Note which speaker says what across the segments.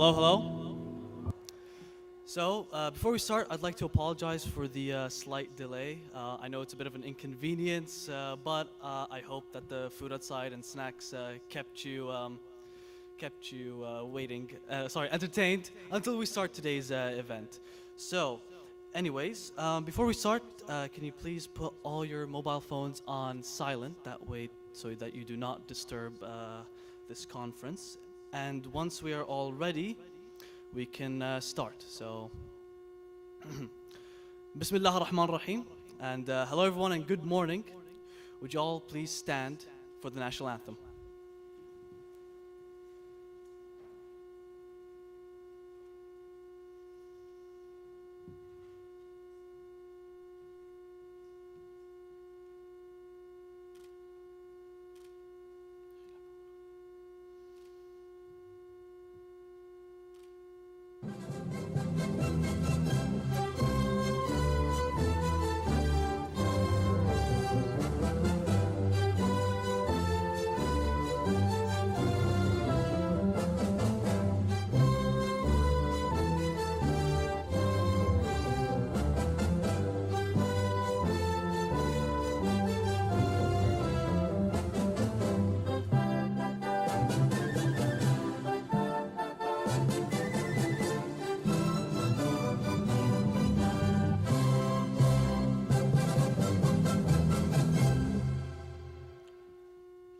Speaker 1: Hello, hello. Before we start, I'd like to apologize for the slight delay. I know it's a bit of an inconvenience, but I hope that the food outside and snacks kept you waiting. Entertained until we start today's event. So, anyways, before we start, can you please put all your mobile phones on silent? That way, so that you do not disturb this conference. And once we are all ready, we can start. So, Bismillah ar-Rahman ar-Rahim. And hello everyone and good morning. Would you all please stand for the national anthem?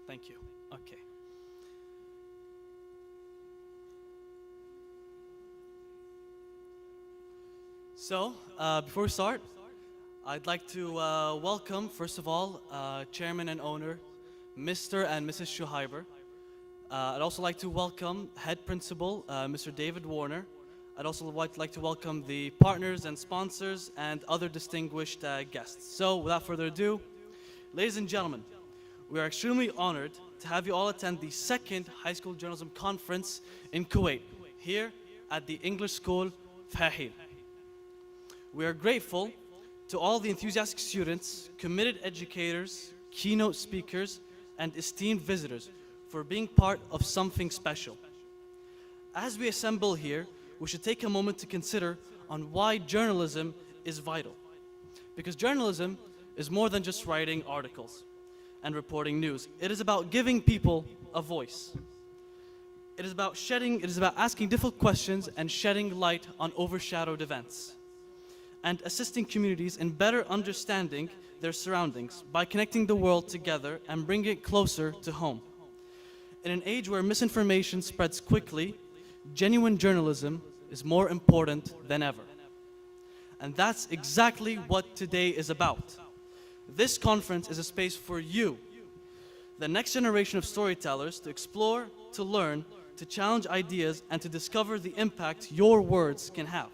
Speaker 1: Thank you. Okay. Before we start, I'd like to welcome, first of all, Chairman and Owner, Mr. and Mrs. Shuhaiber. I'd also like to welcome Head Principal, Mr. David Warner. I'd also like to welcome the partners and sponsors and other distinguished guests. So, without further ado, ladies and gentlemen, we are extremely honored to have you all attend the second High School Journalism Conference in Kuwait, here at the English School, Fahaheel. We are grateful to all the enthusiastic students, committed educators, keynote speakers, and esteemed visitors for being part of something special. As we assemble here, we should take a moment to consider on why journalism is vital. Because journalism is more than just writing articles and reporting news. It is about giving people a voice. It is about asking difficult questions and shedding light on overshadowed events, and assisting communities in better understanding their surroundings by connecting the world together and bringing it closer to home. In an age where misinformation spreads quickly, genuine journalism is more important than ever. And that's exactly what today is about. This conference is a space for you, the next generation of storytellers, to explore, to learn, to challenge ideas, and to discover the impact your words can have.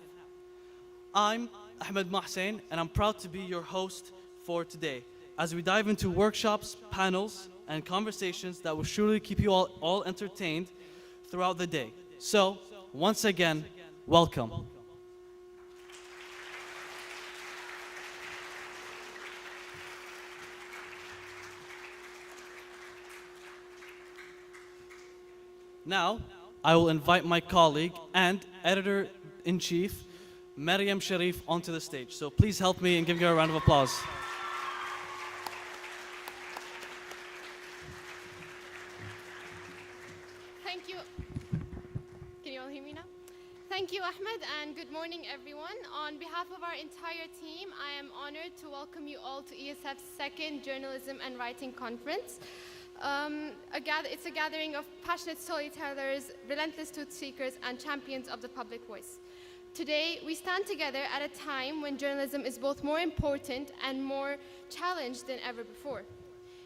Speaker 1: I'm Ahmed Mohsen, and I'm proud to be your host for today, as we dive into workshops, panels, and conversations that will surely keep you all entertained throughout the day. So, once again, welcome. Now, I will invite my colleague and editor-in-chief, Maryam Sharif, onto the stage. So please help me and give her a round of applause.
Speaker 2: Thank you. Can you all hear me now? Thank you, Ahmed, and good morning, everyone. On behalf of our entire team, I am honored to welcome you all to ESF's second Journalism and Writing Conference. It's a gathering of passionate storytellers, relentless truth seekers, and champions of the public voice. Today, we stand together at a time when journalism is both more important and more challenged than ever before.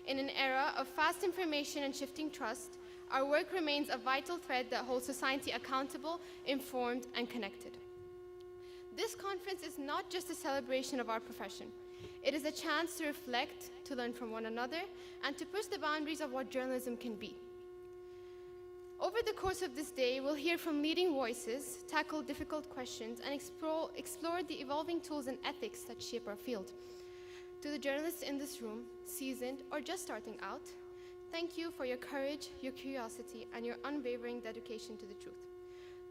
Speaker 2: In an era of fast information and shifting trust, our work remains a vital thread that holds society accountable, informed, and connected. This conference is not just a celebration of our profession. It is a chance to reflect, to learn from one another, and to push the boundaries of what journalism can be. Over the course of this day, we'll hear from leading voices, tackle difficult questions, and explore the evolving tools and ethics that shape our field. To the journalists in this room, seasoned or just starting out, thank you for your courage, your curiosity, and your unwavering dedication to the truth.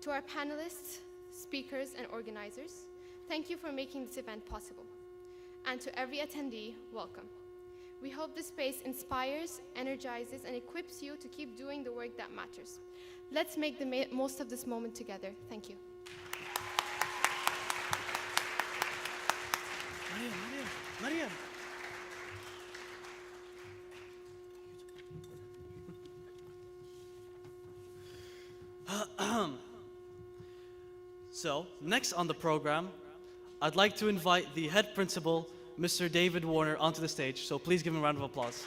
Speaker 2: To our panelists, speakers, and organizers, thank you for making this event possible. And to every attendee, welcome. We hope this space inspires, energizes, and equips you to keep doing the work that matters. Let's make the most of this moment together. Thank you.
Speaker 1: Mariam. So, next on the program, I'd like to invite the head principal, Mr. David Warner, onto the stage. So please give him a round of applause.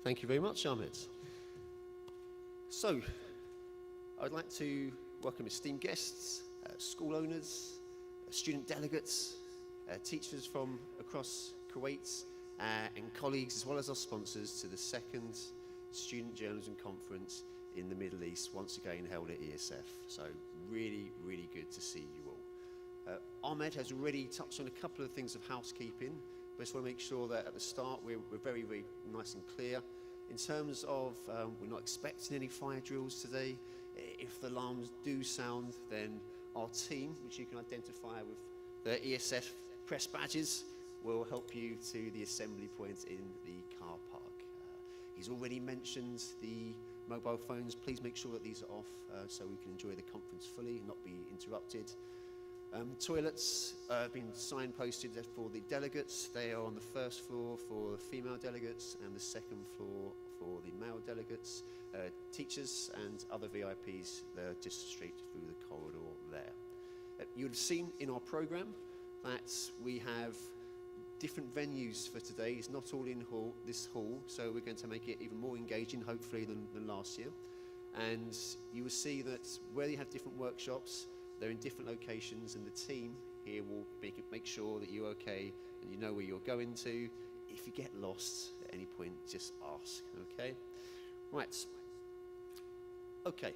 Speaker 3: Thank you very much, Ahmed. So, I'd like to welcome esteemed guests, school owners, student delegates, teachers from across Kuwait, and colleagues, as well as our sponsors, to the second Student Journalism Conference in the Middle East, once again held at ESF. So, really, really good to see you all. Ahmed has already touched on a couple of things of housekeeping, but I just want to make sure that at the start we're very, very nice and clear. In terms of, we're not expecting any fire drills today. If the alarms do sound, then our team, which you can identify with the ESF press badges, will help you to the assembly point in the car park. He's already mentioned the mobile phones. Please make sure that these are off so we can enjoy the conference fully and not be interrupted. Toilets have been signposted for the delegates. They are on the first floor for the female delegates and the second floor for the male delegates. Teachers and other VIPs, they're just straight through the corridor there. You would have seen in our program that we have different venues for today. It's not all in this hall, so we're going to make it even more engaging, hopefully, than last year. And you will see that where you have different workshops, they're in different locations, and the team here will make sure that you're okay and you know where you're going to. If you get lost at any point, just ask, okay? Right. Okay,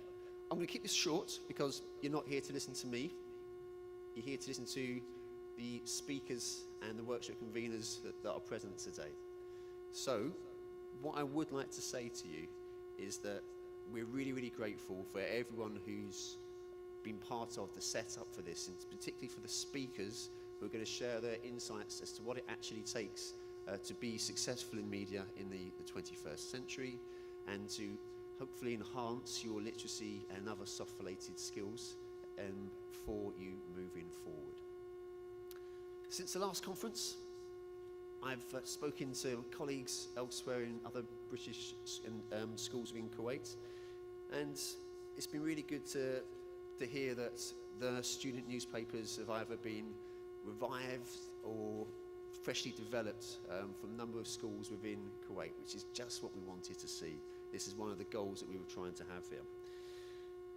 Speaker 3: I'm going to keep this short because you're not here to listen to me. You're here to listen to the speakers and the workshop conveners that are present today. So, what I would like to say to you is that we're really, really grateful for everyone who's been part of the setup for this, and particularly for the speakers who are going to share their insights as to what it actually takes to be successful in media in the 21st century, and to hopefully enhance your literacy and other soft-related skills for you moving forward. Since the last conference, I've spoken to colleagues elsewhere in other British schools in Kuwait, and it's been really good to hear that the student newspapers have either been revived or freshly developed from a number of schools within Kuwait, which is just what we wanted to see. This is one of the goals that we were trying to have here.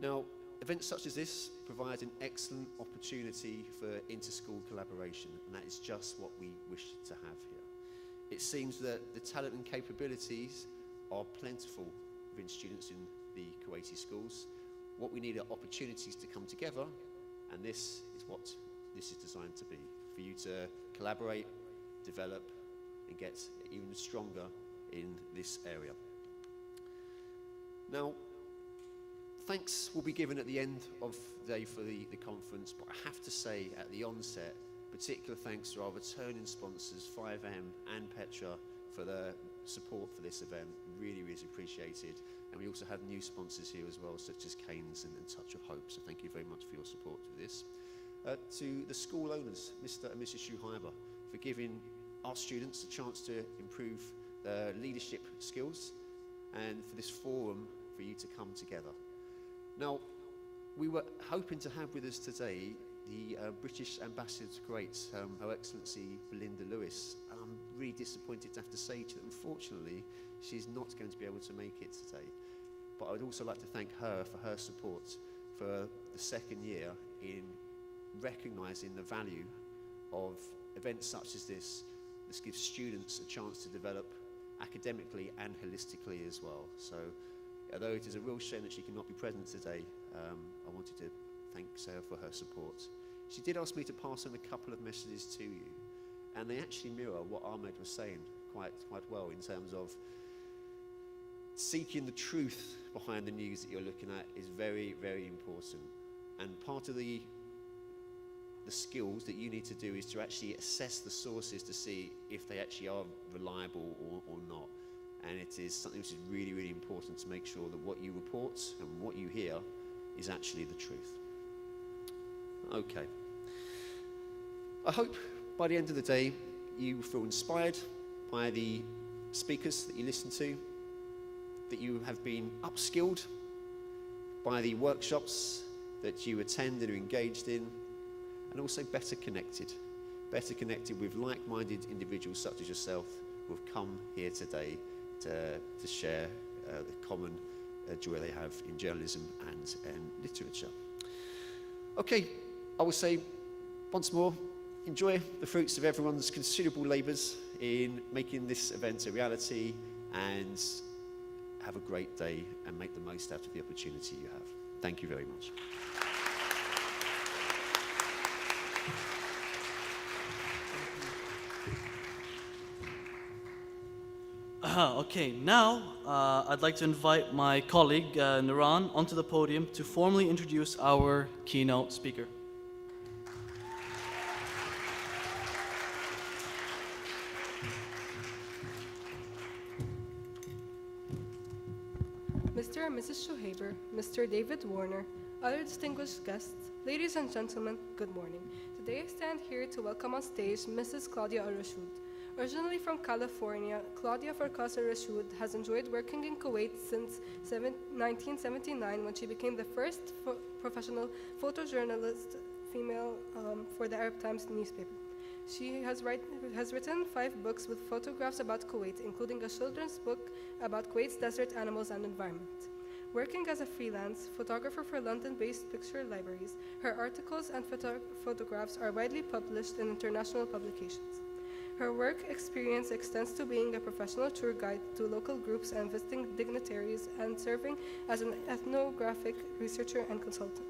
Speaker 3: Now, events such as this provide an excellent opportunity for inter-school collaboration, and that is just what we wish to have here. It seems that the talent and capabilities are plentiful within students in the Kuwaiti schools. What we need are opportunities to come together, and this is what this is designed to be, for you to collaborate, develop, and get even stronger in this area. Now, thanks will be given at the end of the day for the conference, but I have to say at the onset, particular thanks to our returning sponsors, 5M and Petra, for their support for this event. Really, really appreciated. And we also have new sponsors here as well, such as Canes and Touch of Hope. So thank you very much for your support for this. To the school owners, Mr. and Mrs. Shuhaiba, for giving our students a chance to improve their leadership skills, and for this forum for you to come together. Now, we were hoping to have with us today the British Ambassador to Kuwait, Her Excellency Belinda Lewis. I'm really disappointed to have to say to you that unfortunately she's not going to be able to make it today. But I would also like to thank her for her support for the second year in recognising the value of events such as this. This gives students a chance to develop academically and holistically as well. So although it is a real shame that she cannot be present today, I wanted to thank Sarah for her support. She did ask me to pass on a couple of messages to you, and they actually mirror what Ahmed was saying quite well in terms of seeking the truth behind the news that you're looking at is very, very important. And part of the skills that you need to do is to actually assess the sources to see if they actually are reliable or not. And it is something which is really, really important to make sure that what you report and what you hear is actually the truth. Okay. I hope by the end of the day you feel inspired by the speakers that you listen to, that you have been upskilled by the workshops that you attend and are engaged in, and also better connected with like-minded individuals such as yourself who have come here today to share the common joy they have in journalism and literature. Okay, I will say once more, enjoy the fruits of everyone's considerable labours in making this event a reality, and have a great day and make the most out of the opportunity you have. Thank you very much.
Speaker 1: Okay, now I'd like to invite my colleague Nuran onto the podium to formally introduce our keynote speaker.
Speaker 4: Mr. and Mrs. Shuhaiber, Mr. David Warner, other distinguished guests, ladies and gentlemen, good morning. Today I stand here to welcome on stage Mrs. Claudia Al-Rashoud. Originally from California, Claudia Farkas Al-Rashoud has enjoyed working in Kuwait since 1979 when she became the first professional photojournalist female for the Arab Times newspaper. She has written 5 books with photographs about Kuwait, including a children's book about Kuwait's desert animals and environment. Working as a freelance photographer for London-based picture libraries, her articles and photographs are widely published in international publications. Her work experience extends to being a professional tour guide to local groups and visiting dignitaries and serving as an ethnographic researcher and consultant.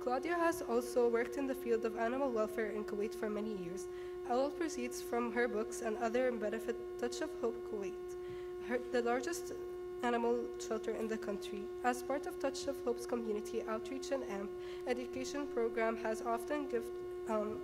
Speaker 4: Claudia has also worked in the field of animal welfare in Kuwait for many years. All proceeds from her books and other benefit Touch of Hope Kuwait, the largest animal shelter in the country. As part of Touch of Hope's community outreach and AMP education program has often given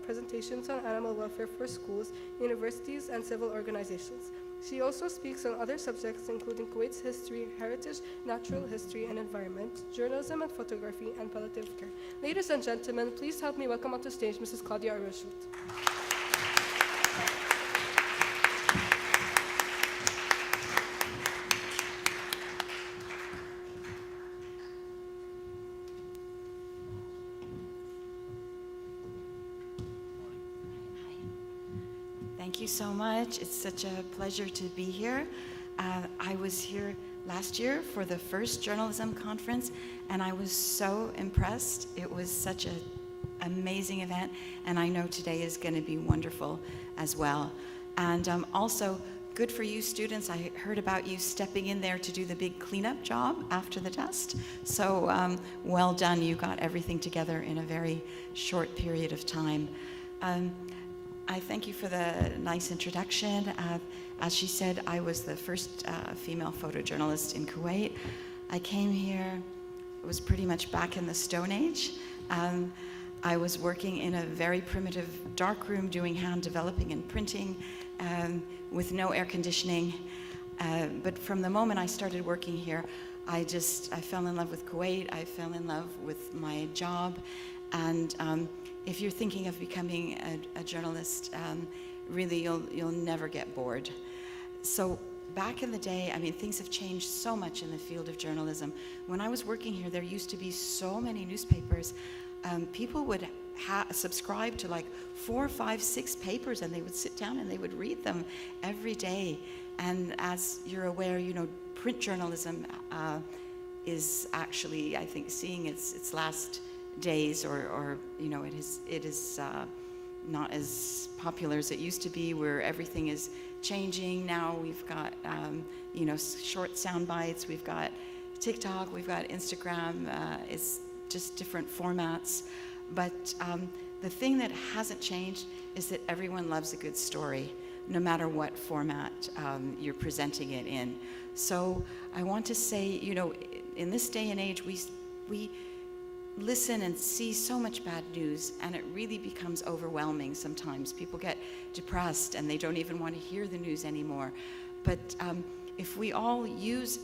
Speaker 4: presentations on animal welfare for schools, universities, and civil organizations. She also speaks on other subjects including Kuwait's history, heritage, natural history and environment, journalism and photography, and palliative care. Ladies and gentlemen, please help me welcome onto stage Mrs. Claudia Al-Rashoud.
Speaker 5: Thank you so much. It's such a pleasure to be here. I was here last year for the first journalism conference, and I was so impressed. It was such an amazing event, and I know today is going to be wonderful as well. And also, good for you students. I heard about you stepping in there to do the big cleanup job after the test. So well done. You got everything together in a very short period of time. I thank you for the nice introduction. As she said, I was the first female photojournalist in Kuwait. I came here, it was pretty much back in the Stone Age. I was working in a very primitive dark room doing hand developing and printing with no air conditioning. But from the moment I started working here, I fell in love with Kuwait. I fell in love with my job. And if you're thinking of becoming a journalist, really you'll never get bored. So back in the day, I mean, things have changed so much in the field of journalism. When I was working here, there used to be so many newspapers. People would subscribe to like 4, 5, 6 papers, and they would sit down and they would read them every day. And as you're aware, you know, print journalism is actually, I think, seeing its last days, or you know, it is not as popular as it used to be, where everything is changing. Now we've got you know, short sound bites, we've got TikTok, we've got Instagram. just different formats. But the thing that hasn't changed is that everyone loves a good story, no matter what format you're presenting it in. So I want to say, you know, in this day and age, we listen and see so much bad news, and it really becomes overwhelming sometimes. People get depressed and they don't even want to hear the news anymore. But if we all use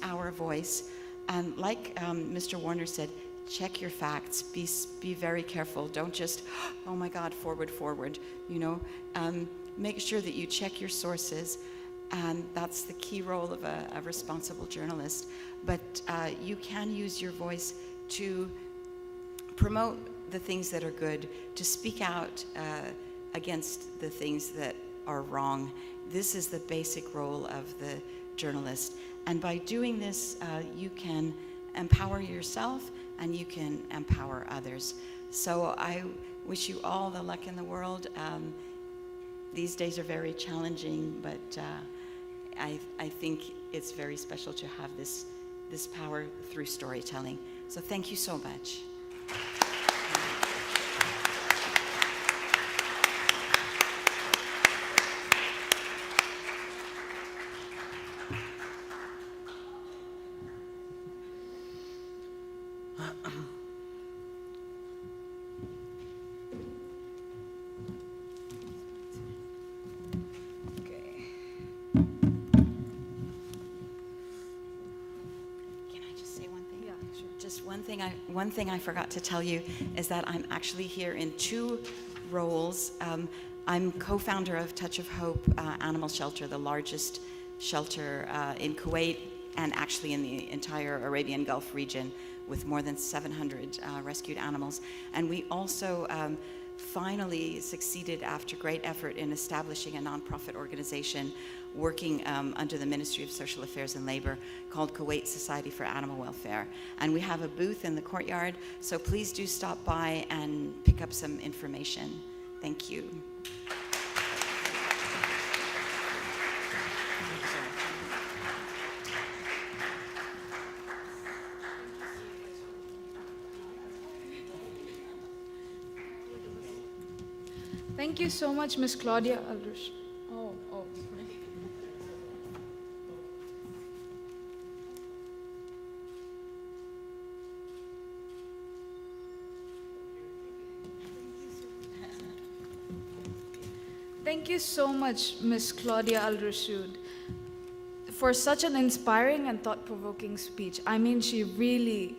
Speaker 5: our voice, and like Mr. Warner said, check your facts, be very careful. Don't just, oh my God, forward, you know. Make sure that you check your sources, and that's the key role of a responsible journalist. But you can use your voice to promote the things that are good, to speak out against the things that are wrong. This is the basic role of the journalist. And by doing this, you can empower yourself and you can empower others. So I wish you all the luck in the world. These days are very challenging, but I think it's very special to have this power through storytelling. So thank you so much. One thing I forgot to tell you is that I'm actually here in two roles. I'm co-founder of Touch of Hope Animal Shelter, the largest shelter in Kuwait and actually in the entire Arabian Gulf region, with more than 700 rescued animals. And we also finally succeeded, after great effort, in establishing a nonprofit organization working under the Ministry of Social Affairs and Labor called Kuwait Society for Animal Welfare. And we have a booth in the courtyard, so please do stop by and pick up some information. Thank you.
Speaker 6: Thank you so much, Miss Claudia Aldrich. Oh. Thank you so much, Miss Claudia Al-Rashid, for such an inspiring and thought-provoking speech. I mean, she really,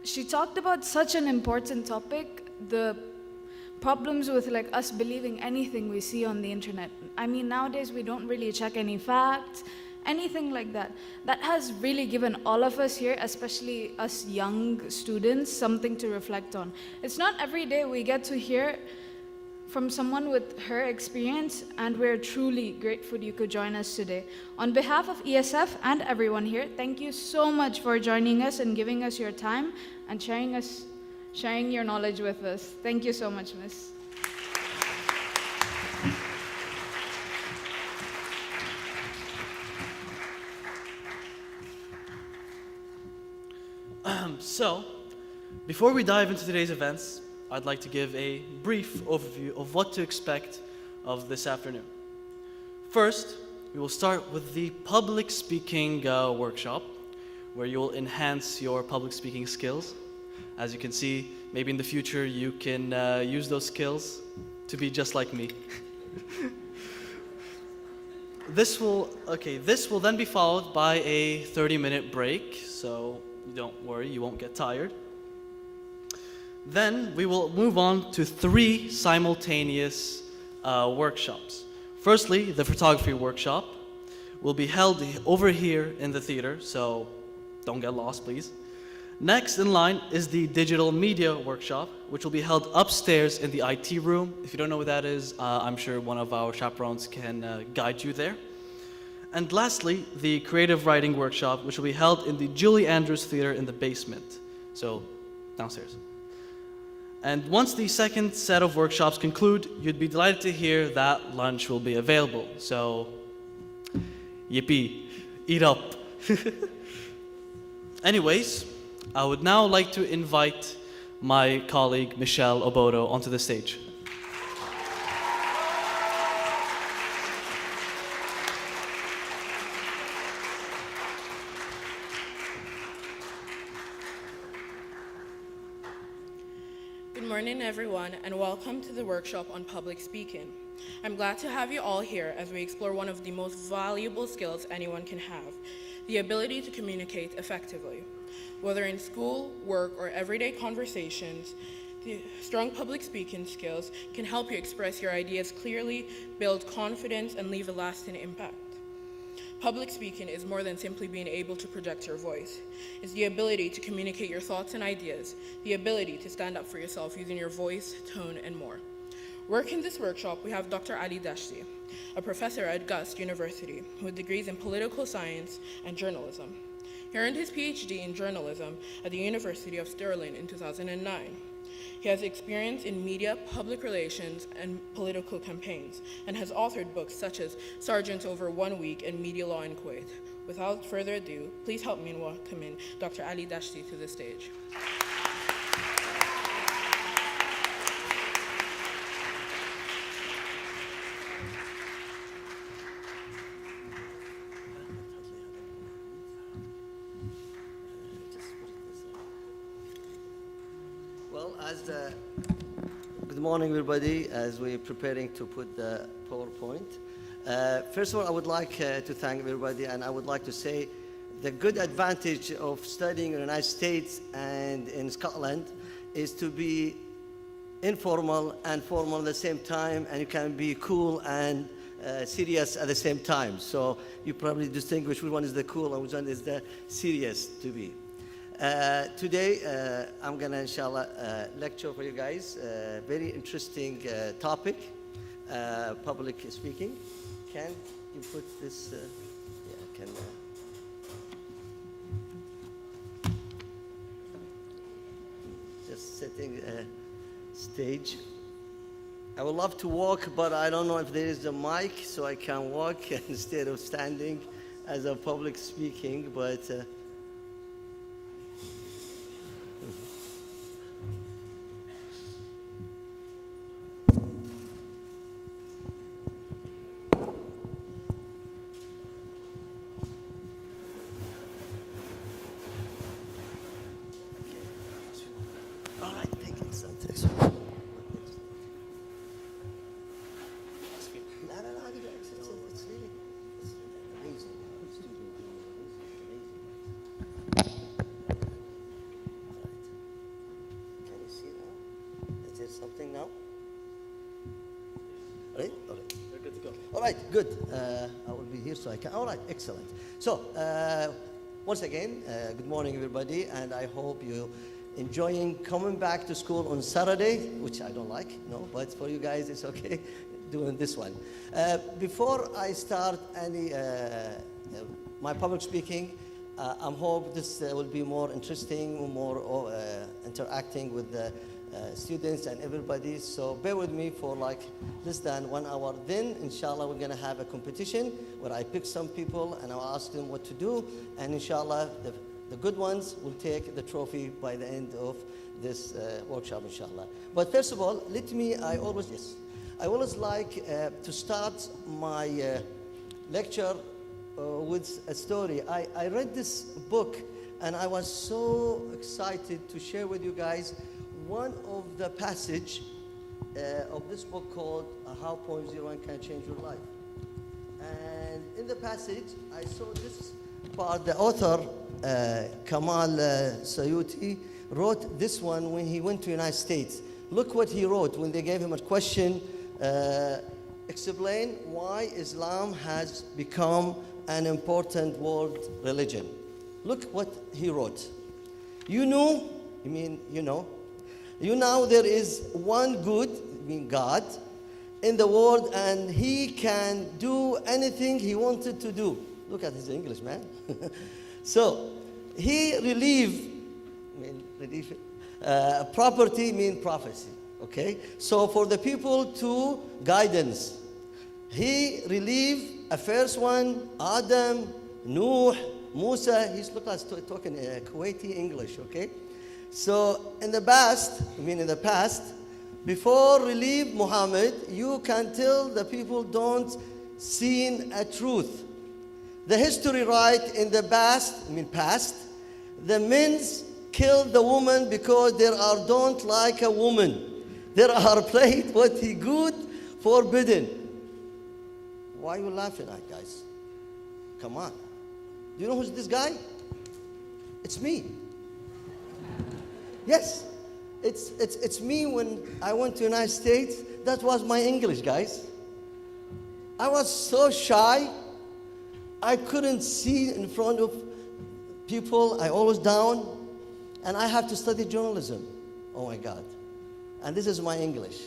Speaker 6: she talked about such an important topic, the problems with us believing anything we see on the internet. I mean, nowadays we don't really check any facts, anything like that. That has really given all of us here, especially us young students, something to reflect on. It's not every day we get to hear from someone with her experience, and we're truly grateful you could join us today. On behalf of ESF and everyone here, thank you so much for joining us and giving us your time and sharing your knowledge with us. Thank you so much, Miss.
Speaker 1: So, before we dive into today's events, I'd like to give a brief overview of what to expect of this afternoon. First, we will start with the public speaking workshop, where you will enhance your public speaking skills. As you can see, maybe in the future you can use those skills to be just like me. This will then be followed by a 30-minute break, so don't worry, you won't get tired. Then we will move on to 3 simultaneous workshops. Firstly, the photography workshop will be held over here in the theater, so don't get lost, please. Next in line is the digital media workshop, which will be held upstairs in the IT room. If you don't know what that is, I'm sure one of our chaperones can guide you there. And lastly, the creative writing workshop, which will be held in the Julie Andrews Theater in the basement, so downstairs. And once the second set of workshops conclude, you'd be delighted to hear that lunch will be available. So, yippee, eat up. Anyways, I would now like to invite my colleague Michelle Obodo onto the stage.
Speaker 7: Good morning, everyone, and welcome to the workshop on public speaking. I'm glad to have you all here as we explore one of the most valuable skills anyone can have, the ability to communicate effectively. Whether in school, work, or everyday conversations, the strong public speaking skills can help you express your ideas clearly, build confidence, and leave a lasting impact. Public speaking is more than simply being able to project your voice. It's the ability to communicate your thoughts and ideas, the ability to stand up for yourself using your voice, tone, and more. Working this workshop, we have Dr. Ali Dashti, a professor at Gust University with degrees in political science and journalism. He earned his PhD in journalism at the University of Stirling in 2009. He has experience in media, public relations, and political campaigns, and has authored books such as Sergeants Over 1 Week and Media Law in Kuwait. Without further ado, please help me in welcoming Dr. Ali Dashti to the stage.
Speaker 8: Well, good morning, everybody, as we're preparing to put the PowerPoint. First of all, I would like to thank everybody, and I would like to say the good advantage of studying in the United States and in Scotland is to be informal and formal at the same time, and you can be cool and serious at the same time. So you probably distinguish which one is the cool and which one is the serious to be. Today, I'm gonna, inshallah, lecture for you guys. Very interesting topic, public speaking. Can you put this, yeah, can, just setting stage. I would love to walk, but I don't know if there is a mic, so I can walk instead of standing as a public speaking, but all right, thank you. It's really amazing. Can you see now? Is there something now? All right? All right.
Speaker 1: We're good to go.
Speaker 8: All right, good. I will be here so I can. All right, excellent. So, once again, good morning, everybody, and I hope you enjoying coming back to school on Saturday, which I don't like, no, but for you guys, it's okay doing this one. Before I start any my public speaking, I hope this will be more interesting, more interacting with the students and everybody. So bear with me for like less than 1 hour. Then, inshallah, we're gonna have a competition where I pick some people and I'll ask them what to do, and inshallah, the good ones will take the trophy by the end of this workshop, inshallah. But first of all, I always like to start my lecture with a story. I read this book and I was so excited to share with you guys one of the passage of this book called How Point 01 Can Change Your Life. And in the passage, I saw this part. The author, Kamal Sayuti, wrote this one when he went to the United States. Look what he wrote when they gave him a question, explain why Islam has become an important world religion. Look what he wrote. You know there is one good, God, in the world, and he can do anything he wanted to do. Look at his English, man. So, he property means prophecy, okay? So, for the people to guidance, he relieved a first one, Adam, Nuh, Musa, he's look like talking Kuwaiti English, okay? So in the past, before relieve Muhammad, you can tell the people don't seen a truth. The history write in the past, the men killed the woman because they are don't like a woman. There are played what he good, forbidden. Why are you laughing at, guys? Come on. Do you know who's this guy? It's me. Yes, it's me when I went to United States. That was my English, guys. I was so shy. I couldn't see in front of people. I always down. And I have to study journalism. Oh my God. And this is my English.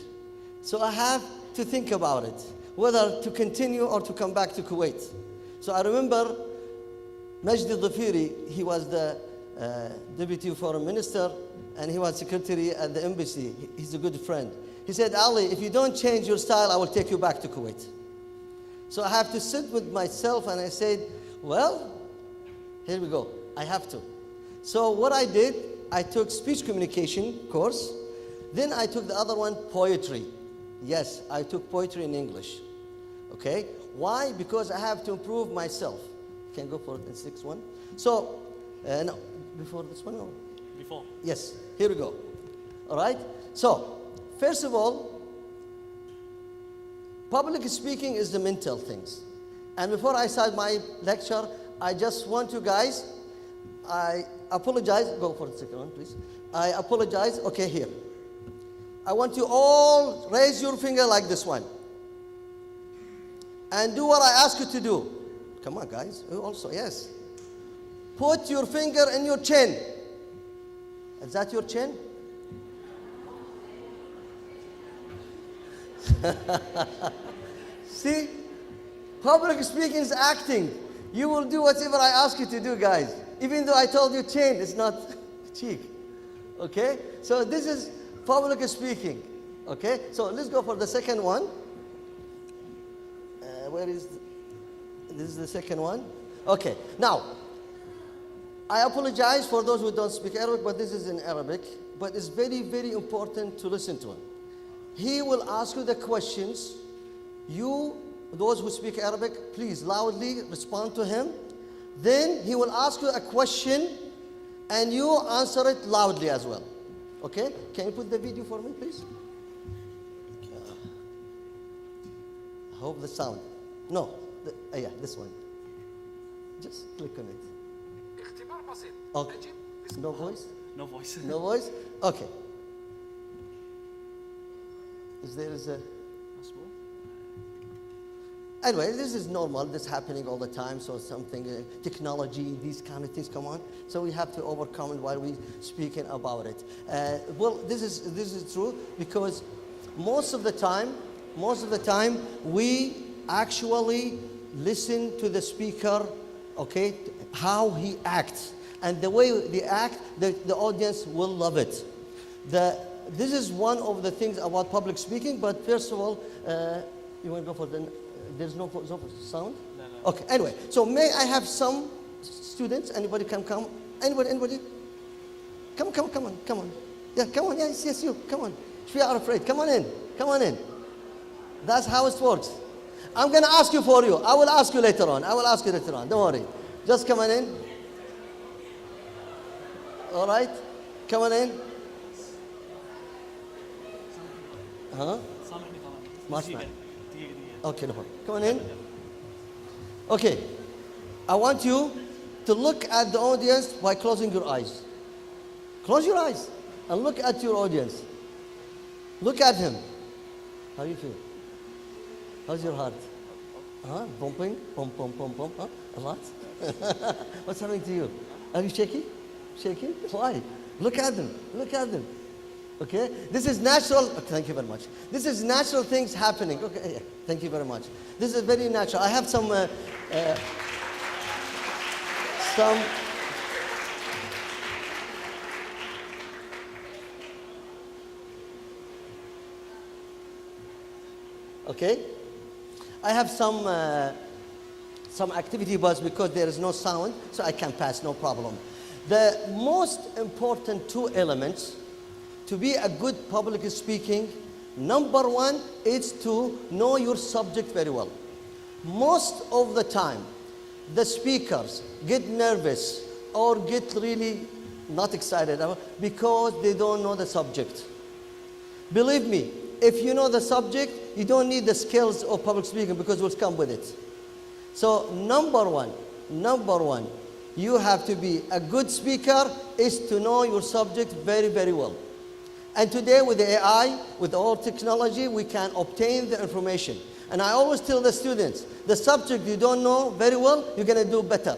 Speaker 8: So I have to think about it, whether to continue or to come back to Kuwait. So I remember Majdi Dhafiri, he was the deputy foreign minister, and he was secretary at the embassy. He's a good friend. He said, Ali, if you don't change your style, I will take you back to Kuwait. So I have to sit with myself, and I said, well, here we go. I have to. So what I did, I took speech communication course. Then I took the other one, poetry. Yes, I took poetry in English. Okay? Why? Because I have to improve myself. Can go for the sixth one. So, no, before this one? Or?
Speaker 1: Before.
Speaker 8: Yes, here we go. All right? So, first of all, public speaking is the mental things. And before I start my lecture, I just want you guys, I apologize. Go for the second one, please. I apologize. Okay, here. I want you all raise your finger like this one. And do what I ask you to do. Come on, guys. You also, yes. Put your finger in your chin. Is that your chin? See? Public speaking is acting. You will do whatever I ask you to do, guys. Even though I told you chin, it's not cheek. Okay? So this is public speaking. Okay? So let's go for the second one. This is the second one. Okay. Now, I apologize for those who don't speak Arabic, but this is in Arabic. But it's very, very important to listen to him. He will ask you the questions. You, those who speak Arabic, please loudly respond to him. Then he will ask you a question, and you answer it loudly as well. Okay? Can you put the video for me, please? I hope the sound. No, yeah, this one. Just click on it. Okay. No voice?
Speaker 1: No voice.
Speaker 8: No voice? Okay. Is there a... Anyway, this is normal. This is happening all the time. So something, technology, these kind of things come on. So we have to overcome it while we speaking about it. Well, this is true because most of the time, we actually listen to the speaker, okay, how he acts. And the way they act, the audience will love it. This is one of the things about public speaking, but first of all, you want to go for the... There's no sound?
Speaker 1: No.
Speaker 8: Okay, anyway. So may I have some students? Anybody can come? Anybody? Come on. Yeah, come on. Yes, you. Come on. If you are afraid, come on in. That's how it works. I'm going to ask you for you. I will ask you later on. Don't worry. Just come on in. All right? Come on in. Marshman. Okay, no problem. Come on in. Okay. I want you to look at the audience by closing your eyes. Close your eyes and look at your audience. Look at him. How do you feel? How's your heart? Pumping? Pump. Huh? A lot? What's happening to you? Are you shaky? Shaking? Why? Look at them. Okay? This is natural. Thank you very much. This is natural things happening. Okay, yeah. Thank you very much. This is very natural. I have some okay? I have some some activity buzz because there is no sound, so I can pass, no problem. The most important two elements to be a good public speaking, number one is to know your subject very well. Most of the time, the speakers get nervous or get really not excited because they don't know the subject. Believe me, if you know the subject, you don't need the skills of public speaking because it will come with it. So number one, you have to be a good speaker is to know your subject very, very well. And today with the AI, with all technology, we can obtain the information. And I always tell the students, the subject you don't know very well, you're going to do better.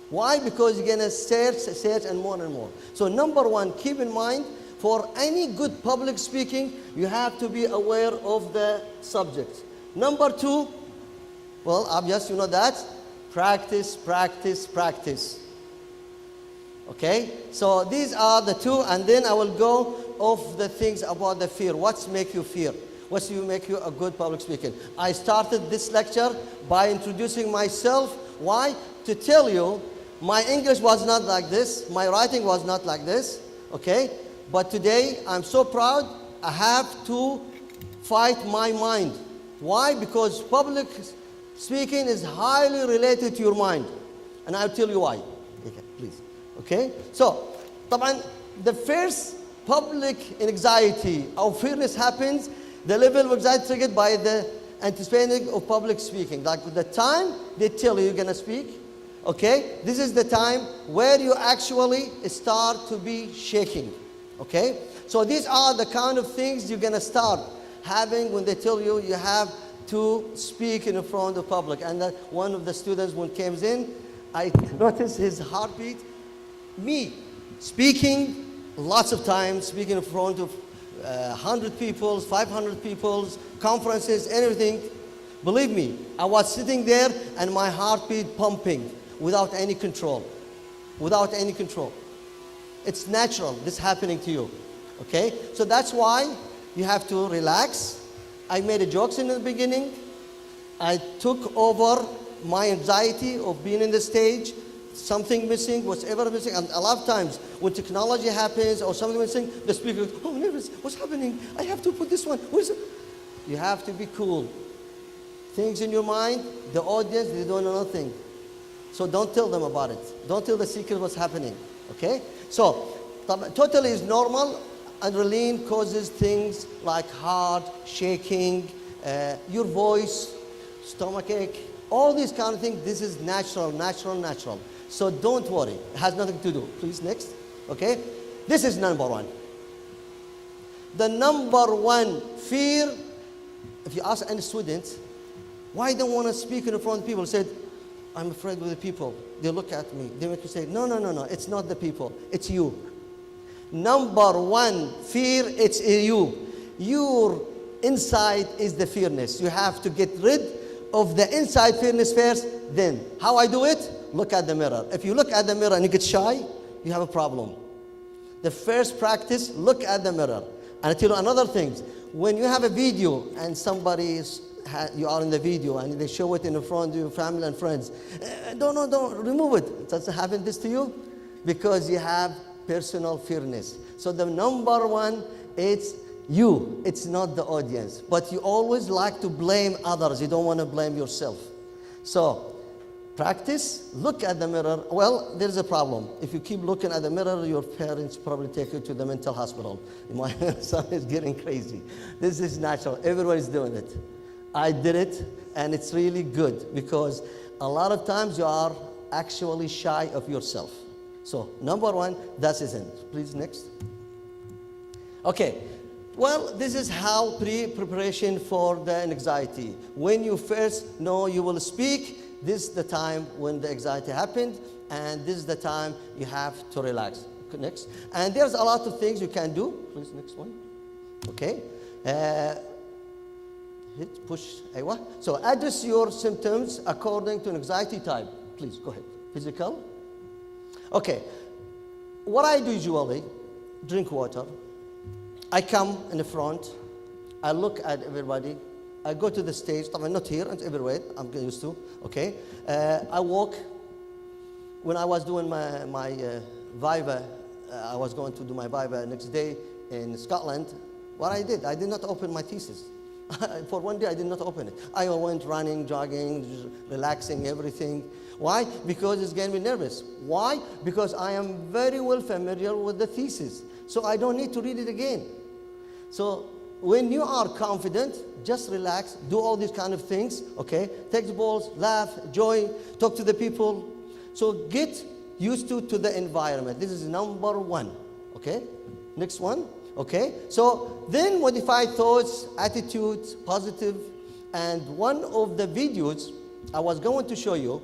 Speaker 8: Why? Because you're going to search and more and more. So number one, keep in mind, for any good public speaking, you have to be aware of the subject. Number two, well, obvious, you know that. Practice, practice, practice. Okay? So these are the two, and then I will go of the things about the fear. What's make you fear? What's make you a good public speaker? I started this lecture by introducing myself. Why? To tell you, my English was not like this. My writing was not like this. Okay? But today, I'm so proud. I have to fight my mind. Why? Because public speaking is highly related to your mind. And I'll tell you why. Okay, please. Okay? So, طبعا, the first public anxiety or fearness happens, the level of anxiety triggered by the anticipating of public speaking. Like the time they tell you you're going to speak, okay? This is the time where you actually start to be shaking, okay? So these are the kind of things you're going to start having when they tell you you have to speak in front of public. And that one of the students, when came in, I noticed his heartbeat. Me, speaking lots of times, speaking in front of 100 people, 500 people, conferences, everything. Believe me, I was sitting there and my heartbeat pumping without any control. Without any control. It's natural, this happening to you. Okay? So that's why you have to relax. I made a jokes in the beginning. I took over my anxiety of being in the stage. Something missing, whatever missing, and a lot of times when technology happens or something missing, the speaker goes, oh, nervous, what's happening? I have to put this one. What is it? You have to be cool. Things in your mind, the audience, they don't know nothing. So don't tell them about it. Don't tell the secret what's happening, okay? So, totally is normal. Adrenaline causes things like heart, shaking, your voice, stomachache, all these kind of things. This is natural. So don't worry, it has nothing to do. Please, next. Okay? This is number one. The number one fear, if you ask any student, why don't want to speak in front of people? Said, I'm afraid of the people. They look at me. They make you say, no, it's not the people, it's you. Number one fear, it's you. Your inside is the fearness. You have to get rid of the inside fearness first, then. How I do it? Look at the mirror. If you look at the mirror and you get shy, you have a problem. The first practice, look at the mirror. And I tell you another thing. When you have a video and you are in the video and they show it in front of your family and friends, don't remove it. Doesn't happen this to you? Because you have personal fearness. So the number one, it's you. It's not the audience. But you always like to blame others. You don't want to blame yourself. So practice, look at the mirror. Well, there's a problem. If you keep looking at the mirror, your parents probably take you to the mental hospital. My son is getting crazy. This is natural. Everybody's doing it. I did it, and it's really good because a lot of times you are actually shy of yourself. So, number one, that is it. Please, next. Okay. Well, this is how preparation for the anxiety. When you first know you will speak, this is the time when the anxiety happened, and this is the time you have to relax. Next. And there's a lot of things you can do. Please, next one. Okay. Hit, push, aywa. So address your symptoms according to an anxiety type. Please, go ahead. Physical. Okay. What I do usually, drink water. I come in the front. I look at everybody. I go to the stage, طبعا not here, and everywhere, I'm used to, okay? I walk. When I was doing my Viva, I was going to do my Viva next day in Scotland. What I did not open my thesis. For one day, I did not open it. I went running, jogging, just relaxing, everything. Why? Because it's getting me nervous. Why? Because I am very well familiar with the thesis. So I don't need to read it again. So when you are confident, just relax, do all these kind of things, okay? Take the balls, laugh, joy, talk to the people. So get used to the environment. This is number one, okay? Next one, okay? So then modify thoughts, attitudes, positive. And one of the videos I was going to show you,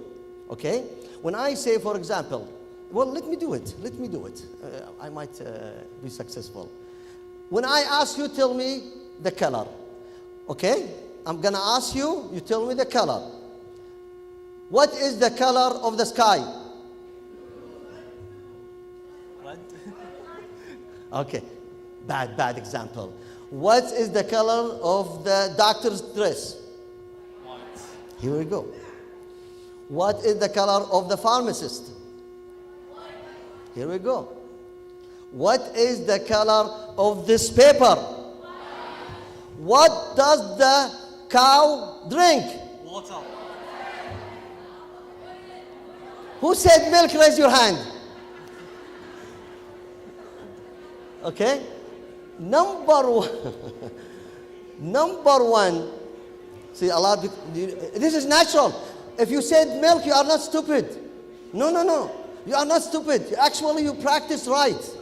Speaker 8: okay? When I say, for example, well, let me do it. I might be successful. When I ask you, tell me the color, okay? I'm gonna ask you, you tell me the color. What is the color of the sky?
Speaker 1: Red.
Speaker 8: Okay, bad example. What is the color of the doctor's dress?
Speaker 1: White.
Speaker 8: Here we go. What is the color of the pharmacist? Here we go. What is the color of this paper? What does the cow drink?
Speaker 1: Water.
Speaker 8: Who said milk? Raise your hand. Okay? Number one. See, a lot of people, this is natural. If you said milk, you are not stupid. No. You are not stupid. Actually, you practice right.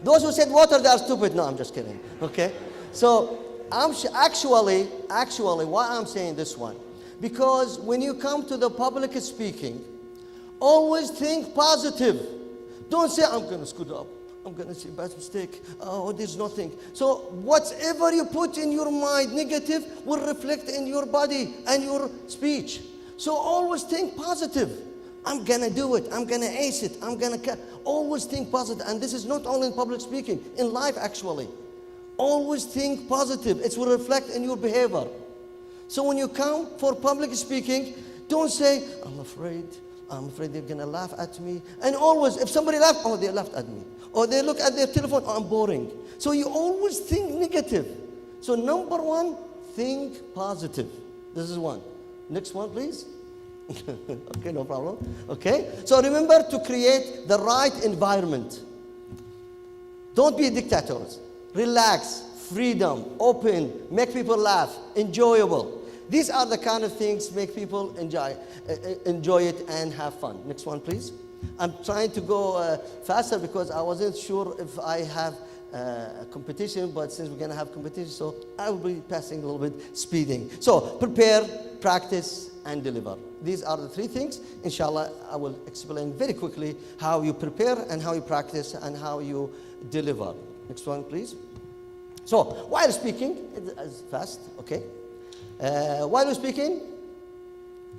Speaker 8: Those who said water, they are stupid. No, I'm just kidding. Okay? So, actually, why I'm saying this one? Because when you come to the public speaking, always think positive. Don't say, I'm going to screw up. I'm going to say bad mistake. Oh, there's nothing. So, whatever you put in your mind negative will reflect in your body and your speech. So, always think positive. I'm going to do it. I'm going to ace it. Always think positive. And this is not only in public speaking, in life actually. Always think positive. It will reflect in your behavior. So when you come for public speaking, don't say, I'm afraid they're going to laugh at me. And always, if somebody laughs, oh, they laughed at me. Or they look at their telephone, oh, I'm boring. So you always think negative. So number one, think positive. This is one. Next one, please. Okay, no problem. Okay? So remember to create the right environment. Don't be dictators. Relax, freedom, open, make people laugh, enjoyable. These are the kind of things make people enjoy it and have fun. Next one, please. I'm trying to go faster because I wasn't sure if I have a competition, but since we're going to have competition, so I will be passing a little bit, speeding. So prepare, practice, and deliver. These are the three things. Inshallah, I will explain very quickly how you prepare and how you practice and how you deliver. Next one, please. So, while speaking, it's fast, okay? While you're speaking,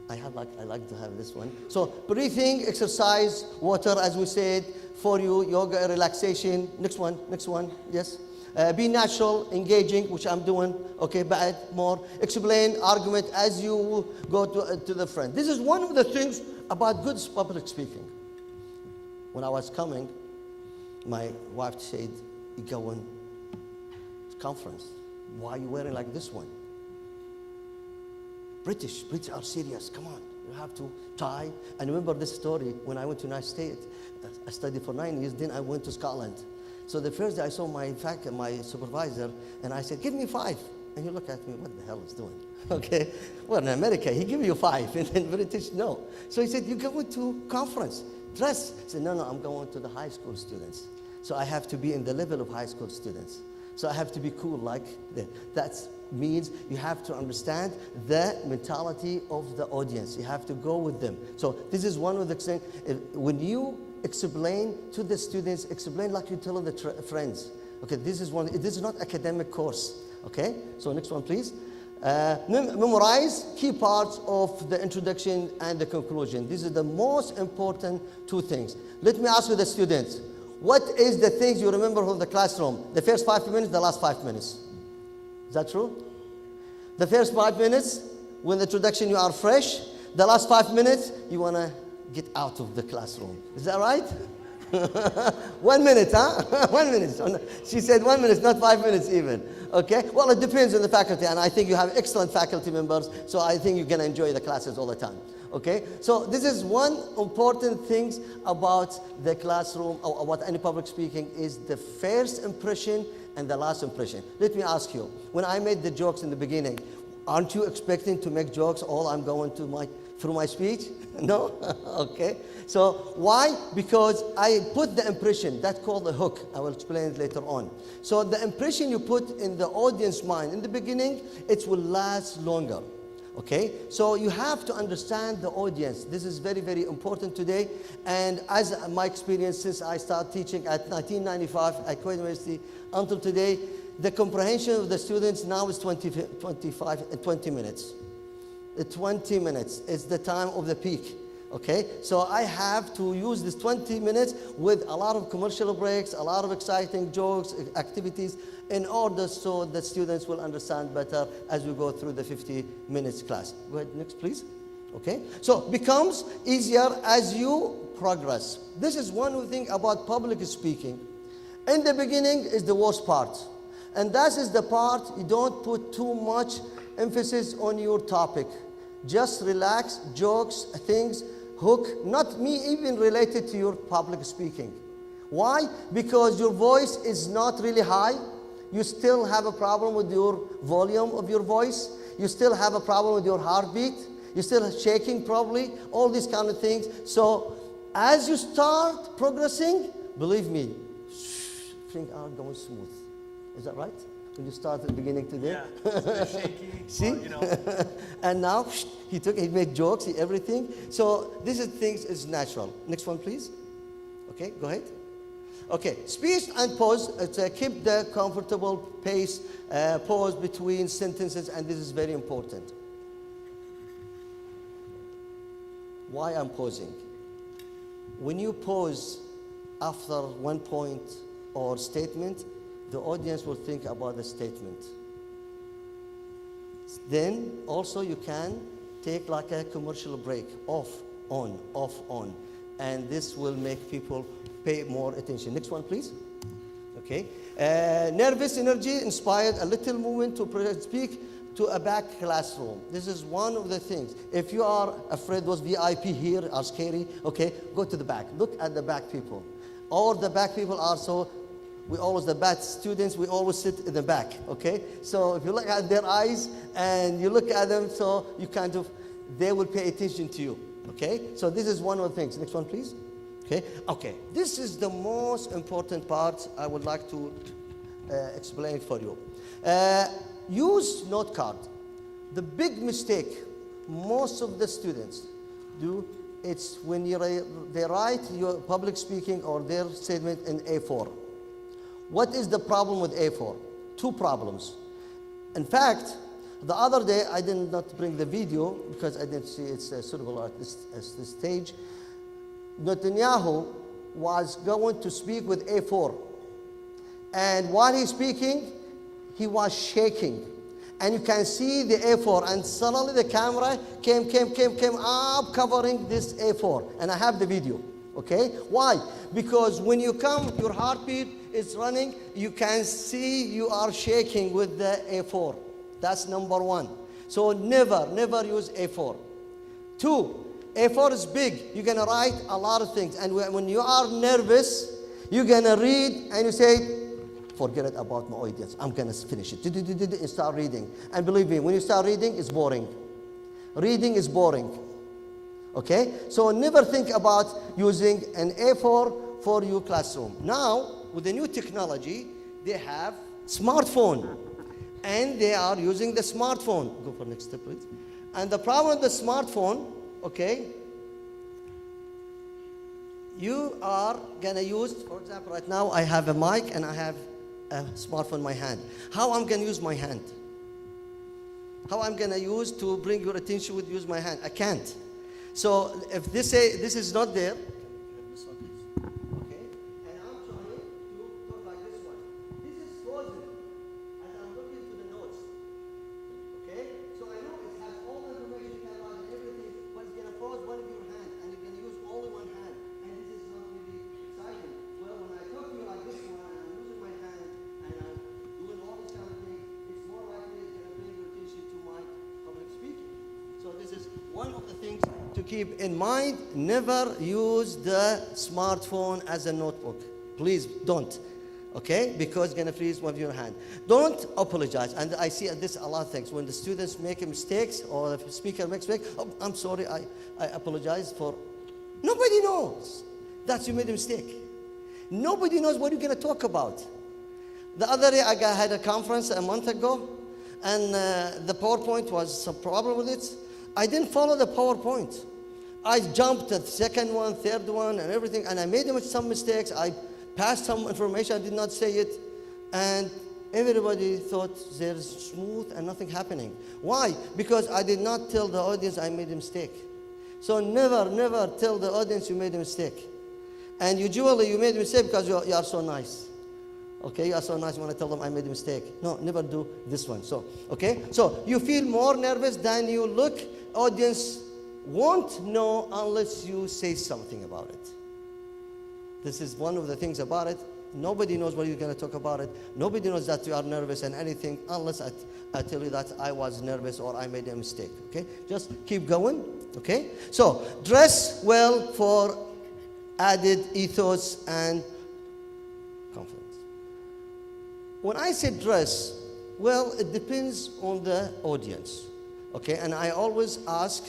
Speaker 8: I like to have this one. So, breathing, exercise, water, as we said, for you, yoga, relaxation. Next one, yes. Be natural, engaging, which I'm doing, okay, bad, more. Explain, argument as you go to the friend. This is one of the things about good public speaking. When I was coming, my wife said, you go in conference, why are you wearing like this one? British are serious, come on, you have to tie. And remember this story, when I went to United States, I studied for 9 years, then I went to Scotland. So the first day I saw my supervisor, and I said, give me 5. And he looked at me, what the hell is doing? Okay, well in America, he give you 5, and in British, no. So he said, you go to conference, dress. I said, no, I'm going to the high school students. So I have to be in the level of high school students. So I have to be cool like that. That means you have to understand the mentality of the audience. You have to go with them. So this is one of the things. When you explain to the students, explain like you tell the friends. Okay, this is not academic course. Okay, so next one, please. Memorize key parts of the introduction and the conclusion. These are the most important 2 things. Let me ask you the students. What is the things you remember from the classroom? The first 5 minutes, the last 5 minutes. Is that true? The first 5 minutes, when the introduction, you are fresh. The last 5 minutes, you want to get out of the classroom. Is that right? 1 minute, huh? 1 minute. She said 1 minute, not 5 minutes even. Okay? Well, it depends on the faculty, and I think you have excellent faculty members, so I think you're going to enjoy the classes all the time. Okay? So this is one important thing about the classroom, or about any public speaking, is the first impression and the last impression. Let me ask you, when I made the jokes in the beginning, aren't you expecting to make jokes all I'm going to through my speech? No? Okay. So why? Because I put the impression, that's called the hook. I will explain it later on. So the impression you put in the audience mind in the beginning, it will last longer. Okay? So you have to understand the audience. This is very, very important today. And as my experience since I started teaching at 1995 at Kuwait University until today, the comprehension of the students now is 20 minutes. 20 minutes is the time of the peak. Okay, so I have to use this 20 minutes with a lot of commercial breaks, a lot of exciting jokes, activities, in order so the students will understand better as we go through the 50 minutes class. Go ahead, next please. Okay, so becomes easier as you progress. This is one thing about public speaking. In the beginning is the worst part. And that is the part you don't put too much emphasis on your topic. Just relax, jokes, things, hook, not me even related to your public speaking. Why? Because your voice is not really high. You still have a problem with your volume of your voice. You still have a problem with your heartbeat. You're still shaking probably, all these kind of things. So as you start progressing, believe me, things are going smooth. Is that right? When you start at the beginning today?
Speaker 1: Yeah, it's a bit shaky.
Speaker 8: See?
Speaker 1: But, you know.
Speaker 8: And now he made jokes, everything. So this is things is natural. Next one, please. Okay, go ahead. Okay, speech and pause. Keep the comfortable pace, pause between sentences, and this is very important. Why I'm pausing? When you pause after one point or statement, the audience will think about the statement. Then also you can take like a commercial break, off, on, and this will make people pay more attention. Next one, please. Okay. Nervous energy inspired a little movement to speak to a back classroom. This is one of the things. If you are afraid those VIP here are scary, okay, go to the back. Look at the back people. Or the back people are the bad students, we always sit in the back, okay? So if you look at their eyes and you look at them, so you they will pay attention to you, okay? So this is one of the things. Next one, please. Okay, okay. This is the most important part I would like to explain for you. Use note card. The big mistake most of the students do, it's when they write your public speaking or their statement in A4. What is the problem with A4? Two problems. In fact, the other day, I did not bring the video because I didn't see it's suitable at this stage. Netanyahu was going to speak with A4. And while he's speaking, he was shaking. And you can see the A4. And suddenly the camera came up covering this A4. And I have the video. Okay? Why? Because when you come, your heartbeat is running, you can see you are shaking with the A4. That's number one. So never use A4. Two, A4 is big. You're going to write a lot of things. And when you are nervous, you're going to read and you say, forget it about my audience. I'm going to finish it. And start reading. And believe me, when you start reading, it's boring. Reading is boring. Okay? So never think about using an A4 for your classroom. Now, with the new technology, they have smartphone. And they are using the smartphone. Go for next step, please. And the problem with the smartphone, okay, you are going to use, for example, right now I have a mic and I have a smartphone in my hand. How I'm going to use my hand? How I'm going to use to bring your attention with use my hand? I can't. So if this is not there, okay, and I'm trying to talk like this one. This is frozen, and I'm looking to the notes. Okay, keep in mind, never use the smartphone as a notebook. Please don't. Okay? Because it's going to freeze one of your hand. Don't apologize. And I see this a lot of things. When the students make mistakes or the speaker makes mistakes, oh, I'm sorry, I apologize for. Nobody knows that you made a mistake. Nobody knows what you're going to talk about. The other day, I had a conference a month ago, and the PowerPoint was some problem with it. I didn't follow the PowerPoint. I jumped to the second one, third one, and everything, and I made some mistakes. I passed some information, I did not say it, and everybody thought there's smooth and nothing happening. Why? Because I did not tell the audience I made a mistake. So never tell the audience you made a mistake. And usually you made a mistake because you are so nice. Okay, you are so nice, you want to tell them I made a mistake. No, never do this one. So, okay? So you feel more nervous than you look. Audience won't know unless you say something about it. This is one of the things about it. Nobody knows what you're going to talk about it. Nobody knows that you are nervous and anything unless I tell you that I was nervous or I made a mistake. Okay? Just keep going. Okay? So, dress well for added ethos and confidence. When I say dress, well, it depends on the audience. Okay? And I always ask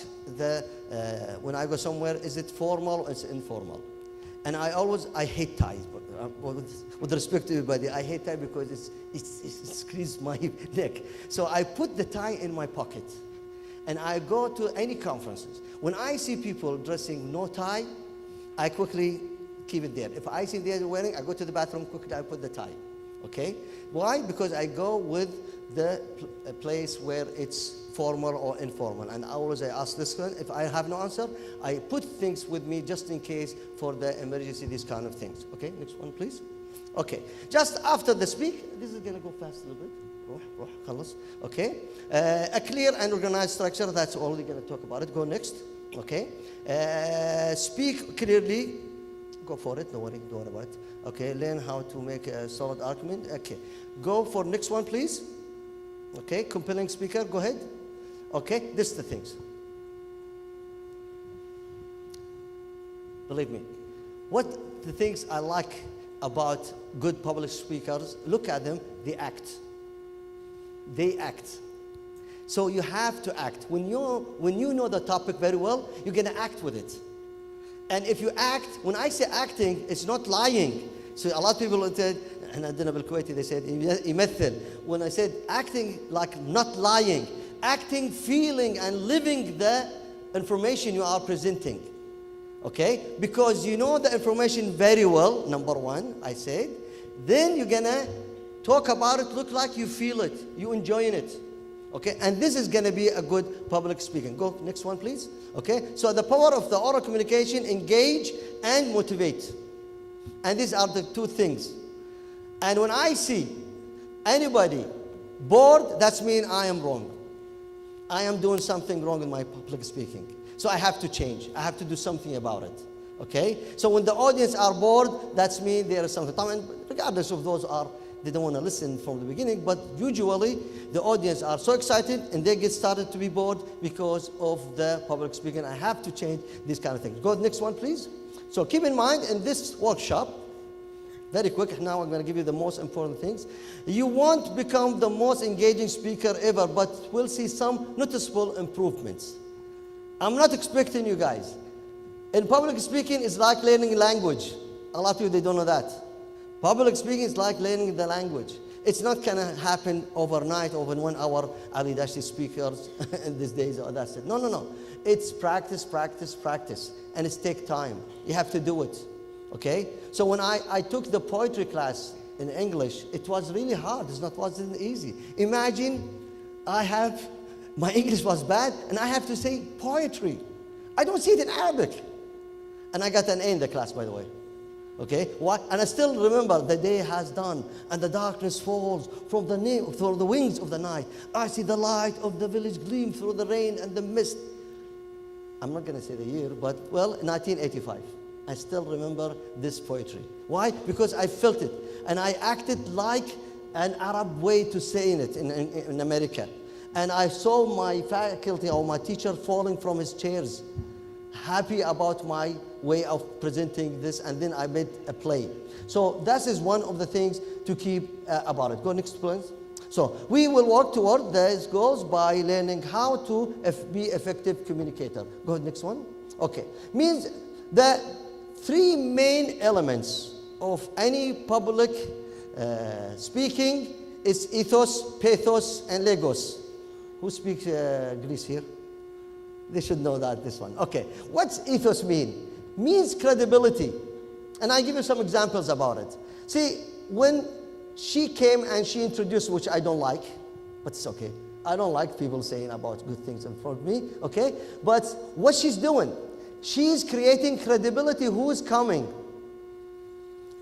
Speaker 8: when I go somewhere, is it formal or is it informal? And I hate ties, but with respect to everybody, I hate tie because it squeezes my neck. So I put the tie in my pocket, and I go to any conferences. When I see people dressing no tie, I quickly keep it there. If I see they're wearing, I go to the bathroom quickly, I put the tie. Okay? Why? Because I go with the place where it's formal or informal. And always I ask this one. If I have no answer, I put things with me just in case for the emergency, these kind of things. Okay, next one, please. Okay, just after the speak, this is going to go fast a little bit. Okay, a clear and organized structure, that's all we're going to talk about it. Go next. Okay, speak clearly. Go for it, don't worry about it. Okay, learn how to make a solid argument. Okay, go for next one, please. Okay, compelling speaker, go ahead. Okay, this is the things. Believe me, what the things I like about good public speakers, look at them, they act. They act. So you have to act. When you know the topic very well, you're going to act with it. And if you act, when I say acting, it's not lying. So a lot of people said, and I didn't know Kuwaiti, they said, يمثل. When I said acting, like not lying, acting, feeling, and living the information you are presenting. Okay? Because you know the information very well, number one, I said. Then you're going to talk about it, look like you feel it, you enjoying it. Okay? And this is going to be a good public speaking. Go, next one, please. Okay? So the power of the oral communication, engage and motivate. And these are the two things. And when I see anybody bored, that's mean I am wrong. I am doing something wrong in my public speaking. So I have to change. I have to do something about it. Okay? So when the audience are bored, that's mean there is something. And regardless of those they don't want to listen from the beginning, but usually the audience are so excited and they get started to be bored because of the public speaking. I have to change these kind of things. Go to the next one, please. So keep in mind in this workshop, very quick, now I'm going to give you the most important things. You won't become the most engaging speaker ever, but we'll see some noticeable improvements. I'm not expecting you guys. In public speaking, it's like learning language. A lot of you, they don't know that. Public speaking is like learning the language. It's not going to happen overnight, over 1 hour, Ali Dashi speakers in these days, or that's it. No. It's practice, practice, practice. And it takes time. You have to do it. Okay? So when I took the poetry class in English, it was really hard. It wasn't easy. Imagine my English was bad, and I have to say poetry. I don't see it in Arabic. And I got an A in the class, by the way. Okay? What? And I still remember the day has done, and the darkness falls from the wings of the night. I see the light of the village gleam through the rain and the mist. I'm not going to say the year, but, well, 1985. I still remember this poetry. Why? Because I felt it. And I acted like an Arab way to saying it in America. And I saw my faculty or my teacher falling from his chairs. happy about my way of presenting this, and then I made a play. So that is one of the things to keep about it. Go next, please. So we will work toward these goals by learning how to be effective communicator. Go ahead, next one. Okay, means the three main elements of any public speaking is ethos, pathos, and logos. Who speaks Greece here? They should know that, this one. Okay, what's ethos mean? Means credibility. And I give you some examples about it. See, when she came and she introduced, which I don't like, but it's okay. I don't like people saying about good things in front of me, okay? But what she's doing, she's creating credibility who's coming.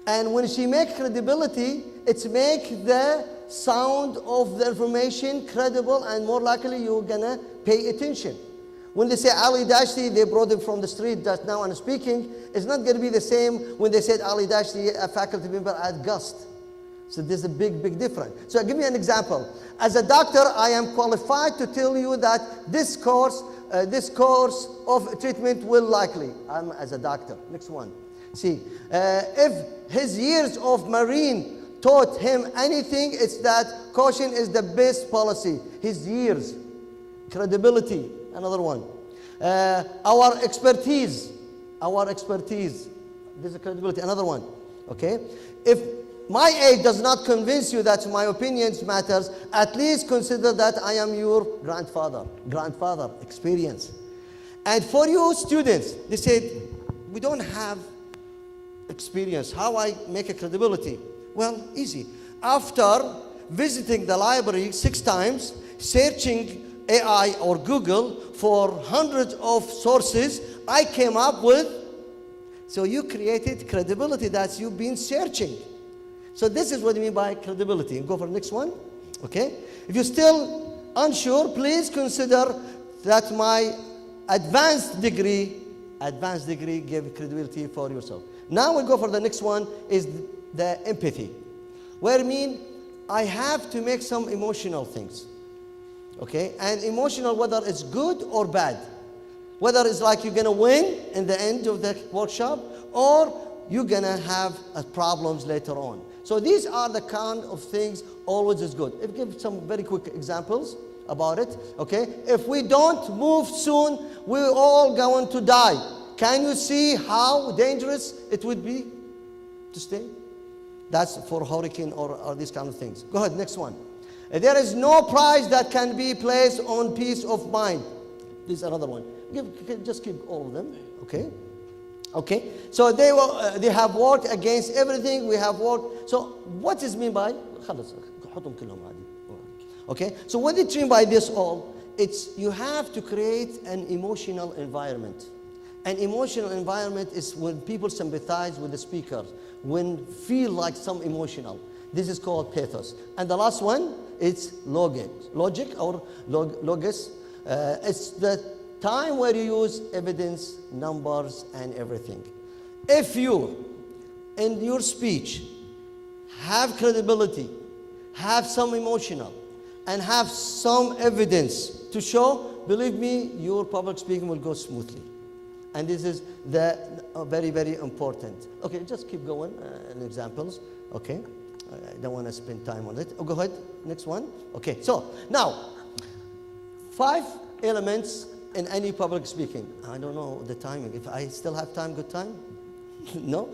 Speaker 8: And when she makes credibility, it's make the sound of the information credible, and more likely you're gonna pay attention. When they say Ali Dashti, they brought him from the street just now and speaking, it's not gonna be the same when they said Ali Dashti, a faculty member at Gust. So there's a big, big difference. So I'll give you an example. As a doctor, I am qualified to tell you that this course of treatment will likely. I'm as a doctor. Next one. See, if his years of Marine taught him anything, it's that caution is the best policy. His years, credibility, another one. Our expertise, there's a credibility, another one, okay? If my age does not convince you that my opinions matters, at least consider that I am your grandfather, experience. And for you students, they said, we don't have experience. How I make a credibility? Well, easy. After visiting the library 6 times, searching AI or Google for hundreds of sources, I came up with, so you created credibility that you've been searching. So this is what I mean by credibility. Go for the next one, okay? If you're still unsure, please consider that my advanced degree gave credibility for yourself. Now we'll go for the next one, is the empathy. Where I mean, I have to make some emotional things, okay? And emotional, whether it's good or bad. Whether it's like you're gonna win in the end of the workshop, or you're gonna have problems later on. So these are the kind of things always is good. I'll give some very quick examples about it, okay? If we don't move soon, we're all going to die. Can you see how dangerous it would be to stay? That's for hurricane or these kind of things. Go ahead, next one. There is no price that can be placed on peace of mind. This is another one. Just keep all of them, okay? Okay, so they have worked against everything. We have worked. So what is mean by? Okay, so what it mean by this all? It's you have to create an emotional environment. An emotional environment is when people sympathize with the speaker, when feel like some emotional. This is called pathos. And the last one, it's logic or logos. It's the time where you use evidence, numbers, and everything. If you, in your speech, have credibility, have some emotional, and have some evidence to show, believe me, your public speaking will go smoothly. And this is very, very important. Okay, just keep going in examples, okay? I don't want to spend time on it. Oh, go ahead, next one. Okay, so now, 5 elements in any public speaking. I don't know the timing. If I still have time, good time? No?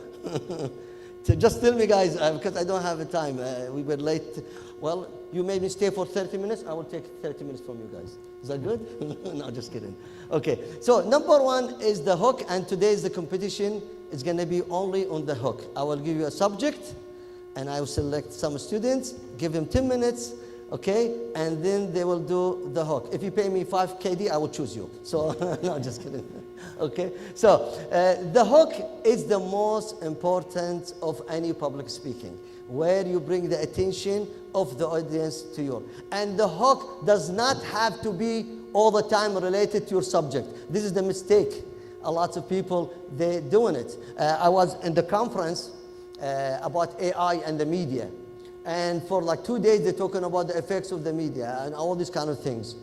Speaker 8: So just tell me, guys, because I don't have the time. We were late. Well, you made me stay for 30 minutes. I will take 30 minutes from you guys. Is that good? No, just kidding. Okay, so number 1 is the hook, and today's the competition is going to be only on the hook. I will give you a subject, and I will select some students, give them 10 minutes, okay, and then they will do the hook. If you pay me 5 KD, I will choose you. So, no, just kidding. Okay, so the hook is the most important of any public speaking, where you bring the attention of the audience to you. And the hook does not have to be all the time related to your subject. This is the mistake. A lot of people, they're doing it. I was in the conference about AI and the media. And for like 2 days, they're talking about the effects of the media and all these kind of things.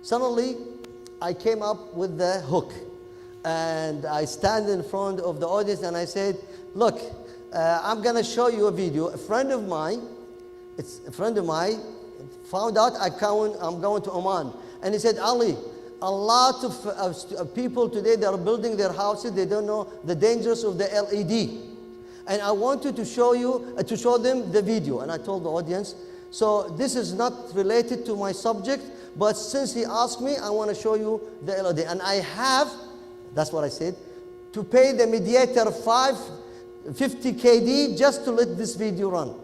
Speaker 8: Suddenly, I came up with the hook. And I stand in front of the audience and I said, look, I'm going to show you a video. A friend of mine found out I'm going to Oman. And he said, Ali, a lot of people today, they are building their houses. They don't know the dangers of the LED. And I wanted to show them the video. And I told the audience, so this is not related to my subject, but since he asked me, I want to show you the LED. And I have, that's what I said, to pay the mediator 50 KD just to let this video run.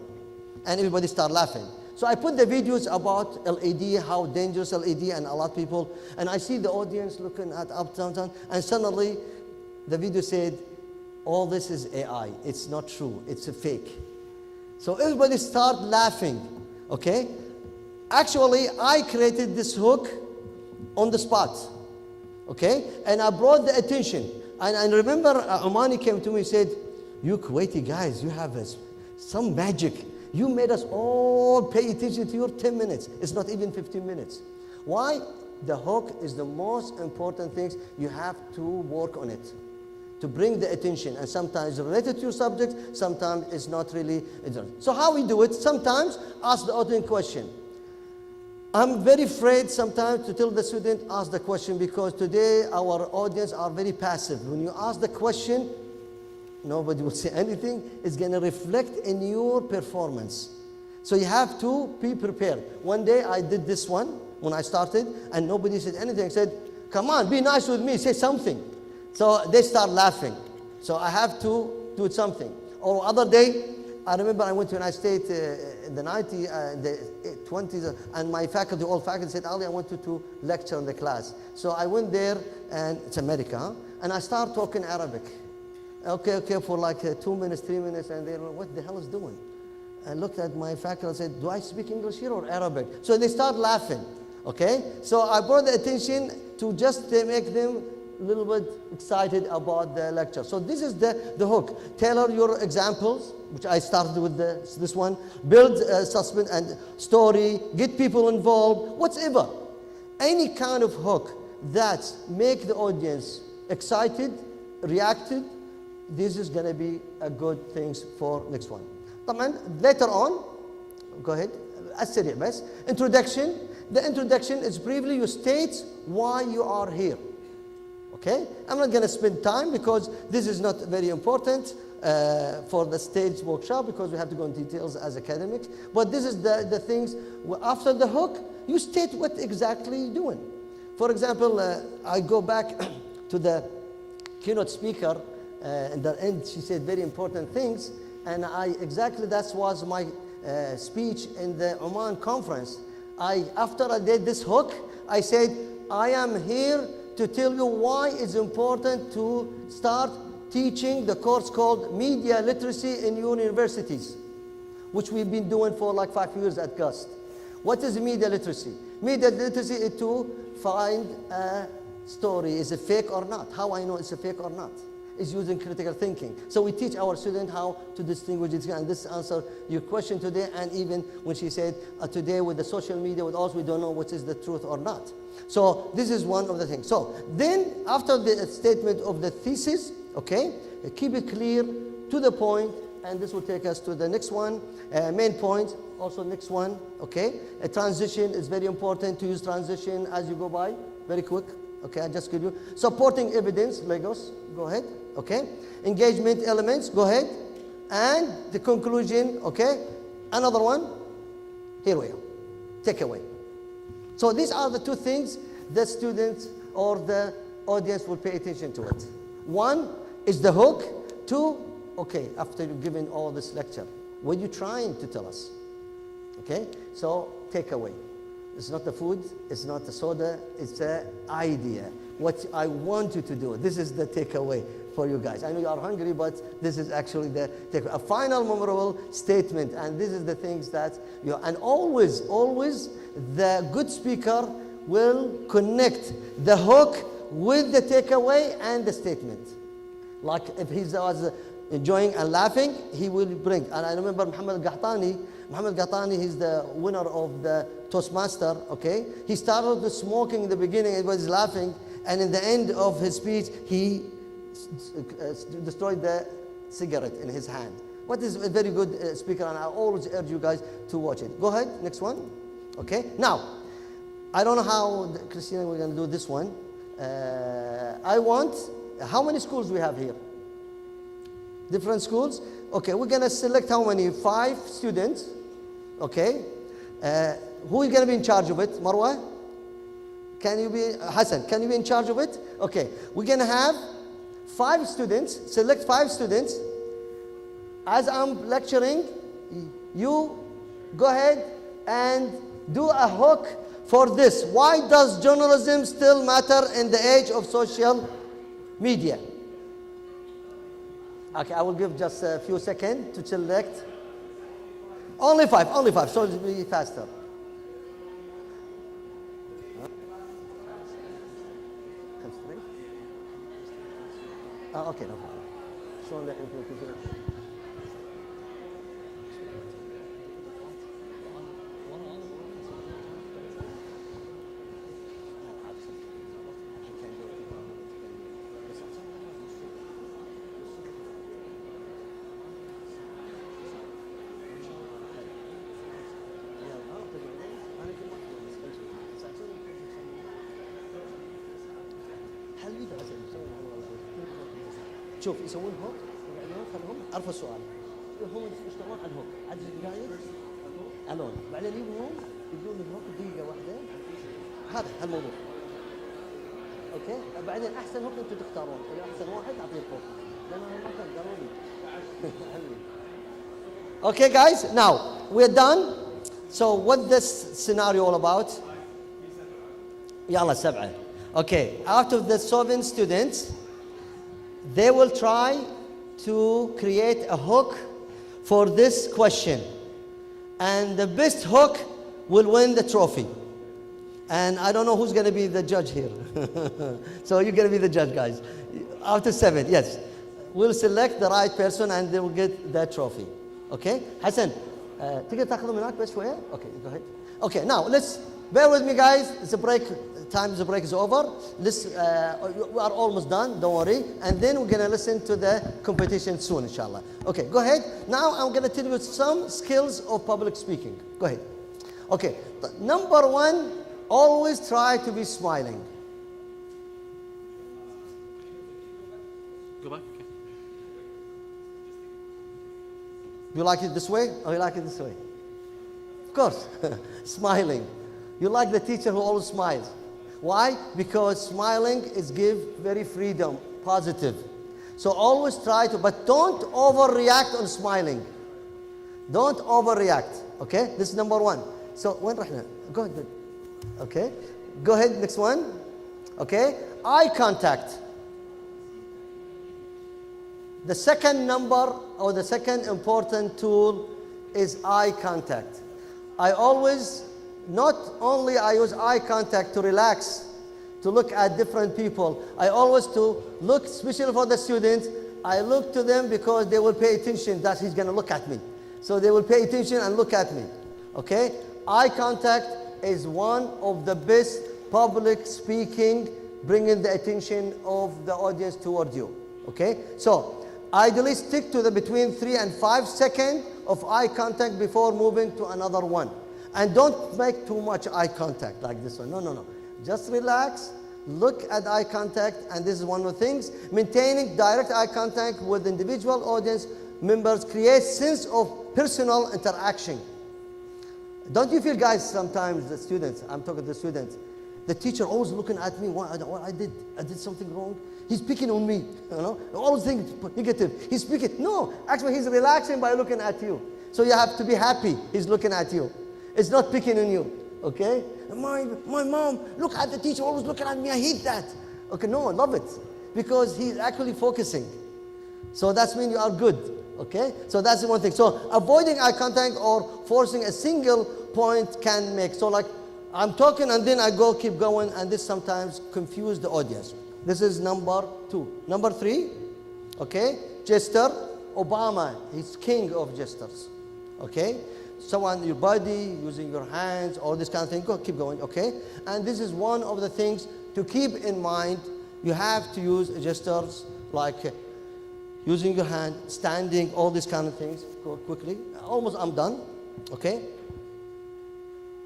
Speaker 8: And everybody start laughing. So I put the videos about LED, how dangerous LED, and a lot of people, and I see the audience looking at up, down, down, and suddenly the video said, all this is AI. It's not true. It's a fake. So everybody start laughing, okay? Actually, I created this hook on the spot, okay? And I brought the attention. And I remember Omani came to me and said, you Kuwaiti guys, you have some magic. You made us all pay attention to your 10 minutes. It's not even 15 minutes. Why? The hook is the most important thing. You have to work on it to bring the attention. And sometimes related to your subject, sometimes it's not really. So how we do it? Sometimes ask the audience question. I'm very afraid sometimes to tell the student, ask the question, because today our audience are very passive. When you ask the question, nobody will say anything. It's going to reflect in your performance. So you have to be prepared. One day I did this one when I started, and nobody said anything. I said, come on, be nice with me, say something. So they start laughing. So I have to do something. Or other day, I remember I went to the United States in the 90s, the 20s, and my faculty, all faculty said, Ali, I want you to lecture in the class. So I went there, and it's America, huh? And I started talking Arabic. Okay, for like 2 minutes, 3 minutes, and they're like, what the hell is doing? I looked at my faculty and said, do I speak English here or Arabic? So they start laughing, okay? So I brought the attention to just make them a little bit excited about the lecture. So this is the hook. Tailor your examples, which I started with this one. Build suspense and story, get people involved, whatever. Any kind of hook that make the audience excited, reacted, this is going to be a good thing for next one. Later on, go ahead, السريع بس. Introduction. The introduction is briefly you state why you are here. Okay? I'm not going to spend time because this is not very important for the stage workshop because we have to go into details as academics. But this is the things, after the hook, you state what exactly you're doing. For example, I go back to the keynote speaker. In the end, she said very important things, and that was my speech in the Oman conference. After I did this hook, I said, I am here to tell you why it's important to start teaching the course called Media Literacy in your universities, which we've been doing for like 5 years at GUST. What is media literacy? Media literacy is to find a story. Is it fake or not? How I know it's a fake or not? Is using critical thinking. So we teach our students how to distinguish it. And this answer your question today, and even when she said, today with the social media, with us, we don't know what is the truth or not. So this is one of the things. So then, after the statement of the thesis, okay, keep it clear, to the point, and this will take us to the next one, main point, also next one, okay. A transition is very important to use transition as you go by, very quick. Okay, I just give you. Supporting evidence, Lagos, go ahead, okay. Engagement elements, go ahead. And the conclusion, okay. Another one, here we go, takeaway. So these are the two things the students or the audience will pay attention to it. One is the hook. Two, okay, after you've given all this lecture, what are you trying to tell us? Okay, so takeaway. It's not the food, it's not the soda, it's the idea. What I want you to do. This is the takeaway for you guys. I know you are hungry, but this is actually the takeaway. A final memorable statement, and this is the things that you, and always, the good speaker will connect the hook with the takeaway and the statement. Like if he was enjoying and laughing, he will bring. And I remember Mohammed Ghatani, he's the winner of the Toastmaster, okay? He started smoking in the beginning, he was laughing, and in the end of his speech, he destroyed the cigarette in his hand. What is a very good speaker, and I always urge you guys to watch it. Go ahead, next one. Okay, now, I don't know how, Christina, we're going to do this one. I want, how many schools we have here? Different schools? Okay, we're going to select how many? 5 students. Okay. Who is going to be in charge of it? Marwa? Can you be, Hassan, can you be in charge of it? Okay, we're going to have 5 students, select 5 students. As I'm lecturing, you go ahead and do a hook for this. Why does journalism still matter in the age of social media? Okay, I will give just a few seconds to select. Only 5, so it'll be faster. Okay, no problem. So let me شوف يسوون هوك وبعدين خلهم عرفوا السؤال هم يشتغلون على الهوك عدد دقائق الون بعدين يبغون يبدون الهوك دقيقه واحده هذا الموضوع اوكي بعدين احسن هوك انتم تختارون اذا احسن واحد اعطيكم لان ما كان قالوا لي Okay guys, now we're done. So what this scenario all about? يلا 7. Okay, out of the 7 students, they will try to create a hook for this question. And the best hook will win the trophy. And I don't know who's going to be the judge here. So you're going to be the judge, guys. Out of 7, yes. We'll select the right person and they will get that trophy. Okay? Hassan, تقدر تاخذه من هناك بس شوية? Okay, go ahead. Okay, now let's, bear with me guys. It's a break. The break is over. Let's, we are almost done, don't worry. And then we're going to listen to the competition soon, inshallah. Okay, go ahead. Now I'm going to tell you some skills of public speaking. Go ahead. Okay, number 1, always try to be smiling.
Speaker 1: Go back. Okay.
Speaker 8: You like it this way or you like it this way? Of course, smiling. You like the teacher who always smiles. Why? Because smiling is give very freedom, positive. So always try to, but don't overreact on smiling. Don't overreact. Okay? This is number 1. So when Rahna, go ahead. Okay? Go ahead, next one. Okay? Eye contact. The second number or the second important tool is eye contact. I always, not only I use eye contact to relax, to look at different people, I always to look, especially for the students, I look to them because they will pay attention that he's going to look at me. So they will pay attention and look at me. Okay? Eye contact is one of the best public speaking, bringing the attention of the audience toward you. Okay? So, ideally stick to the between 3 and 5 seconds of eye contact before moving to another one. And don't make too much eye contact like this one. No, no, no. Just relax, look at eye contact, and this is one of the things. Maintaining direct eye contact with individual audience members creates sense of personal interaction. Don't you feel, guys, sometimes the students, I'm talking to the students, the teacher always looking at me, what I did something wrong? He's picking on me, you know? Always think negative. He's picking. No, actually he's relaxing by looking at you. So you have to be happy he's looking at you. It's not picking on you, okay? My mom, look at the teacher always looking at me, I hate that. Okay, no, I love it. Because he's actually focusing. So that means you are good, okay? So that's the one thing. So avoiding eye contact or forcing a single point can make, so like I'm talking and then I keep going, and this sometimes confuse the audience. This is number 2. Number 3, okay, gesture. Obama, he's king of gestures, okay? So on your body, using your hands, all this kind of thing, keep going, okay? And this is one of the things to keep in mind, you have to use gestures like using your hand, standing, all these kind of things. Go quickly. Almost I'm done. Okay?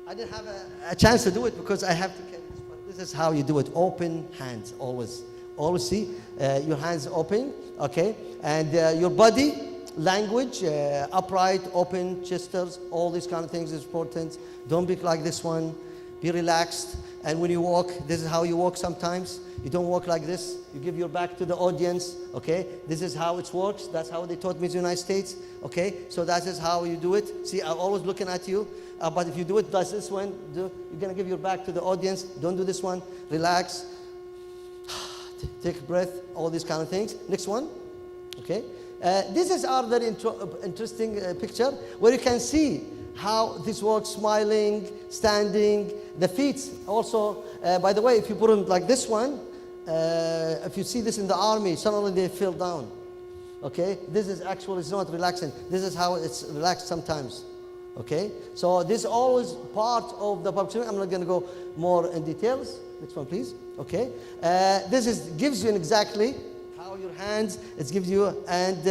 Speaker 8: I didn't have a chance to do it because I have to carry this, but this is how you do it. Open hands, always. Always see your hands open, okay? And your body language, upright, open, gestures, all these kind of things is important. Don't be like this one. Be relaxed. And when you walk, this is how you walk sometimes. You don't walk like this. You give your back to the audience, okay? This is how it works. That's how they taught me in the United States, okay? So that is how you do it. See, I'm always looking at you. But if you do it, that's this one. You're going to give your back to the audience. Don't do this one. Relax. Take a breath. All these kind of things. Next one, okay? This is our very interesting picture where you can see how this works, smiling, standing, the feet also. By the way, if you put them like this one, if you see this in the army, suddenly they fell down. Okay? This is actually, it's not relaxing. This is how it's relaxed sometimes. Okay? So this is always part of the public speaking. I'm not going to go more in details. Next one, please. Okay? This gives you exactly how your hands, it gives you, and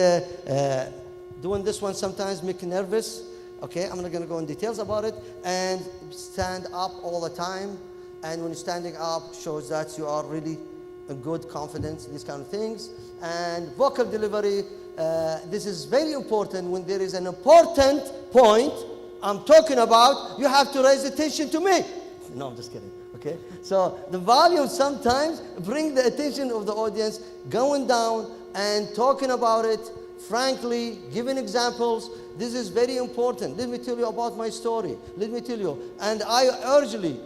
Speaker 8: doing this one sometimes make you nervous. Okay, I'm not going to go in details about it. And stand up all the time. And when you're standing up, shows that you are really in good confidence, these kind of things. And vocal delivery, this is very important. When there is an important point I'm talking about, you have to raise attention to me. No, I'm just kidding. Okay, so the volume sometimes bring the attention of the audience, going down and talking about it frankly, giving examples. This is very important. Let me tell you about my story. Let me tell you. And I urgently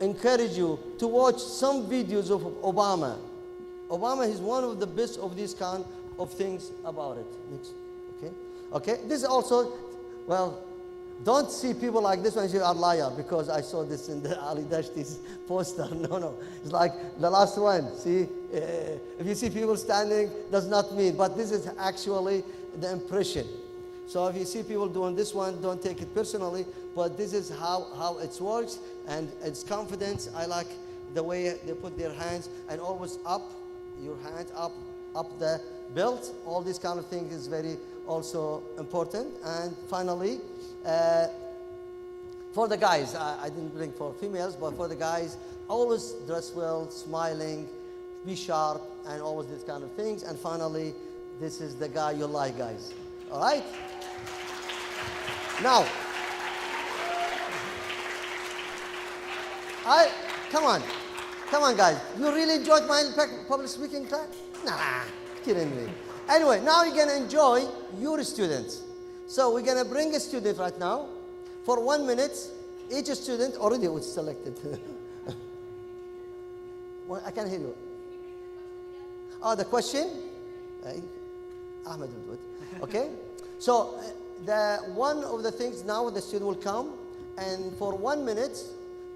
Speaker 8: encourage you to watch some videos of Obama. Obama is one of the best of these kind of things about it. Next. Okay? Okay? This is also, well, don't see people like this one, you are liar, because I saw this in the Ali Dashti's poster. No. It's like the last one. See, if you see people standing, does not mean, but this is actually the impression. So if you see people doing this one, don't take it personally, but this is how it works, and it's confidence. I like the way they put their hands, and always up, your hand up the belt. All these kind of things is very also important. And finally, for the guys, I didn't bring for females, but for the guys, always dress well, smiling, be sharp, and always these kind of things. And finally, this is the guy you like, guys. All right? Now, come on, guys. You really enjoyed my public speaking class? Nah, kidding me. Anyway, now you're gonna enjoy your students. So we're gonna bring a student right now for 1 minute. Each student already was selected. Well, I can't hear you. Oh, the question? Ahmed will do it. Okay. So the one of the things now the student will come, and for 1 minute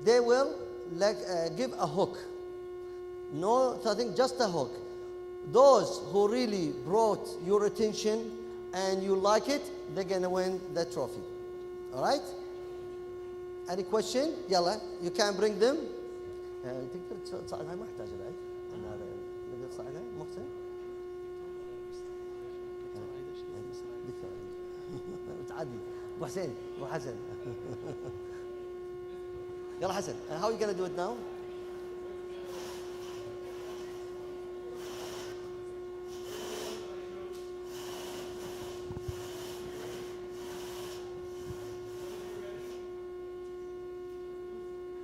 Speaker 8: they will give a hook. No, I think just a hook. Those who really brought your attention and you like it, they're gonna win the trophy. All right? Any question? Yalla, you can bring them. تقدر تصعدها ما احتاج لك. نقدر تصعدها محسن. تعدي. أبو حسين، أبو حسن. يلا حسن. How are you gonna do it now?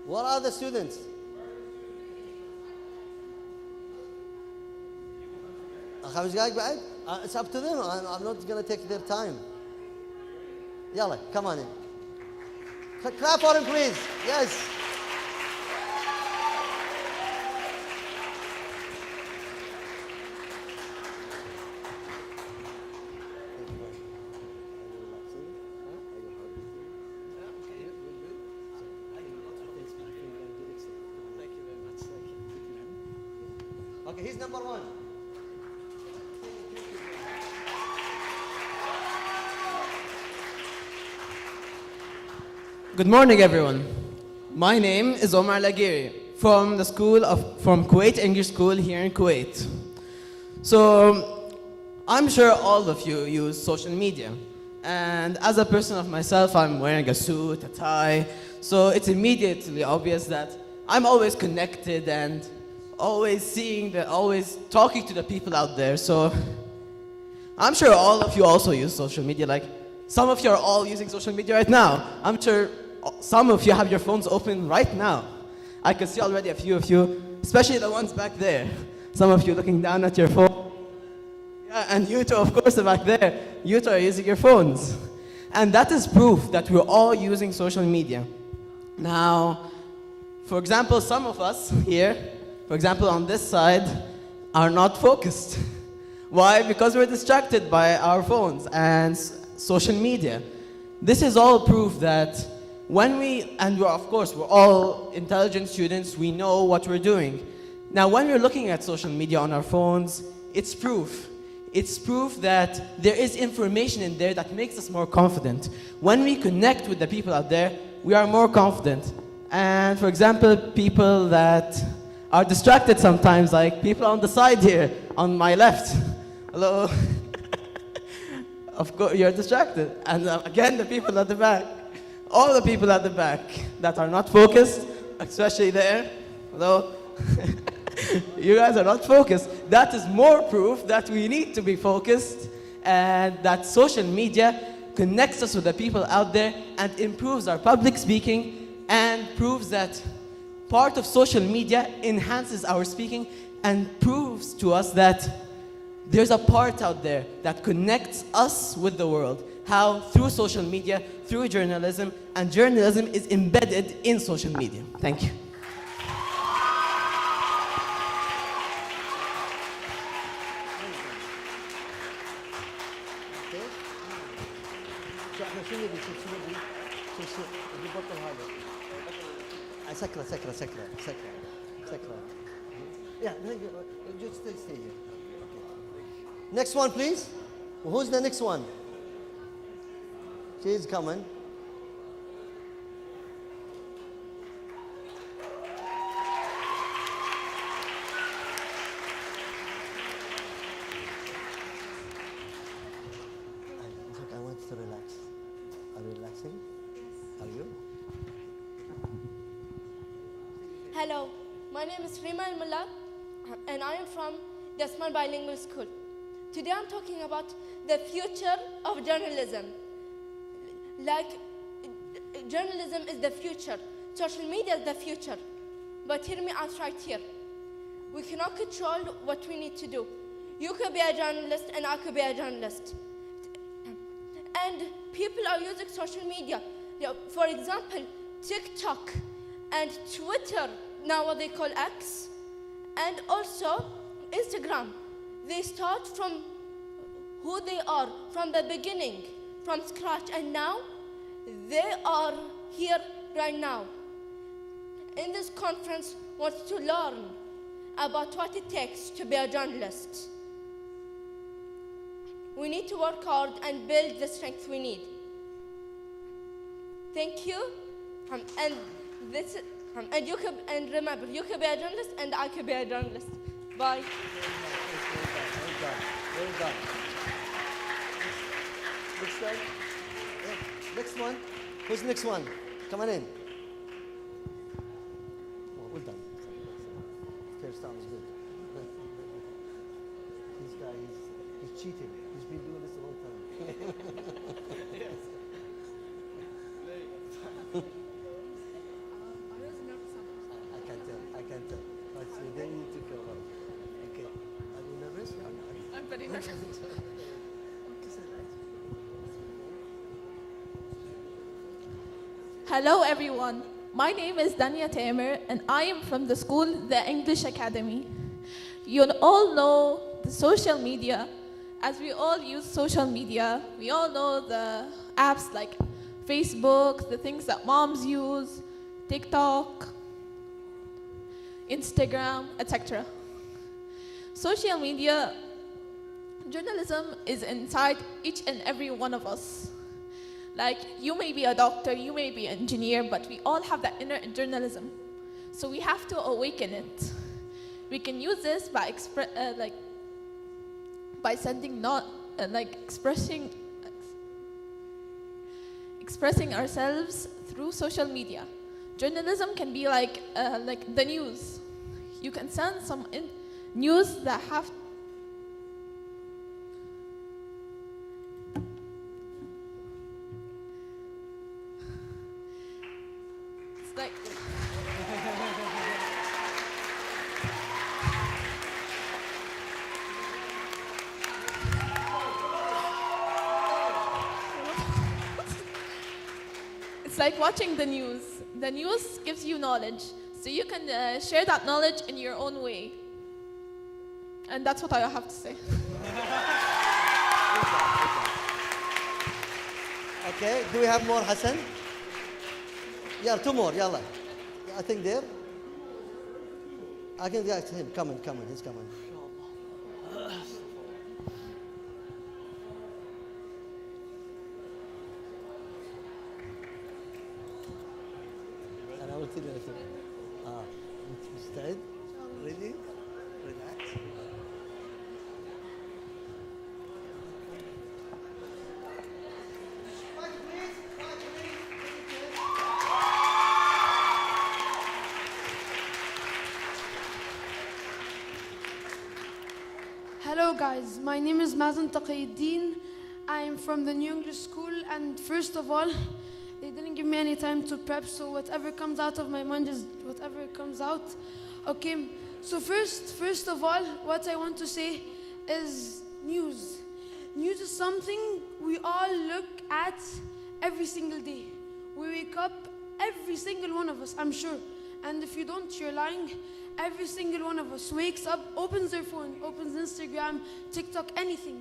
Speaker 8: What are the students? خمس دقايق بعد? It's up to them. I'm not going to take their time. Yalla, come on in. Clap for him, please. Yes. Okay, he's number one.
Speaker 9: Good morning, everyone. My name is Omar Laguiri. from the from Kuwait English School here in Kuwait. So I'm sure all of you use social media. And as a person of myself, I'm wearing a suit, a tie. So it's immediately obvious that I'm always connected and always talking to the people out there. So I'm sure all of you also use social media. Like some of you are all using social media right now. I'm sure some of you have your phones open right now. I can see already a few of you, especially the ones back there. Some of you looking down at your phone. Yeah, and you two, of course, are back there. You two are using your phones. And that is proof that we're all using social media. Now, for example, some of us here, for example, on this side, are not focused. Why? Because we're distracted by our phones and social media. This is all proof that of course, we're all intelligent students, we know what we're doing. Now, when we're looking at social media on our phones, it's proof. It's proof that there is information in there that makes us more confident. When we connect with the people out there, we are more confident. And for example, people that are distracted sometimes, like people on the side here, on my left. Hello. Of course, you're distracted. And again, the people at the back. All the people at the back that are not focused, especially there. Hello. You guys are not focused. That is more proof that we need to be focused and that social media connects us with the people out there and improves our public speaking and proves that part of social media enhances our speaking and proves to us that there's a part out there that connects us with the world. How? Through social media, through journalism, and journalism is embedded in social media. Thank you.
Speaker 8: Yeah, just stay here. Next one, please. Who's the next one? She's coming. I want to relax. Are you relaxing? Yes. Are you?
Speaker 10: Hello, my name is Rima Mullah, and I am from the Asman Bilingual School. Today I'm talking about the future of journalism. Like, journalism is the future, social media is the future. But hear me out right here. We cannot control what we need to do. You could be a journalist and I could be a journalist. And people are using social media. For example, TikTok and Twitter, now what they call X, and also Instagram. They start from who they are, from the beginning, from scratch, and now they are here right now. In this conference, wants to learn about what it takes to be a journalist. We need to work hard and build the strength we need. Thank you, and you could, and remember, you could be a journalist, and I could be a journalist. Bye.
Speaker 8: Well done. Well done. Next one. Yeah. Next one. Who's the next one? Come on in. Well done. First time is good. This guy, he's cheating. He's been doing this a long time. Yes. I can tell. But then you need to go out. Okay. Are you nervous?
Speaker 6: I'm very nervous.
Speaker 11: Hello everyone, my name is Dania Tamer and I am from the school, the English Academy. You all know the social media. As we all use social media, we all know the apps like Facebook, the things that moms use, TikTok, Instagram, etc. Social media, journalism is inside each and every one of us. Like, you may be a doctor, you may be an engineer, but we all have that inner journalism. So we have to awaken it. We can use this by by sending not expressing ourselves through social media. Journalism can be like the news. You can send some news that have it's like it's like watching the news. The news gives you knowledge, so you can share that knowledge in your own way. And that's what I have to say.
Speaker 8: Okay, do we have more, Hassan? Yeah, two more, yalla. I think there. I can get him. Coming, he's coming. أنا قلت لي مستعد؟ Ready? Relax.
Speaker 12: Hello guys, my name is Mazen Taqiyuddin. I am from the New English School, and first of all, they didn't give me any time to prep, so whatever comes out of my mind is whatever comes out. Okay, so first of all, what I want to say is news. News is something we all look at every single day. We wake up, every single one of us, I'm sure. And if you don't, you're lying. Every single one of us wakes up, opens their phone, opens Instagram, TikTok, anything.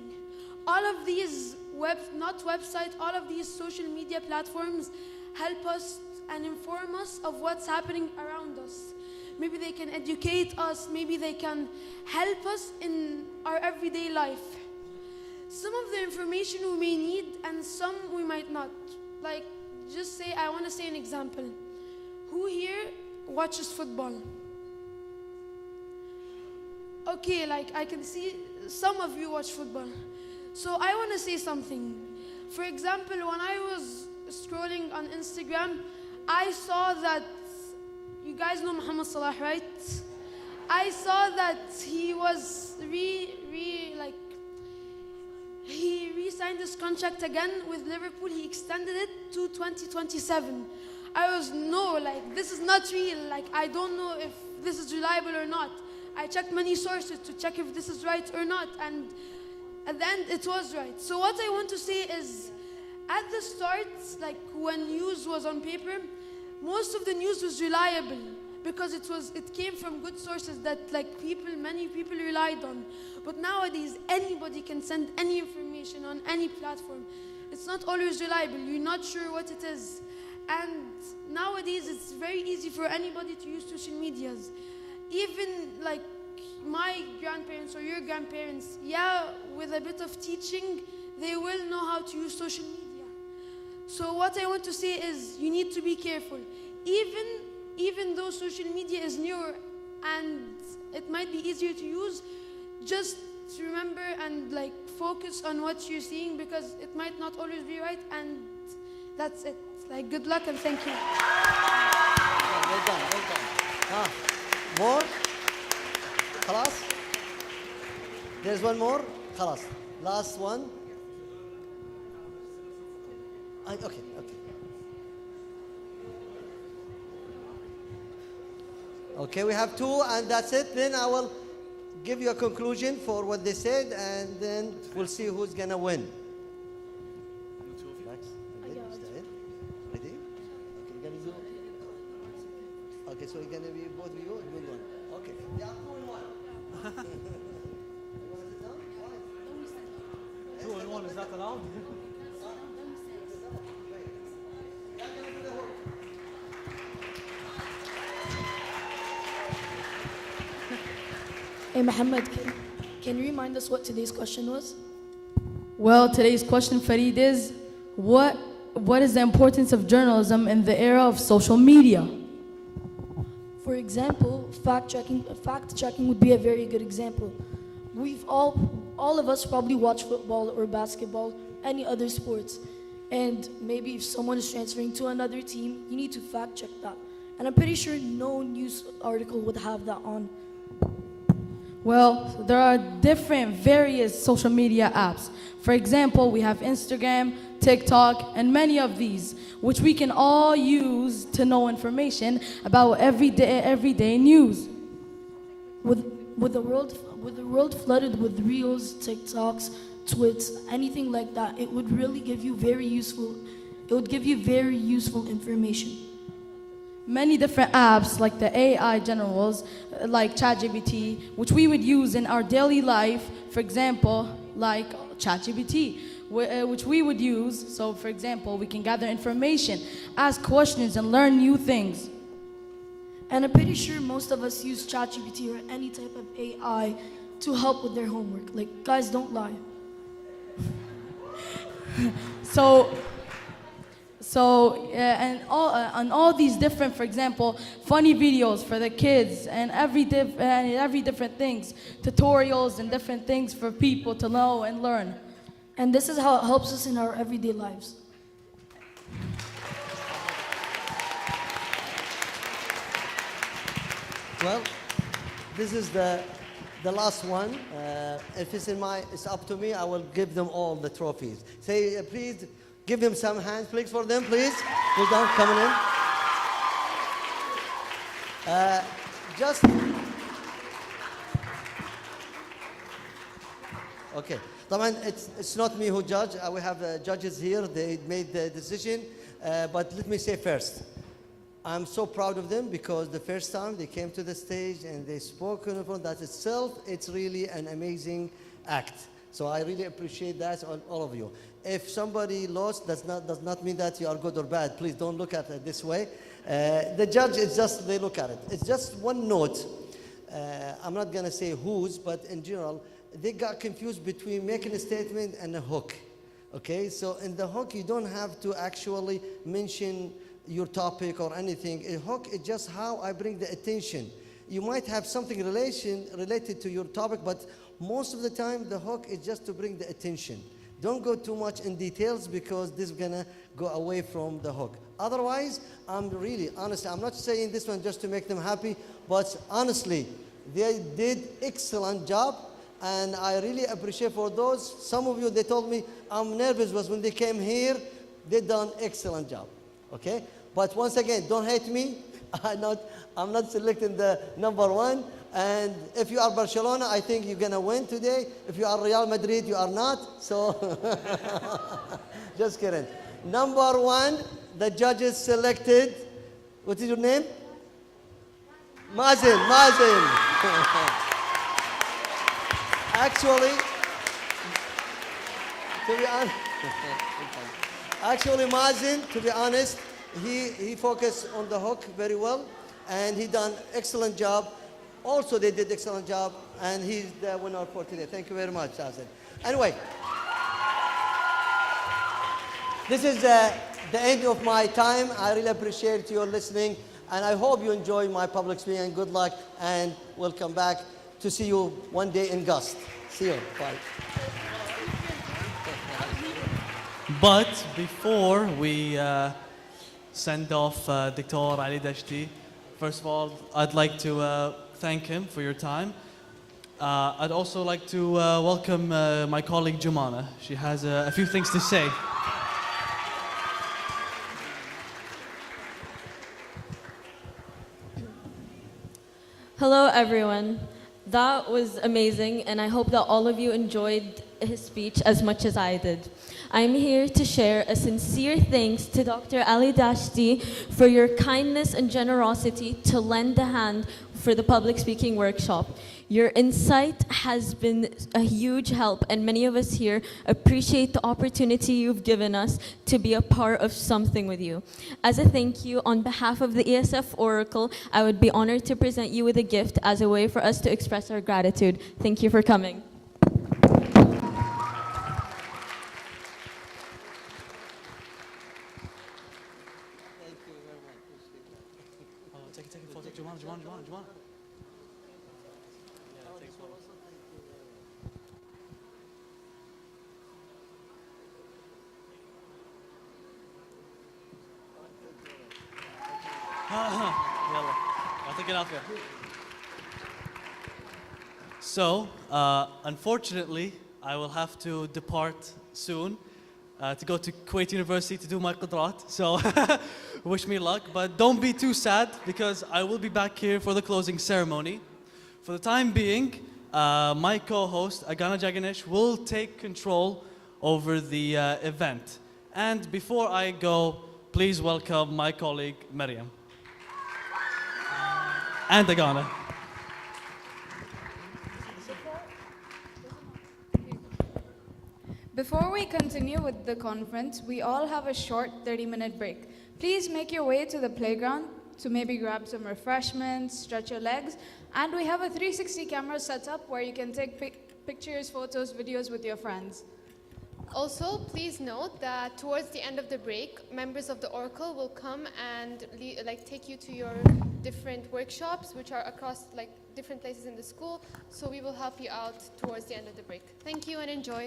Speaker 12: All of these all of these social media platforms help us and inform us of what's happening around us. Maybe they can educate us, maybe they can help us in our everyday life. Some of the information we may need and some we might not. Like, I want to say an example. Who here watches football? Okay, I can see some of you watch football. So I want to say something. For example, when I was scrolling on Instagram, I saw that, you guys know Muhammad Salah, right? I saw that he was he re-signed his contract again with Liverpool. He extended it to 2027. I was, no, this is not real. I don't know if this is reliable or not. I checked many sources to check if this is right or not, and at the end it was right. So what I want to say is, at the start, when news was on paper, most of the news was reliable because it came from good sources that many people relied on. But nowadays, anybody can send any information on any platform. It's not always reliable. You're not sure what it is. And nowadays, it's very easy for anybody to use social medias. Even my grandparents or your grandparents, with a bit of teaching, they will know how to use social media. So what I want to say is, you need to be careful. Even though social media is newer and it might be easier to use, just remember and focus on what you're seeing, because it might not always be right, and that's it. Good luck and thank you.
Speaker 8: Well done. More? خلاص? There's one more? خلاص. Last one. Okay. Okay, we have two, and that's it. Then I will give you a conclusion for what they said, and then we'll see who's gonna win. Relax. Ready? Okay, you're gonna do. Okay, so it's gonna be both of you. Good one. Okay. Yeah, 2-1.
Speaker 1: 2-1, is that allowed?
Speaker 13: Hey Mohammed, can you remind us what today's question was?
Speaker 14: Well, today's question, Farid, is what is the importance of journalism in the era of social media?
Speaker 13: For For example, fact checking would be a very good example. We've all of us probably watch football or basketball, any other sports. And maybe if someone is transferring to another team, you need to fact check that. And I'm pretty sure no news article would have that on.
Speaker 14: Well, there are different various social media apps. For example, we have Instagram, TikTok, and many of these, which we can all use to know information about everyday news.
Speaker 13: With the world flooded with reels, TikToks, twits, anything like that, it would really give you very useful information.
Speaker 14: Many different apps like the AI generals, like ChatGPT, which we would use in our daily life, for example, like ChatGPT, which we would use. So, for example, we can gather information, ask questions, and learn new things.
Speaker 13: And I'm pretty sure most of us use ChatGPT or any type of AI to help with their homework. Like, guys, don't lie.
Speaker 14: And all these different, for example, funny videos for the kids and every different things, tutorials and different things for people to know and learn.
Speaker 13: And this is how it helps us in our everyday lives.
Speaker 8: Well, this is the last one. If it's up to me, I will give them all the trophies. Say, please, give them some hands, please, for them, please. Well done, coming in. Okay. طبعا it's not me who judge. We have judges here. They made the decision. But let me say first, I'm so proud of them because the first time they came to the stage and they spoke in front, that itself, it's really an amazing act. So I really appreciate that, all of you. If somebody lost, does not mean that you are good or bad. Please don't look at it this way. The judge, it's just, they look at it. It's just one note. I'm not going to say whose, but in general, they got confused between making a statement and a hook. Okay, so in the hook, you don't have to actually mention your topic or anything. A hook is just how I bring the attention. You might have something related to your topic, but most of the time the hook is just to bring the attention. Don't go too much in details because this is gonna go away from the hook. Otherwise, I'm really, honestly, I'm not saying this one just to make them happy, but honestly, they did excellent job. And I really appreciate for those. Some of you, they told me I'm nervous, but when they came here, they done excellent job. Okay? But once again, don't hate me. I'm not selecting the number one. And if you are Barcelona, I think you're gonna win today. If you are Real Madrid, you are not. So just kidding. Number one, the judges selected. What is your name? Mazen. Actually, Mazen, to be honest, he focused on the hook very well, and he done excellent job. Also, they did excellent job, and he's the winner for today. Thank you very much, Mazen. Anyway, this is the end of my time. I really appreciate your listening, and I hope you enjoy my public speaking. And good luck, and we'll come back to see you one day in Gust. See you. Bye.
Speaker 1: But before we send off Dr. Ali Dashti, first of all, I'd like to thank him for your time. I'd also like to welcome my colleague Jumana. She has a few things to say.
Speaker 15: Hello, everyone. That was amazing, and I hope that all of you enjoyed his speech as much as I did. I'm here to share a sincere thanks to Dr. Ali Dashti for your kindness and generosity to lend a hand for the public speaking workshop. Your insight has been a huge help, and many of us here appreciate the opportunity you've given us to be a part of something with you. As a thank you, on behalf of the ESF Oracle, I would be honored to present you with a gift as a way for us to express our gratitude. Thank you for coming.
Speaker 1: Take a photo. Jumana. Jumana. Yeah, take photos. يلا يعطيك العافية. So, unfortunately, I will have to depart soon to go to Kuwait University to do my qadrat. So, wish me luck. But don't be too sad because I will be back here for the closing ceremony. For the time being, my co-host, Agana Jaganesh, will take control over the event. And before I go, please welcome my colleague, Maryam. And Agana.
Speaker 6: Before we continue with the conference, we all have a short 30-minute break. Please make your way to the playground to maybe grab some refreshments, stretch your legs, and we have a 360 camera set up where you can take pictures, photos, videos with your friends.
Speaker 2: Also, please note that towards the end of the break, members of the Oracle will come and take you to your different workshops, which are across different places in the school. So we will help you out towards the end of the break. Thank you and enjoy.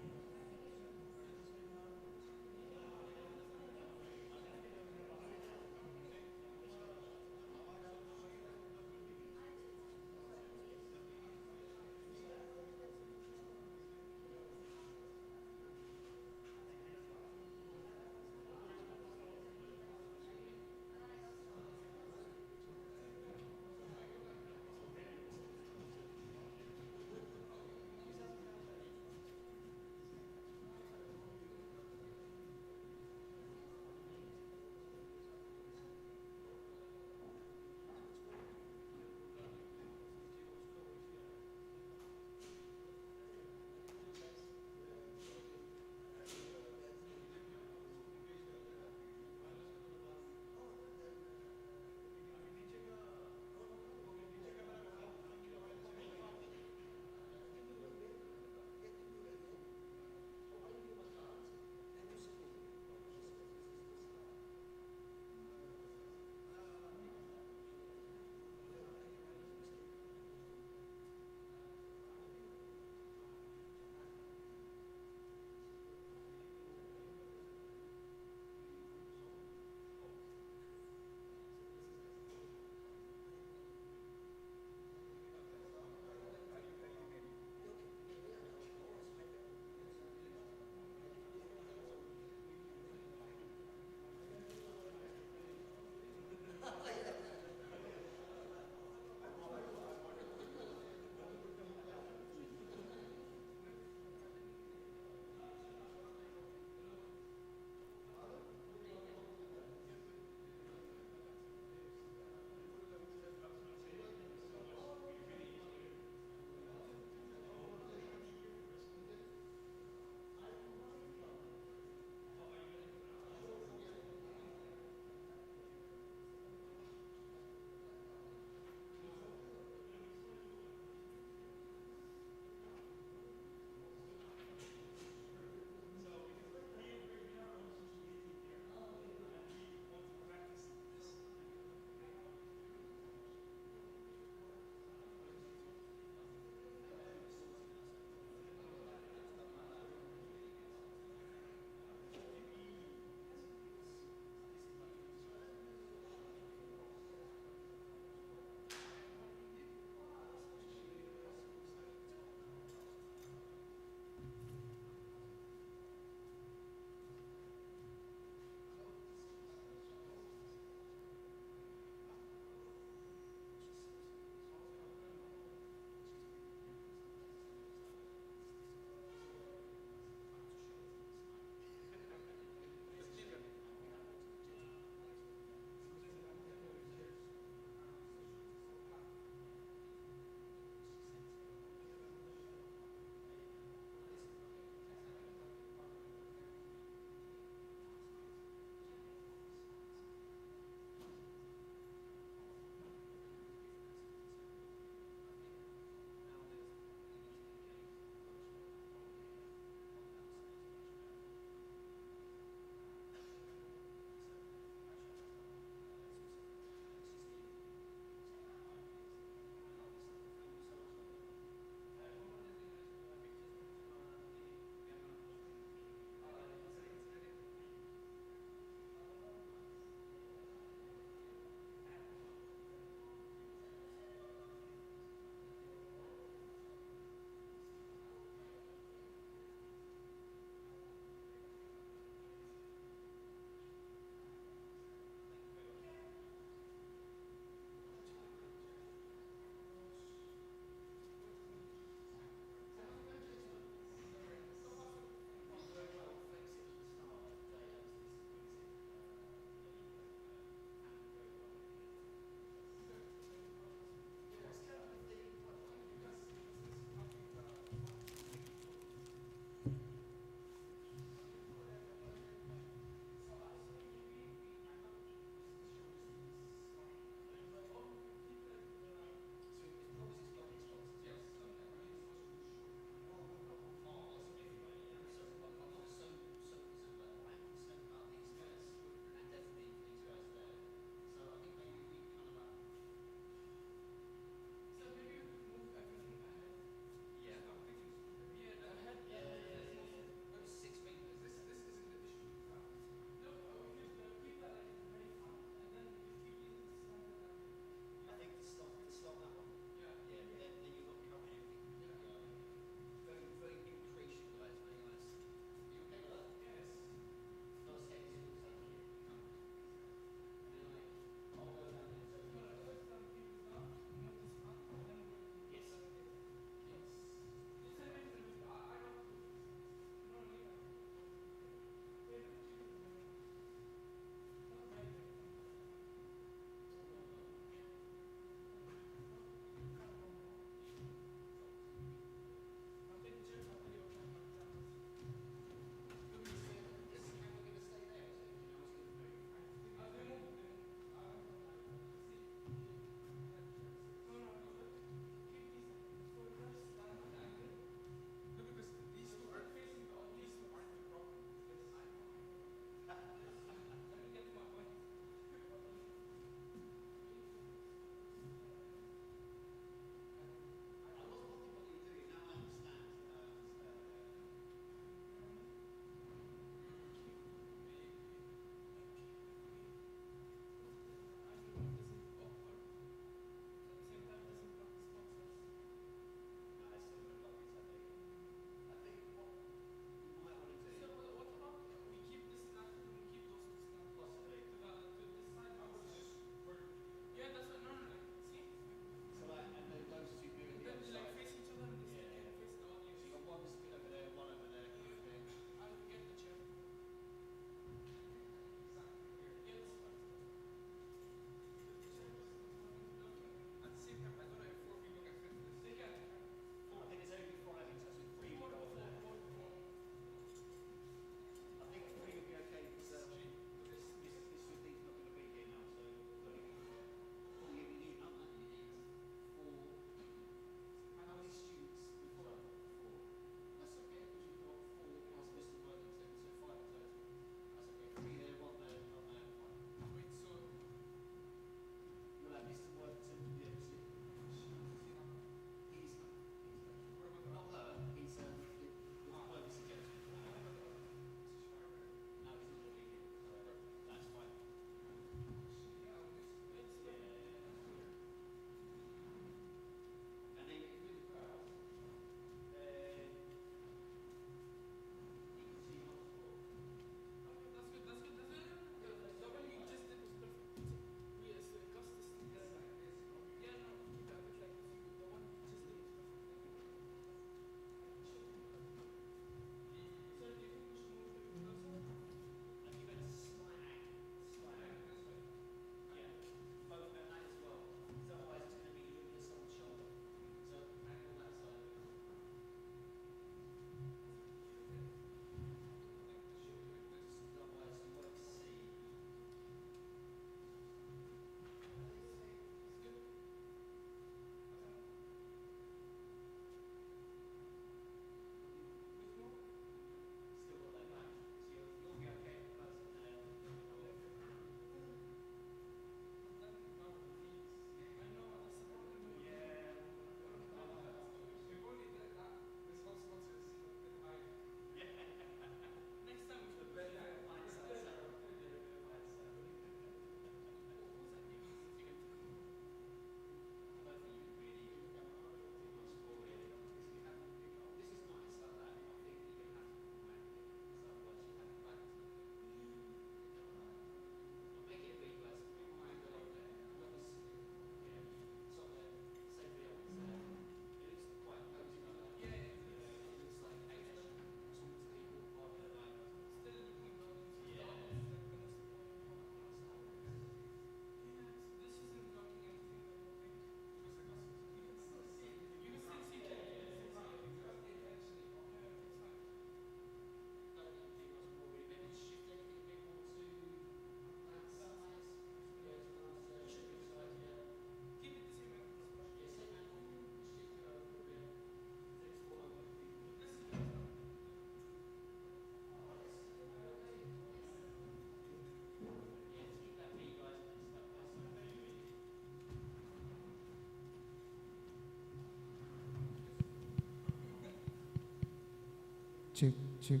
Speaker 16: check, check.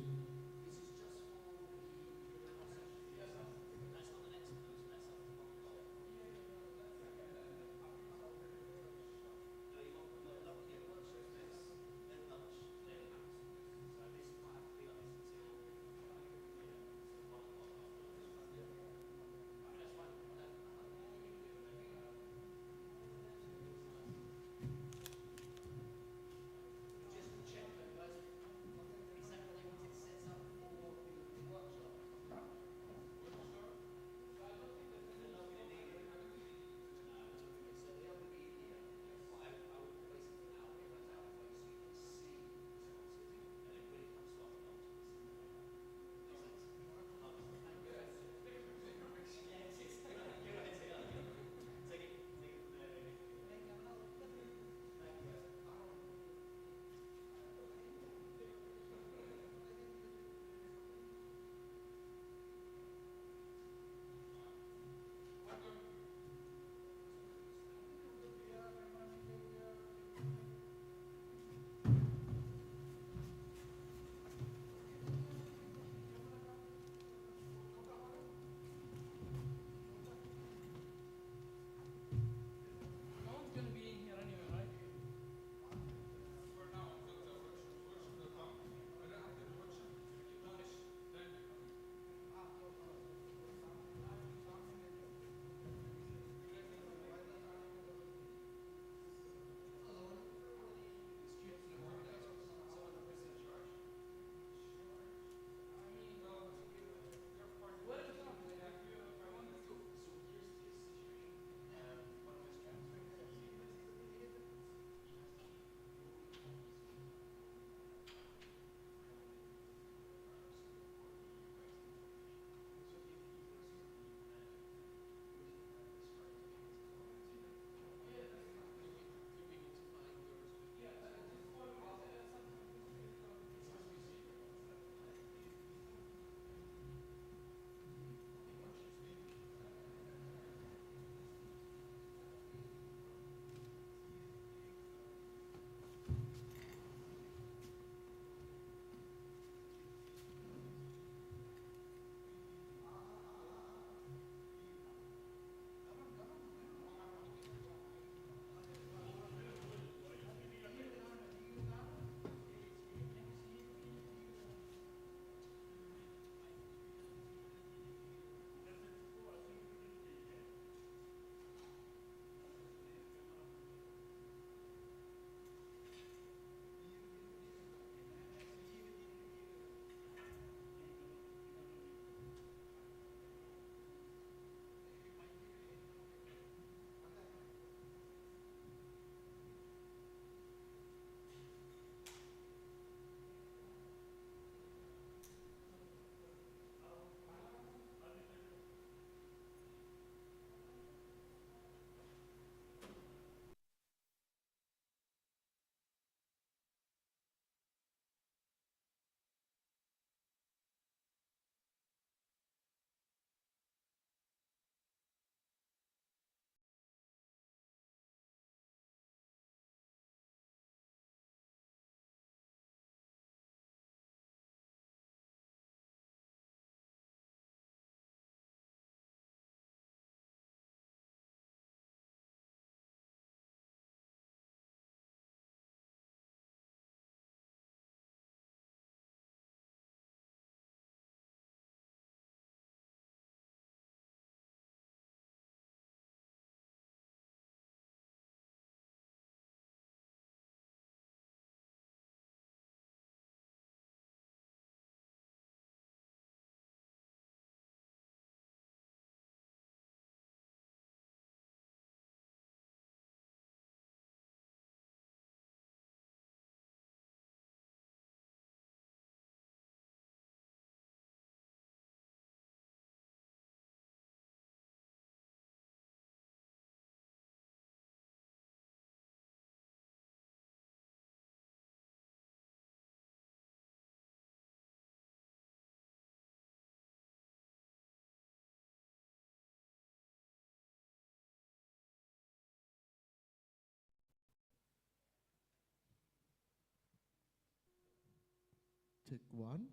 Speaker 16: Check one.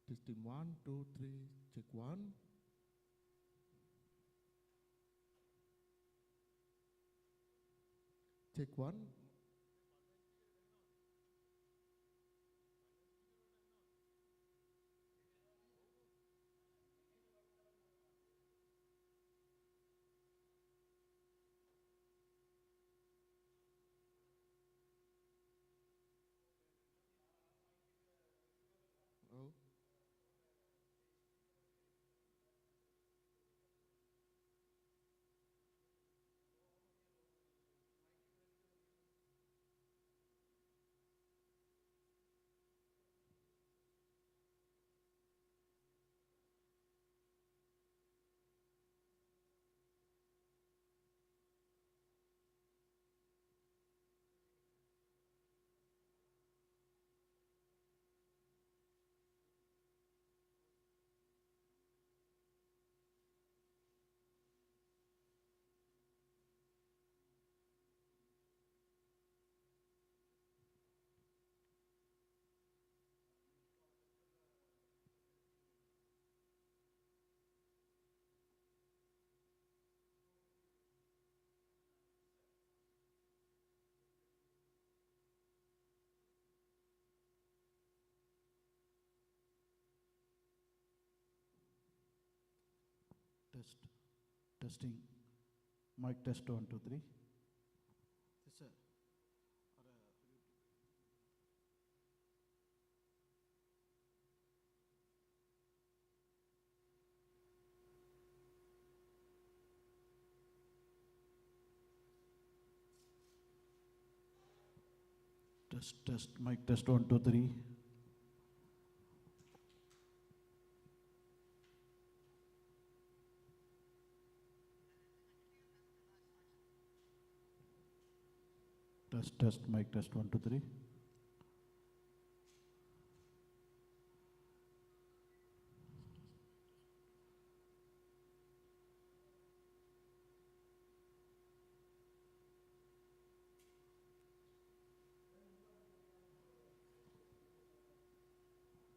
Speaker 16: Testing 1, 2, 3. Check one. Check one. Oh.
Speaker 17: Test. Testing. Mic test 1, 2, 3.
Speaker 1: Yes, sir.
Speaker 17: Test. Mic test 1, 2, 3. Test. Mic test 1, 2, 3.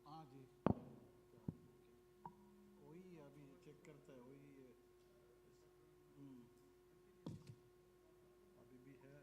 Speaker 18: हाँ जी वही अभी check करता है वही अभी भी है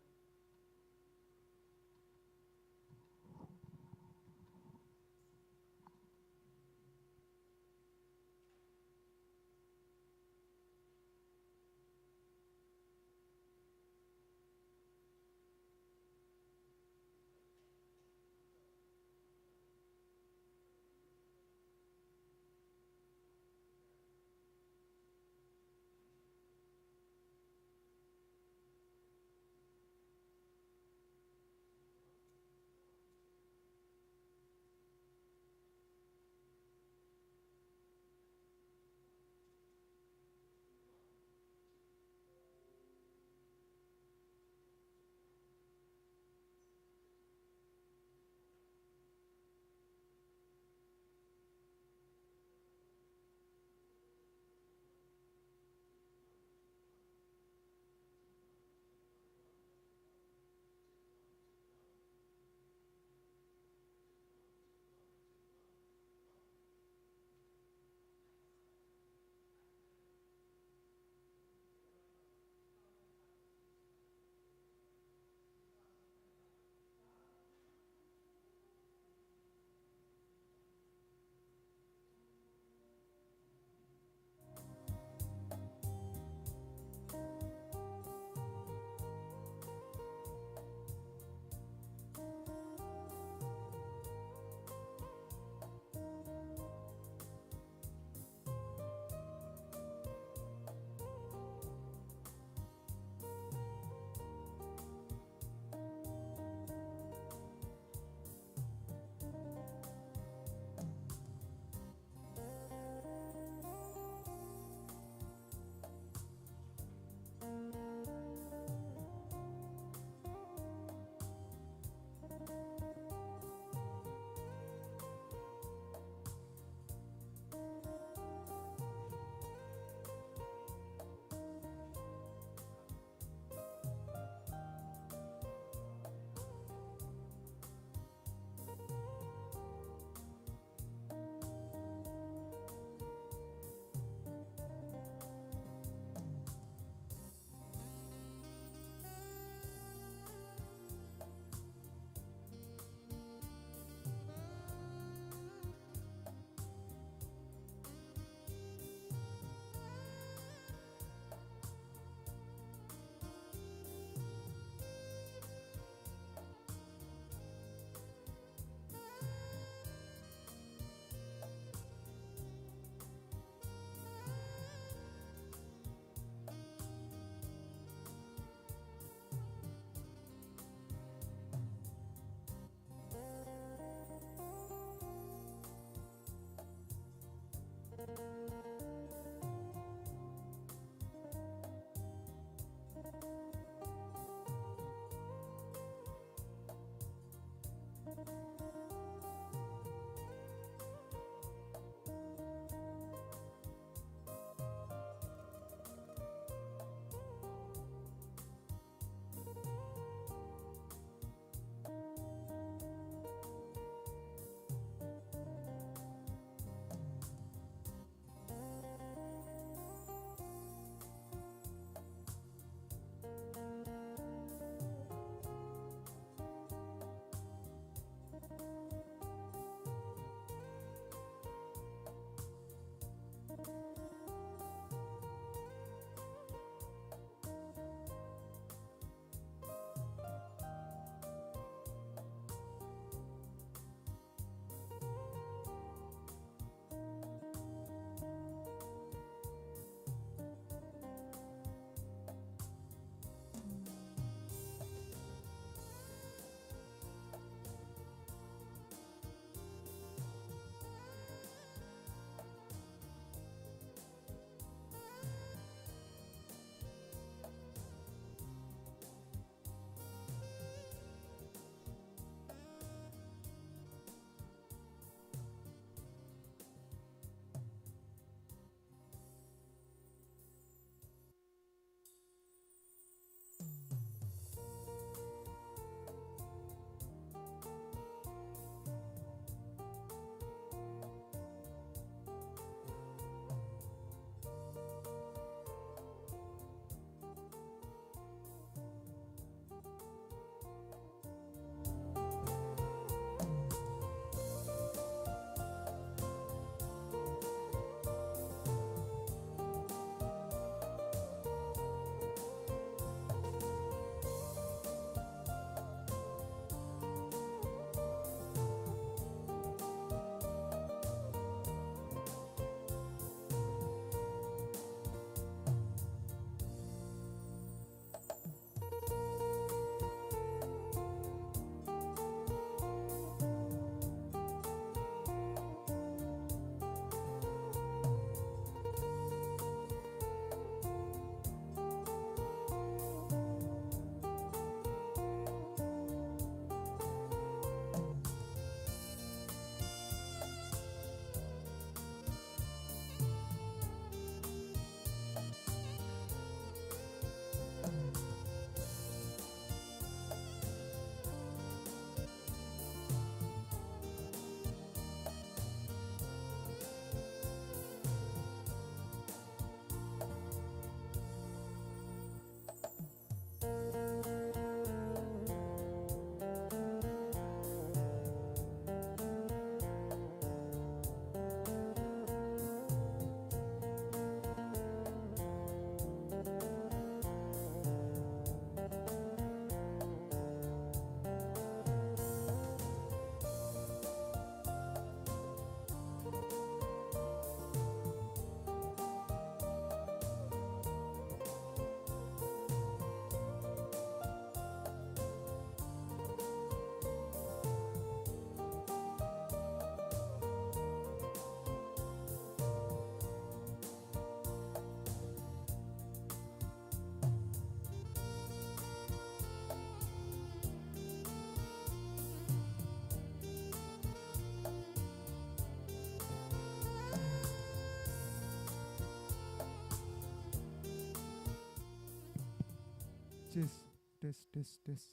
Speaker 18: Test, test, test, test,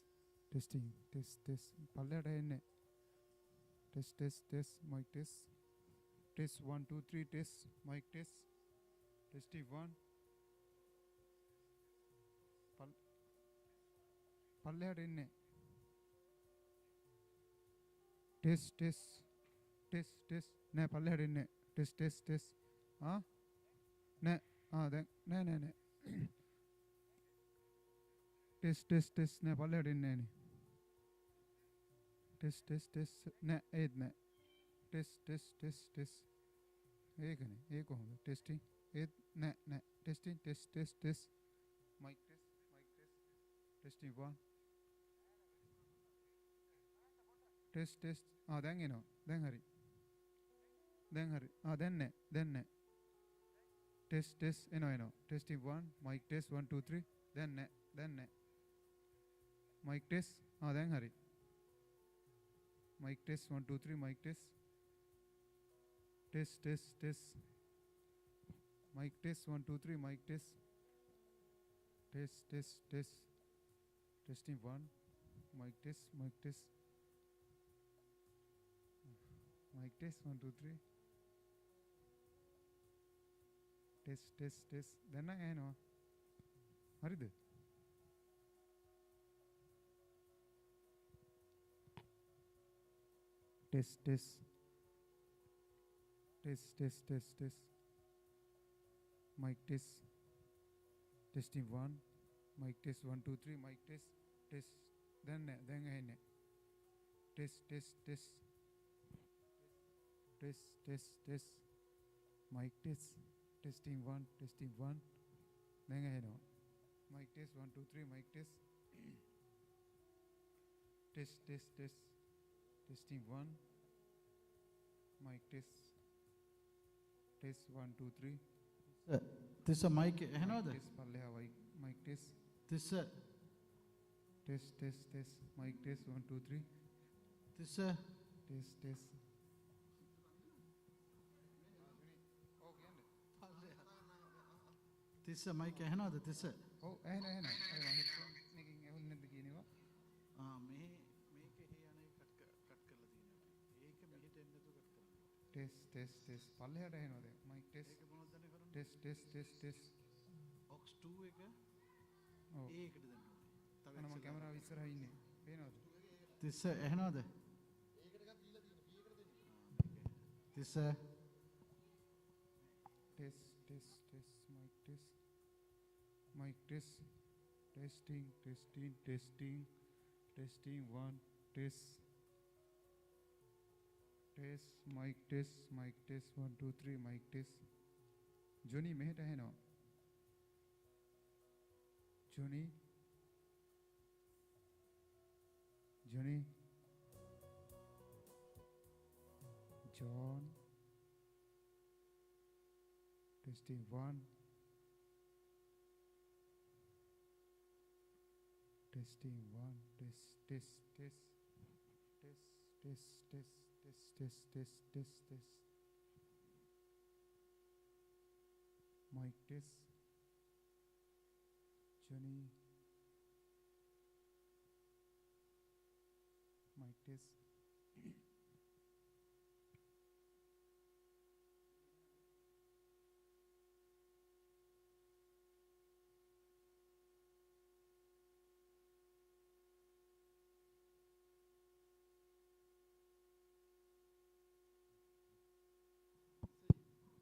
Speaker 18: testing, test, test. Pallada enne. Test, test, test, mic test. Test 1, 2, 3, test, mic test. Testing 1. Pallada enne. Test, test, test, test. Ne pallada enne. Test, test, test. Ah? Ne. Ah, then. Ne. Test, test, test. Ne pallada enne. Test, test, test. Ne, ed ne. Test, test, test, test. एक नहीं एक होगा testing एक ने testing test test test mic test testing 1 test test देंगे नो दें हरी देन ने टेस्ट टेस्ट इनो टेस्टिंग 1 माइक टेस्ट 1 2 3 देन ने माइक टेस्ट दें हरी mic test 1 2 3 mic test Test, test, test. Mic test 1, 2, 3. Mic test. Test, test, test. Testing 1. Mic test, mic test. Mic test 1, 2, 3. Test, test, test. Then I know. Hurry there. Test, test. Test, test, test, test. Mic test. Testing 1. Mic test 1, 2, 3. Mic test. Test. Then I test, test, test. Test, test, test. Mic test. Testing 1, testing 1. Then I know. Mic test 1, 2, 3. Mic test. Test, test, test. Testing 1. Mic test. Test 1, 2, 3.
Speaker 17: This a mic, no,
Speaker 18: Test mic test.
Speaker 17: This
Speaker 18: Test. Mic test 1, 2, 3.
Speaker 17: This
Speaker 18: Test.
Speaker 17: This a mic, no, this.
Speaker 18: Oh, I headphone making a whole beginning. Test. Palle hada hai no mic test. Test.
Speaker 17: Ox 2 එක
Speaker 18: Oh.
Speaker 17: ඒකට දෙන්න ඕනේ.
Speaker 18: මම කැමරාව ඉස්සරහා ඉන්නේ. පේනවද?
Speaker 17: This එහෙනවද? ඒකට එකක් දීලා තියෙනවා. B එකට දෙන්න. This
Speaker 18: Test. Mic test. Testing 1. Test. Mic test 1 2 3 mic test. Johnny Mehta है ना? Johnny. John. Testing 1. Testing 1. Test. Mic test. Johnny. Mic test.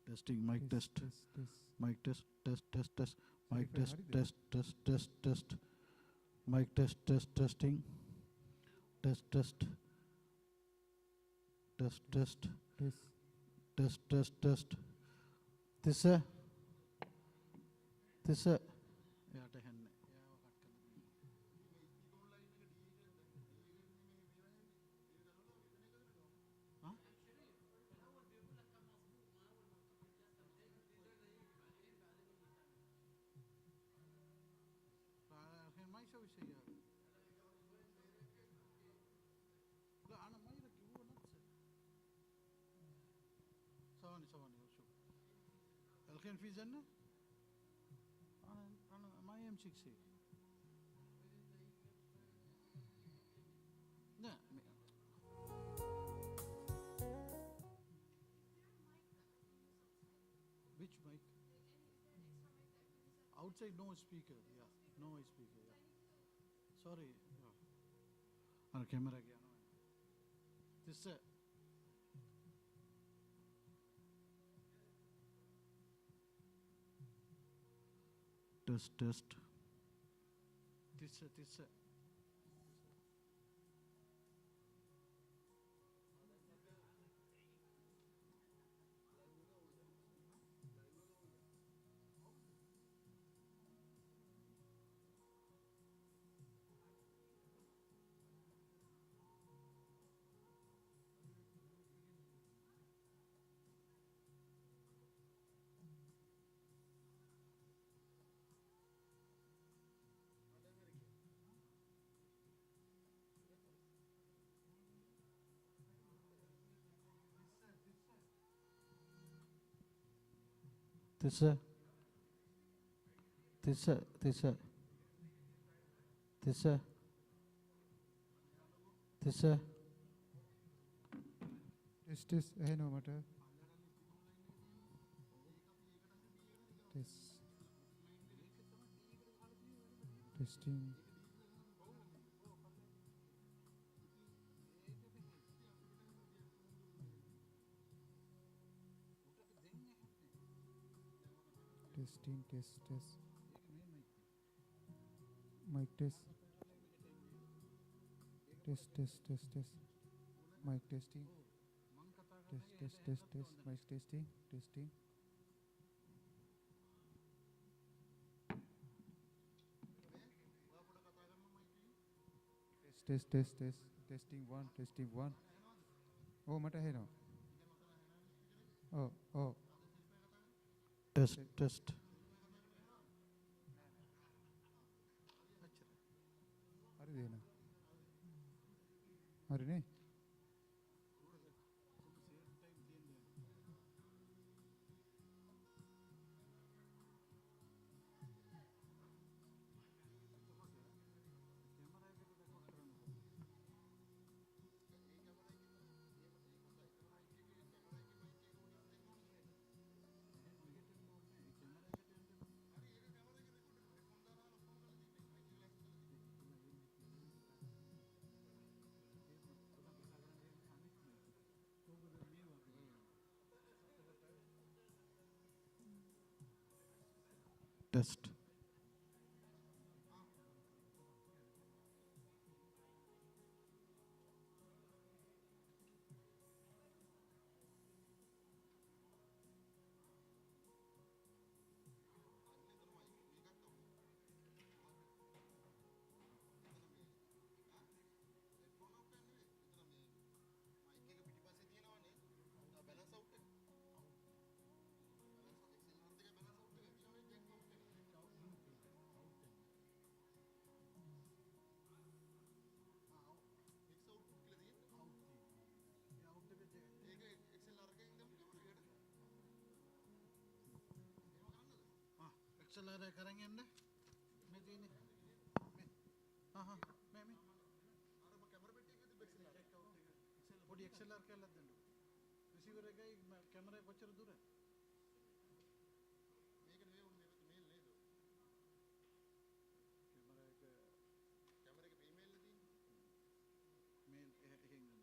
Speaker 17: testing mic test. Mic test. Mic test. Mic test testing. Test. This යාට හෙන්නේ යාව cut කරලා हाँ ما يسوي شيء هذا لا أنا ما يركب هو نفسه ثواني شوف الحين في زنة أنا ما يمسك شيء outside no speaker. Yeah, no speaker. Yeah. Sorry. Yeah. Our camera again. This test. This. This.
Speaker 18: Test. No matter. Test. Testing. Testing. Test. Mic test. Test. Mic testing. Test. Mic testing. Test. Testing one. Oh, mata hai no. Oh.
Speaker 17: Test.
Speaker 18: Are ne?
Speaker 17: Test. XLR करेंगे हमने मैं तीन हाँ मैं वो XLR क्या लगता है रिसीवर है क्या कैमरा बच्चा दूर है कैमरा के email the mail hang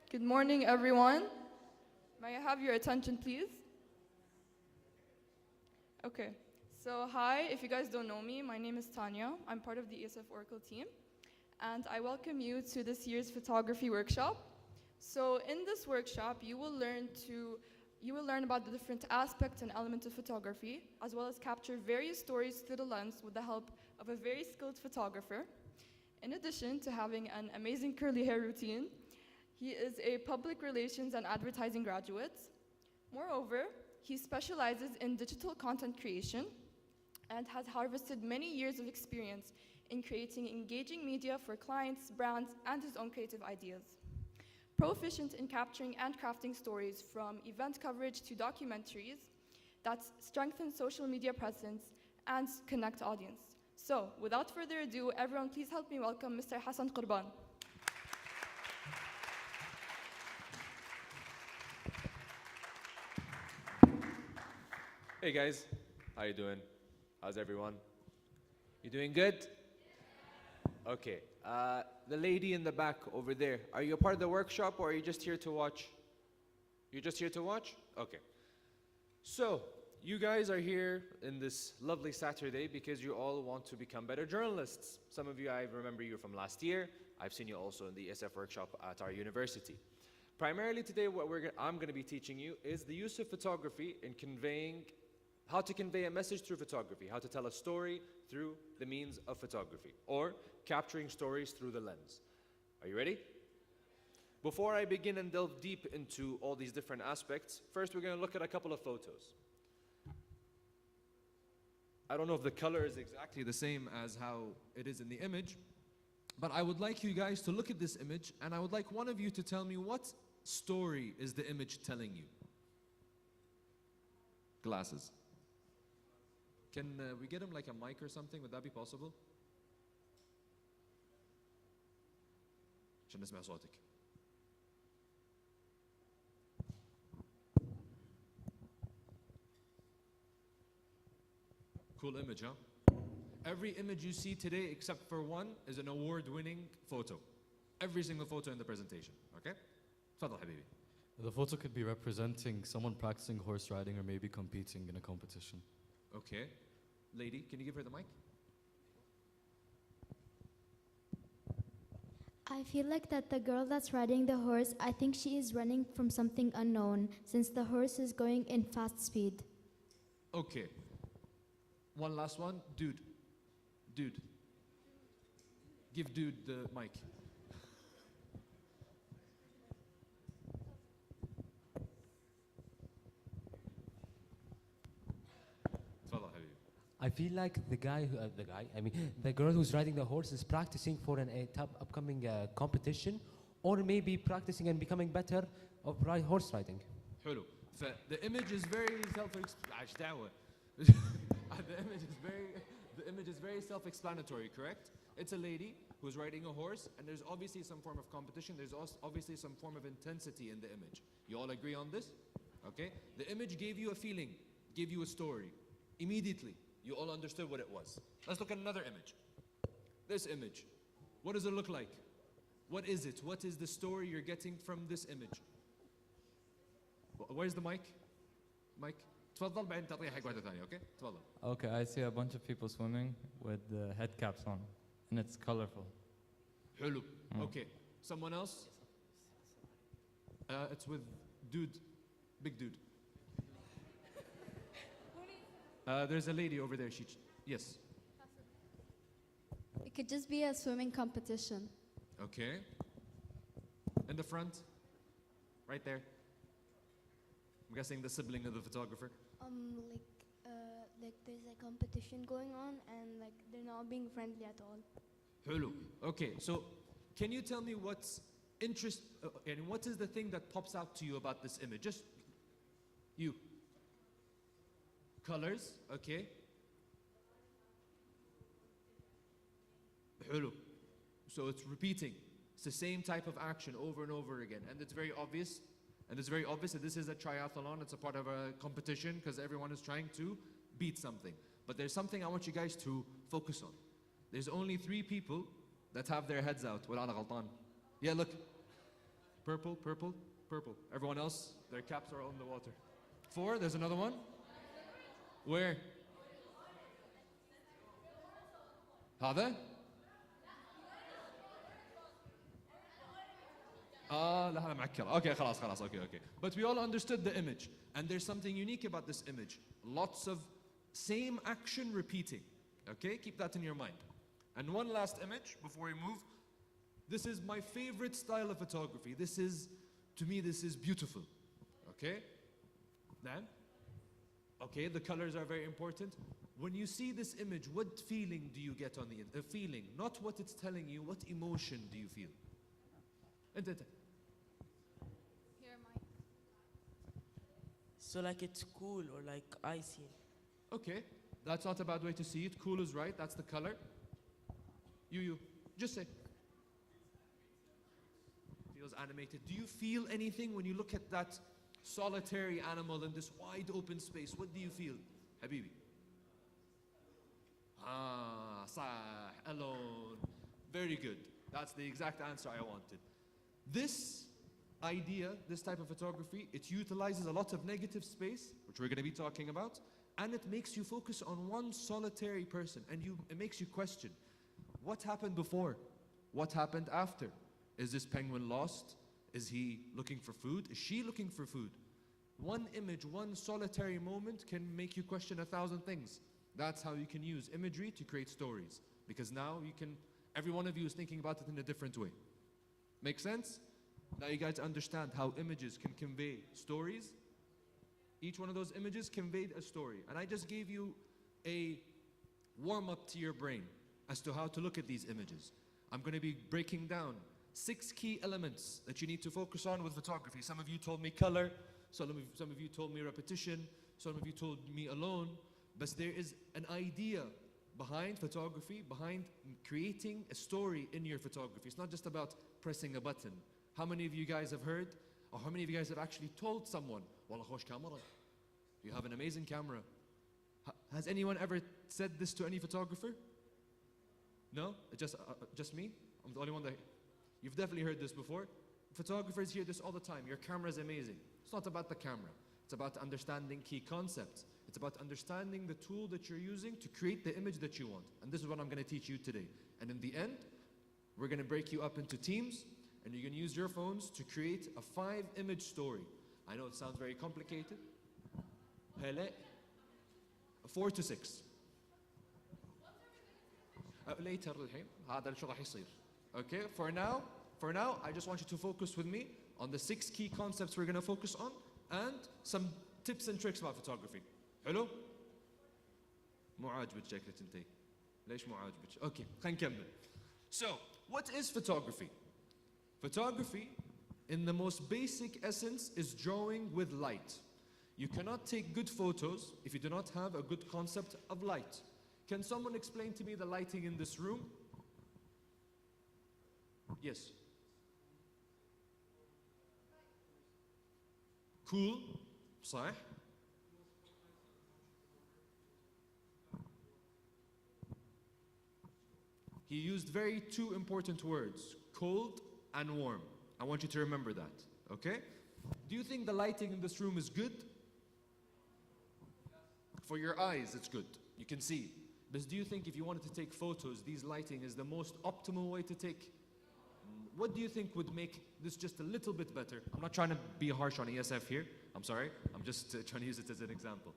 Speaker 14: Good morning, everyone. May I have your attention, please? Okay, so hi, if you guys don't know me, my name is Tanya. I'm part of the ESF Oracle team, and I welcome you to this year's photography workshop. So in this workshop, you will learn about the different aspects and elements of photography, as well as capture various stories through the lens with the help of a very skilled photographer. In addition to having an amazing curly hair routine, he is a public relations and advertising graduate. Moreover, he specializes in digital content creation and has harvested many years of experience in creating engaging media for clients, brands, and his own creative ideas. Proficient in capturing and crafting stories from event coverage to documentaries that strengthen social media presence and connect audience. So, without further ado, everyone please help me welcome Mr. Hassan Qurban.
Speaker 19: Hey guys, how you doing? How's everyone? You doing good? Okay, the lady in the back over there, are you a part of the workshop or are you just here to watch? You're just here to watch? Okay. So, you guys are here in this lovely Saturday because you all want to become better journalists. Some of you, I remember you from last year. I've seen you also in the ESF workshop at our university. Primarily today, what I'm going to be teaching you is the use of photography in how to convey a message through photography, how to tell a story through the means of photography, or capturing stories through the lens. Are you ready? Before I begin and delve deep into all these different aspects, first we're going to look at a couple of photos. I don't know if the color is exactly the same as how it is in the image, but I would like you guys to look at this image, and I would like one of you to tell me what story is the image telling you. Glasses. Can we get him like a mic or something? Would that be possible? عشان نسمع صوتك. Cool image, huh? Every image you see today, except for one, is an award-winning photo. Every single photo in the presentation, okay? تفضل حبيبي.
Speaker 20: The photo could be representing someone practicing horse riding or maybe competing in a competition.
Speaker 19: Okay. Lady, can you give her the mic?
Speaker 21: I feel like that the girl that's riding the horse, I think she is running from something unknown since the horse is going in fast speed.
Speaker 19: Okay. One last one. Dude. Dude. Give dude the mic.
Speaker 22: I feel like the girl who's riding the horse is practicing for an upcoming competition, or maybe practicing and becoming better of horse riding.
Speaker 19: حلو. The image is very the image is very self-explanatory, correct? It's a lady who's riding a horse, and there's obviously some form of competition. There's also obviously some form of intensity in the image. You all agree on this? Okay? The image gave you a feeling, gave you a story. Immediately, you all understood what it was. Let's look at another image. This image. What does it look like? What is it? What is the story you're getting from this image? Where's the mic? Mic. تفضل بعدين تعطيها حق واحدة ثانية, okay? تفضل.
Speaker 23: Okay, I see a bunch of people swimming with the head caps on, and it's colorful.
Speaker 19: حلو. Okay. Someone else? It's with dude, big dude. There's a lady over there. Yes.
Speaker 24: It could just be a swimming competition.
Speaker 19: Okay. In the front, right there. I'm guessing the sibling of the photographer.
Speaker 24: Like there's a competition going on, and like they're not being friendly at all.
Speaker 19: حلو. Okay, so can you tell me what's and what is the thing that pops out to you about this image? Just you. Colors, okay. حلو. So it's repeating. It's the same type of action over and over again, and it's very obvious. And it's very obvious that this is a triathlon. It's a part of a competition because everyone is trying to beat something. But there's something I want you guys to focus on. There's only 3 people that have their heads out. ولا أنا غلطان. Yeah, look.
Speaker 3: Purple, purple, purple. Everyone else, their caps are on the water. 4, there's another one. Where? هذا؟ لا هذا معكر. Okay, خلاص, okay. But we all understood the image. And there's something unique about this image. Lots of same action repeating. Okay, keep that in your mind. And one last image before we move. This is my favorite style of photography. To me, this is beautiful. Okay? Then? Okay, the colors are very important. When you see this image, what feeling do you get on the feeling? Not what it's telling you, what emotion do you feel? انت
Speaker 4: So like it's cool or like icy.
Speaker 3: Okay, that's not a bad way to see it. Cool is right, that's the color. You, just say. Feels animated. Do you feel anything when you look at that solitary animal in this wide open space? What do you feel, Habibi? صح, alone. Very good. That's the exact answer I wanted. This idea, this type of photography, it utilizes a lot of negative space, which we're going to be talking about, and it makes you focus on one solitary person, and it makes you question, what happened before? What happened after? Is this penguin lost? Is he looking for food? Is she looking for food? One image, one solitary moment can make you question 1,000 things. That's how you can use imagery to create stories. Because now every one of you is thinking about it in a different way. Make sense? Now you guys understand how images can convey stories. Each one of those images conveyed a story. And I just gave you a warm-up to your brain as to how to look at these images. I'm going to be breaking down 6 key elements that you need to focus on with photography. Some of you told me color, some of you told me repetition, some of you told me alone. But there is an idea behind photography, behind creating a story in your photography. It's not just about pressing a button. How many of you guys have heard, or how many of you guys have actually told someone, Wallah khosh camera, you have an amazing camera. Has anyone ever said this to any photographer? No? Just me? I'm the only one that... You've definitely heard this before. Photographers hear this all the time. Your camera is amazing. It's not about the camera. It's about understanding key concepts. It's about understanding the tool that you're using to create the image that you want. And this is what I'm going to teach you today. And in the end, we're going to break you up into teams, and you're going to use your phones to create a 5-image story. I know it sounds very complicated. 4 to 6. Later هذا شو راح يصير. Okay, for now, I just want you to focus with me on the 6 key concepts we're going to focus on and some tips and tricks about photography. حلو؟ مو عاجبك شكلك انتي. ليش مو عاجبك؟ Okay, خلينا نكمل. So, what is photography? Photography, in the most basic essence, is drawing with light. You cannot take good photos if you do not have a good concept of light. Can someone explain to me the lighting in this room? Yes. Cool. صح. He used two important words, cold and warm. I want you to remember that, okay? Do you think the lighting in this room is good? For your eyes, it's good. You can see. But do you think if you wanted to take photos, these lighting is the most optimal way to take? What do you think would make this just a little bit better? I'm not trying to be harsh on ESF here. I'm sorry. I'm just trying to use it as an example.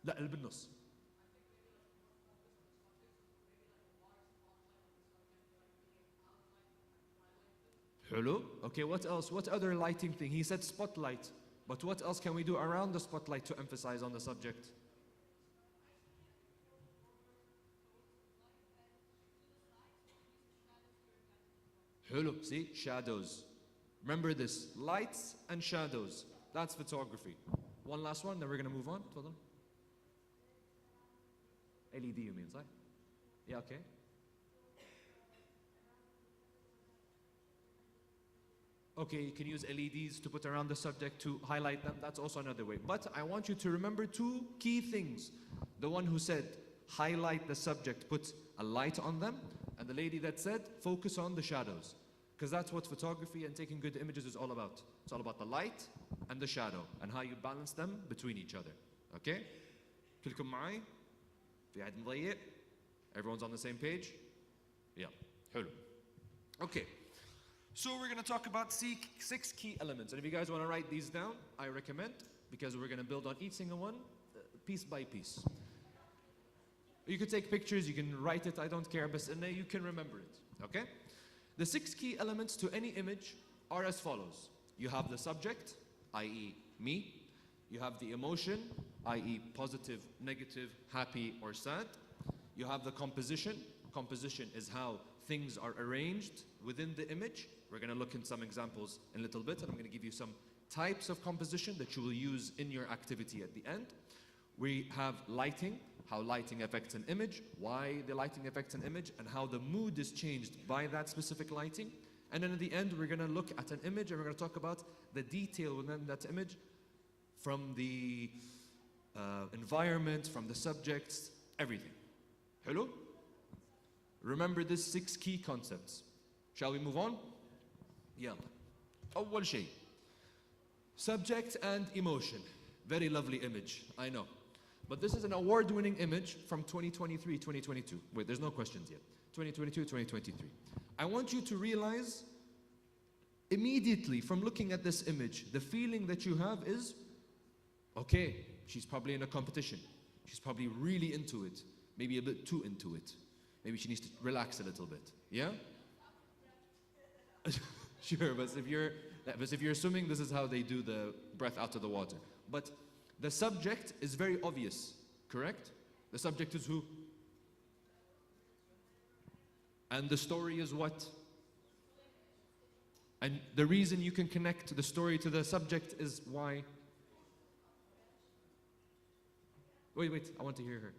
Speaker 3: لا بالنص. Hello? Okay, what else? What other lighting thing? He said spotlight. But what else can we do around the spotlight to emphasize on the subject? Hello, see? Shadows. Remember this, lights and shadows. That's photography. One last one, then we're going to move on. تفضل. LED you mean, right? Yeah, okay. Okay, you can use LEDs to put around the subject to highlight them. That's also another way. But I want you to remember 2 key things. The one who said, highlight the subject, put a light on them. And the lady that said, focus on the shadows. Because that's what photography and taking good images is all about. It's all about the light and the shadow and how you balance them between each other. Okay? كلكم معي؟ في أحد مضيق؟ Everyone's on the same page? Yeah. حلو. Okay. So we're going to talk about 6 key elements. And if you guys want to write these down, I recommend, because we're going to build on each single one, piece by piece. You could take pictures, you can write it, I don't care, but you can remember it. Okay? The 6 key elements to any image are as follows. You have the subject, i.e. me. You have the emotion, i.e. positive, negative, happy, or sad. You have the composition. Composition is how things are arranged within the image. We're going to look in some examples in a little bit, and I'm going to give you some types of composition that you will use in your activity at the end. We have lighting, how lighting affects an image, why the lighting affects an image, and how the mood is changed by that specific lighting. And then at the end, we're going to look at an image, and we're going to talk about the detail within that image, from the environment, from the subjects, everything. Hello? Remember these 6 key concepts. Shall we move on? يلا. أول شيء. Subject and emotion. Very lovely image, I know. But this is an award-winning image from 2023, 2022. Wait, there's no questions yet. 2022, 2023. I want you to realize immediately from looking at this image, the feeling that you have is, okay, she's probably in a competition. She's probably really into it. Maybe a bit too into it. Maybe she needs to relax a little bit. Yeah? Sure, but if you're assuming this is how they do the breath out of the water. But the subject is very obvious, correct? The subject is who? And the story is what? And the reason you can connect the story to the subject is why? Wait, I want to hear her.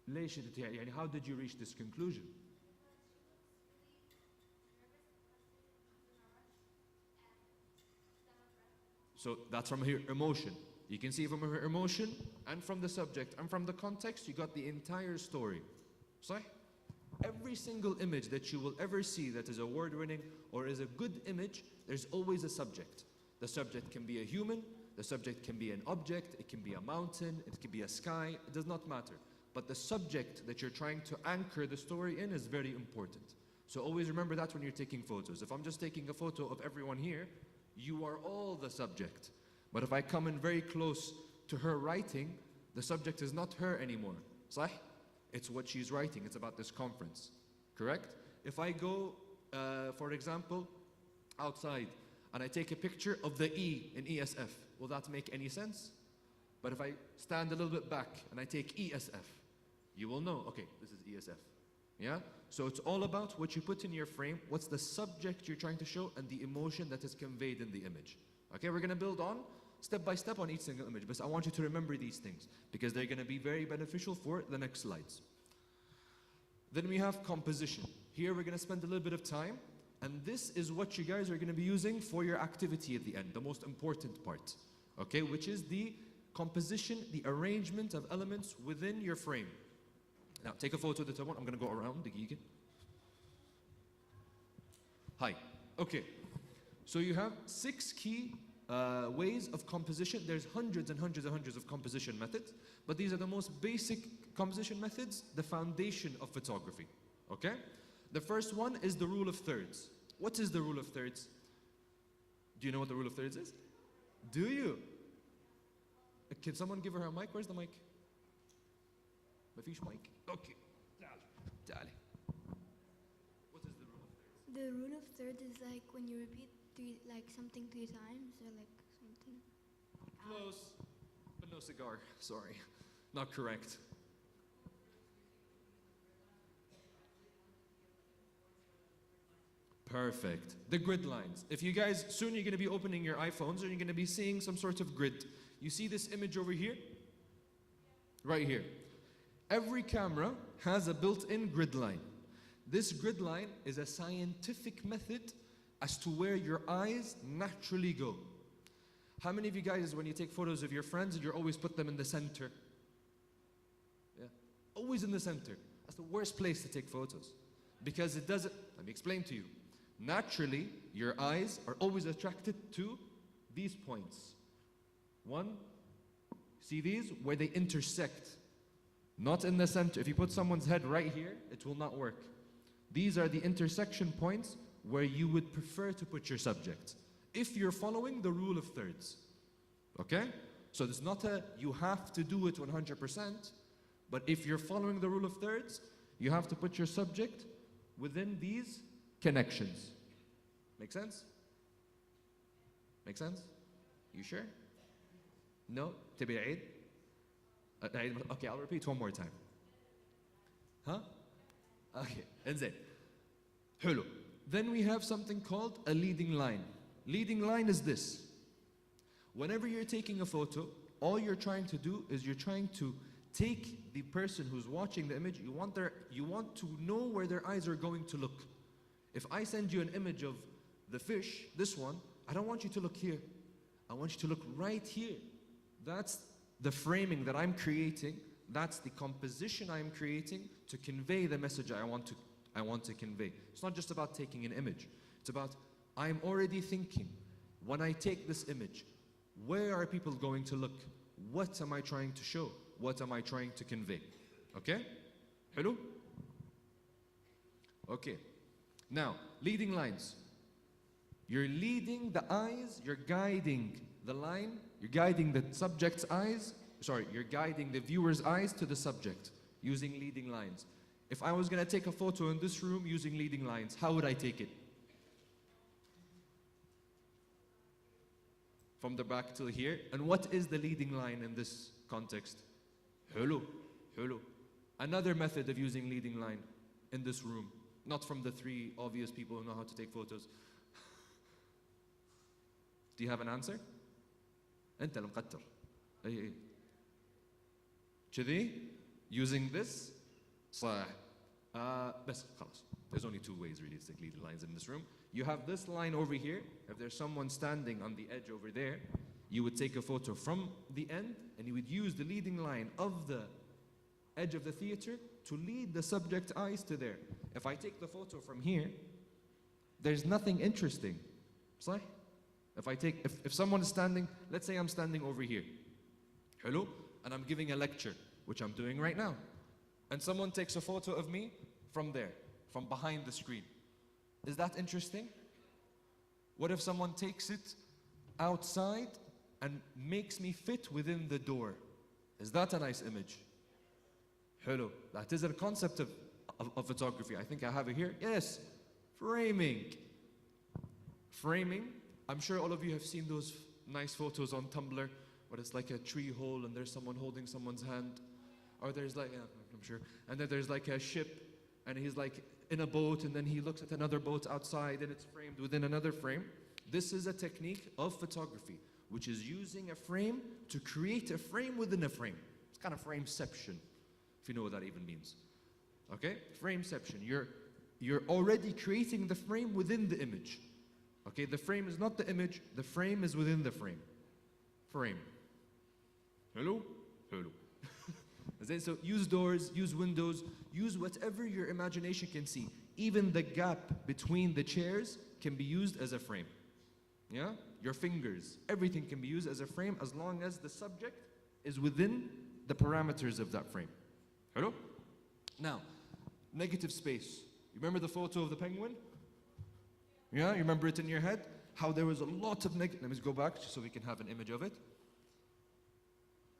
Speaker 3: ليش يعني how did you reach this conclusion? So that's from her emotion. You can see from her emotion and from the subject and from the context, you got the entire story. صح? Every single image that you will ever see that is award-winning or is a good image, there's always a subject. The subject can be a human, the subject can be an object, it can be a mountain, it can be a sky, it does not matter. But the subject that you're trying to anchor the story in is very important. So always remember that when you're taking photos. If I'm just taking a photo of everyone here, you are all the subject. But if I come in very close to her writing, the subject is not her anymore. صح? It's what she's writing. It's about this conference. Correct? If I go, for example, outside and I take a picture of the E in ESF, will that make any sense? But if I stand a little bit back and I take ESF, you will know, okay, this is ESF. Yeah? So it's all about what you put in your frame, what's the subject you're trying to show, and the emotion that is conveyed in the image. Okay, we're going to build on step by step on each single image, but I want you to remember these things because they're going to be very beneficial for the next slides. Then we have composition. Here we're going to spend a little bit of time, and this is what you guys are going to be using for your activity at the end, the most important part, okay, which is the composition, the arrangement of elements within your frame. Now, take a photo of the top one. I'm going to go around the gig. Hi. Okay. So you have 6 key ways of composition. There's hundreds and hundreds and hundreds of composition methods, but these are the most basic composition methods, the foundation of photography. Okay? The first one is the rule of thirds. What is the rule of thirds? Do you know what the rule of thirds is? Do you? Can someone give her a mic? Where's the mic? مفيش mic? Okay. تعالي. What is the rule of thirds?
Speaker 24: The rule of thirds is like when you repeat something 3 times or like something.
Speaker 3: Close, but no cigar. Sorry, not correct. Perfect. The grid lines. If you guys, soon you're going to be opening your iPhones and you're going to be seeing some sort of grid. You see this image over here? Right here. Every camera has a built-in grid line. This grid line is a scientific method as to where your eyes naturally go. How many of you guys, when you take photos of your friends, you always put them in the center? Yeah, always in the center. That's the worst place to take photos because it doesn't. Let me explain to you. Naturally, your eyes are always attracted to these points. One, see these? Where they intersect. Not in the center. If you put someone's head right here, it will not work. These are the intersection points where you would prefer to put your subject, if you're following the rule of thirds. Okay? So there's not a, you have to do it 100%, but if you're following the rule of thirds, you have to put your subject within these connections. Make sense? Make sense? You sure? No? تبي عيد? Okay, I'll repeat one more time. Huh? Okay, انزين. حلو. Then we have something called a leading line. Leading line is this. Whenever you're taking a photo, all you're trying to do is you're trying to take the person who's watching the image, you want to know where their eyes are going to look. If I send you an image of the fish, this one, I don't want you to look here. I want you to look right here. That's the framing that I'm creating. That's the composition I'm creating to convey the message I want to convey. It's not just about taking an image. It's about, I'm already thinking, when I take this image, where are people going to look? What am I trying to show? What am I trying to convey? Okay? Hello? Okay. Now, leading lines. You're leading the eyes, you're guiding the line, you're guiding the subject's eyes, you're guiding the viewer's eyes to the subject using leading lines. If I was going to take a photo in this room using leading lines, how would I take it? From the back till here. And what is the leading line in this context? Hulu. Another method of using leading line in this room. Not from the three obvious people who know how to take photos. Do you have an answer? أنت المقتر. أي. كذي? Using this? صح. بس خلاص. There's only two ways really to take leading lines in this room. You have this line over here. If there's someone standing on the edge over there, you would take a photo from the end and you would use the leading line of the edge of the theater to lead the subject eyes to there. If I take the photo from here, there's nothing interesting. صح? If someone is standing, let's say I'm standing over here. Hello? And I'm giving a lecture, which I'm doing right now. And someone takes a photo of me from there, from behind the screen. Is that interesting? What if someone takes it outside and makes me fit within the door? Is that a nice image? Hello. That is a concept of photography. I think I have it here. Yes. Framing. Framing. I'm sure all of you have seen those nice photos on Tumblr where it's like a tree hole and there's someone holding someone's hand. Or there's like, yeah, I'm sure. And then there's like a ship and he's like in a boat and then he looks at another boat outside and it's framed within another frame. This is a technique of photography, which is using a frame to create a frame within a frame. It's kind of frameception, if you know what that even means. Okay? Frameception. You're already creating the frame within the image. Okay? The frame is not the image, the frame is within the frame. Frame. Hello? Hello. So use doors, use windows, use whatever your imagination can see. Even the gap between the chairs can be used as a frame. Yeah? Your fingers, everything can be used as a frame as long as the subject is within the parameters of that frame. Hello? Now, negative space. You remember the photo of the penguin? Yeah, you remember it in your head? How there was a lot of negative. Let me just go back just so we can have an image of it.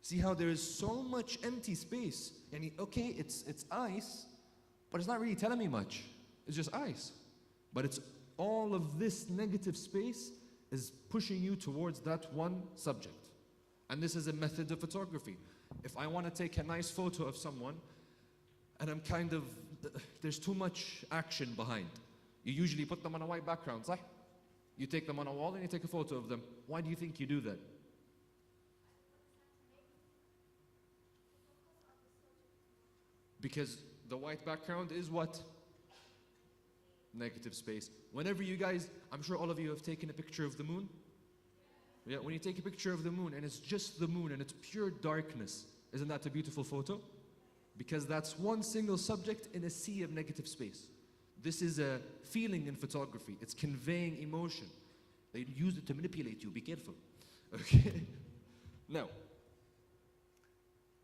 Speaker 3: See how there is so much empty space. And okay, it's ice, but it's not really telling me much. It's just ice. But it's all of this negative space is pushing you towards that one subject. And this is a method of photography. If I want to take a nice photo of someone, and I'm there's too much action behind. You usually put them on a white background, right? You take them on a wall and you take a photo of them. Why do you think you do that? Because the white background is what? Negative space. Whenever you guys, I'm sure all of you have taken a picture of the moon. Yeah, when you take a picture of the moon and it's just the moon and it's pure darkness, isn't that a beautiful photo? Because that's one single subject in a sea of negative space. This is a feeling in photography. It's conveying emotion. They use it to manipulate you. Be careful. Okay? Now,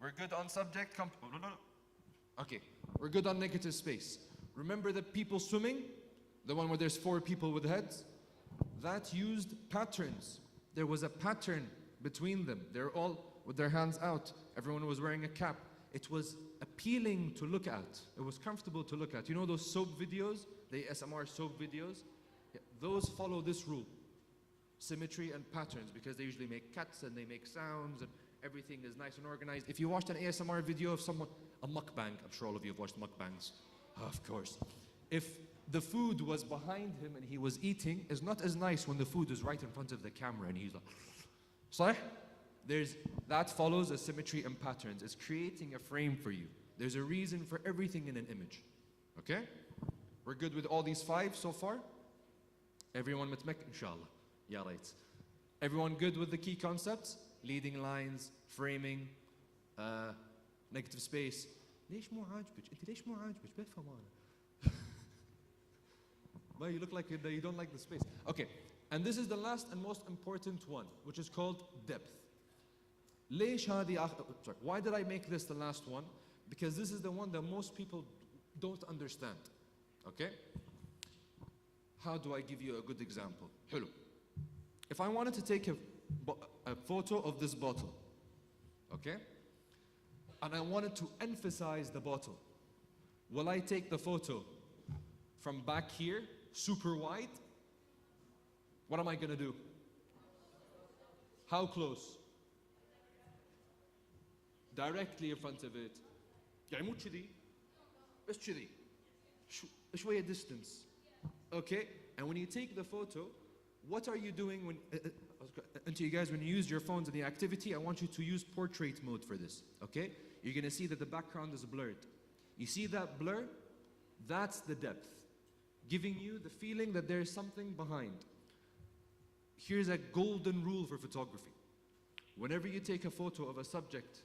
Speaker 3: we're good on subject. Okay, we're good on negative space. Remember the people swimming? The one where there's 4 people with heads? That used patterns. There was a pattern between them. They're all with their hands out. Everyone was wearing a cap. It was appealing to look at. It was comfortable to look at. You know those soap videos? The ASMR soap videos? Yeah, those follow this rule. Symmetry and patterns, because they usually make cuts and they make sounds and everything is nice and organized. If you watched an ASMR video of someone, a mukbang, I'm sure all of you have watched mukbangs. Of course. If the food was behind him and he was eating, it's not as nice when the food is right in front of the camera and he's like, صح? That follows a symmetry and patterns. It's creating a frame for you. There's a reason for everything in an image. Okay? We're good with all these 5 so far? Everyone متمك inshallah. Yeah, right. Everyone good with the key concepts? Leading lines, framing, negative space. ليش مو عاجبك؟ أنت ليش مو عاجبك؟ بفهم أنا. Well, you look like you don't like the space. Okay, and this is the last and most important one, which is called depth. ليش هذه sorry, why did I make this the last one? Because this is the one that most people don't understand. Okay? How do I give you a good example? حلو. If I wanted to take a photo of this bottle, okay? And I wanted to emphasize the bottle, will I take the photo from back here, super wide? What am I gonna do? How close? Directly in front of it. يعني مو كذي بس كذي شوية distance. Okay? And when you take the photo, what are you doing when and to you guys, when you use your phones in the activity, I want you to use portrait mode for this. Okay? You're gonna see that the background is blurred. You see that blur? That's the depth, giving you the feeling that there's something behind. Here's a golden rule for photography. Whenever you take a photo of a subject,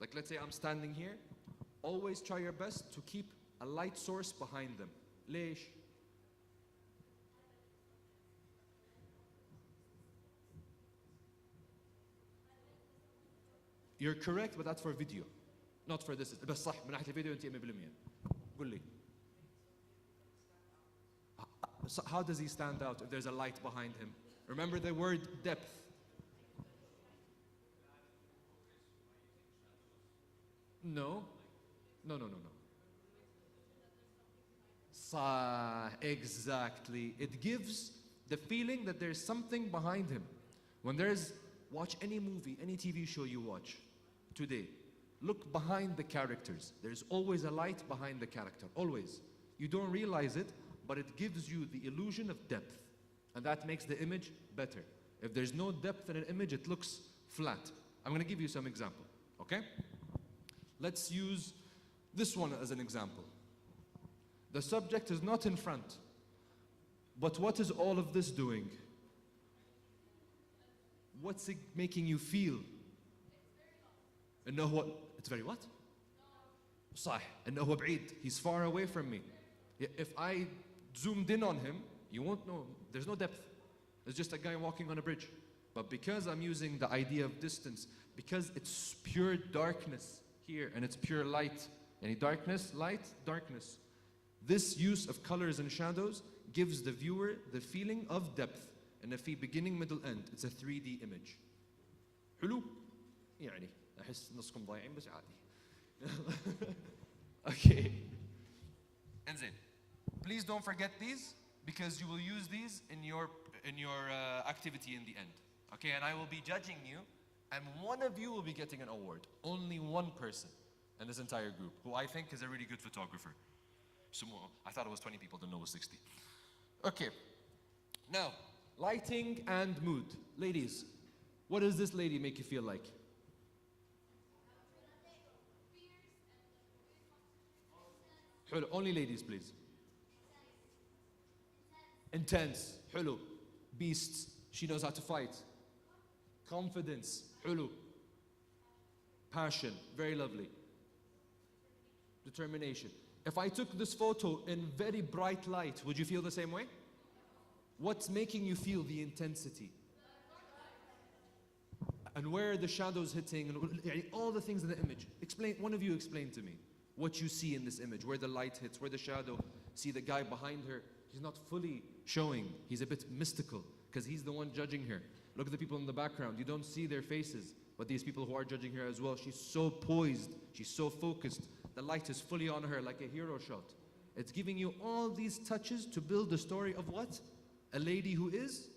Speaker 3: like let's say I'm standing here, always try your best to keep a light source behind them. ليش? You're correct, but that's for video, not for this. بس صح من ناحية الفيديو أنت 100%. قول لي. How does he stand out if there's a light behind him? Remember the word depth. No. Exactly. It gives the feeling that there's something behind him. Watch any movie, any TV show you watch today. Look behind the characters. There's always a light behind the character, always. You don't realize it, but it gives you the illusion of depth. And that makes the image better. If there's no depth in an image, it looks flat. I'm going to give you some example, okay? Let's use this one as an example. The subject is not in front, but what is all of this doing? What's it making you feel? إنه هو, it's very what? صح, إنه هو بعيد. He's far away from me. If I zoomed in on him, you won't know. There's no depth. It's just a guy walking on a bridge. But because I'm using the idea of distance, because it's pure darkness here and it's pure light, any darkness, light, darkness, this use of colors and shadows gives the viewer the feeling of depth. And if beginning, middle, end, it's a 3D image. حلو؟ يعني أحس نصكم ضايعين بس عادي. Okay. انزين. Please don't forget these because you will use these in your activity in the end. Okay, and I will be judging you, and one of you will be getting an award. Only one person in this entire group, who I think is a really good photographer. I thought it was 20 people, didn't know it was 60. Okay. Now, lighting and mood. Ladies, what does this lady make you feel like? Only ladies, please. Intense. حلو. Beasts. She knows how to fight. Confidence. حلو. Passion. Very lovely. Determination. If I took this photo in very bright light, would you feel the same way? What's making you feel the intensity? And where are the shadows hitting, and all the things in the image. One of you explain to me what you see in this image, where the light hits, where the shadow. See the guy behind her, he's not fully showing, he's a bit mystical, because he's the one judging her. Look at the people in the background, you don't see their faces, but these people who are judging her as well, she's so poised, she's so focused, the light is fully on her like a hero shot. It's giving you all these touches to build the story of what? A lady who is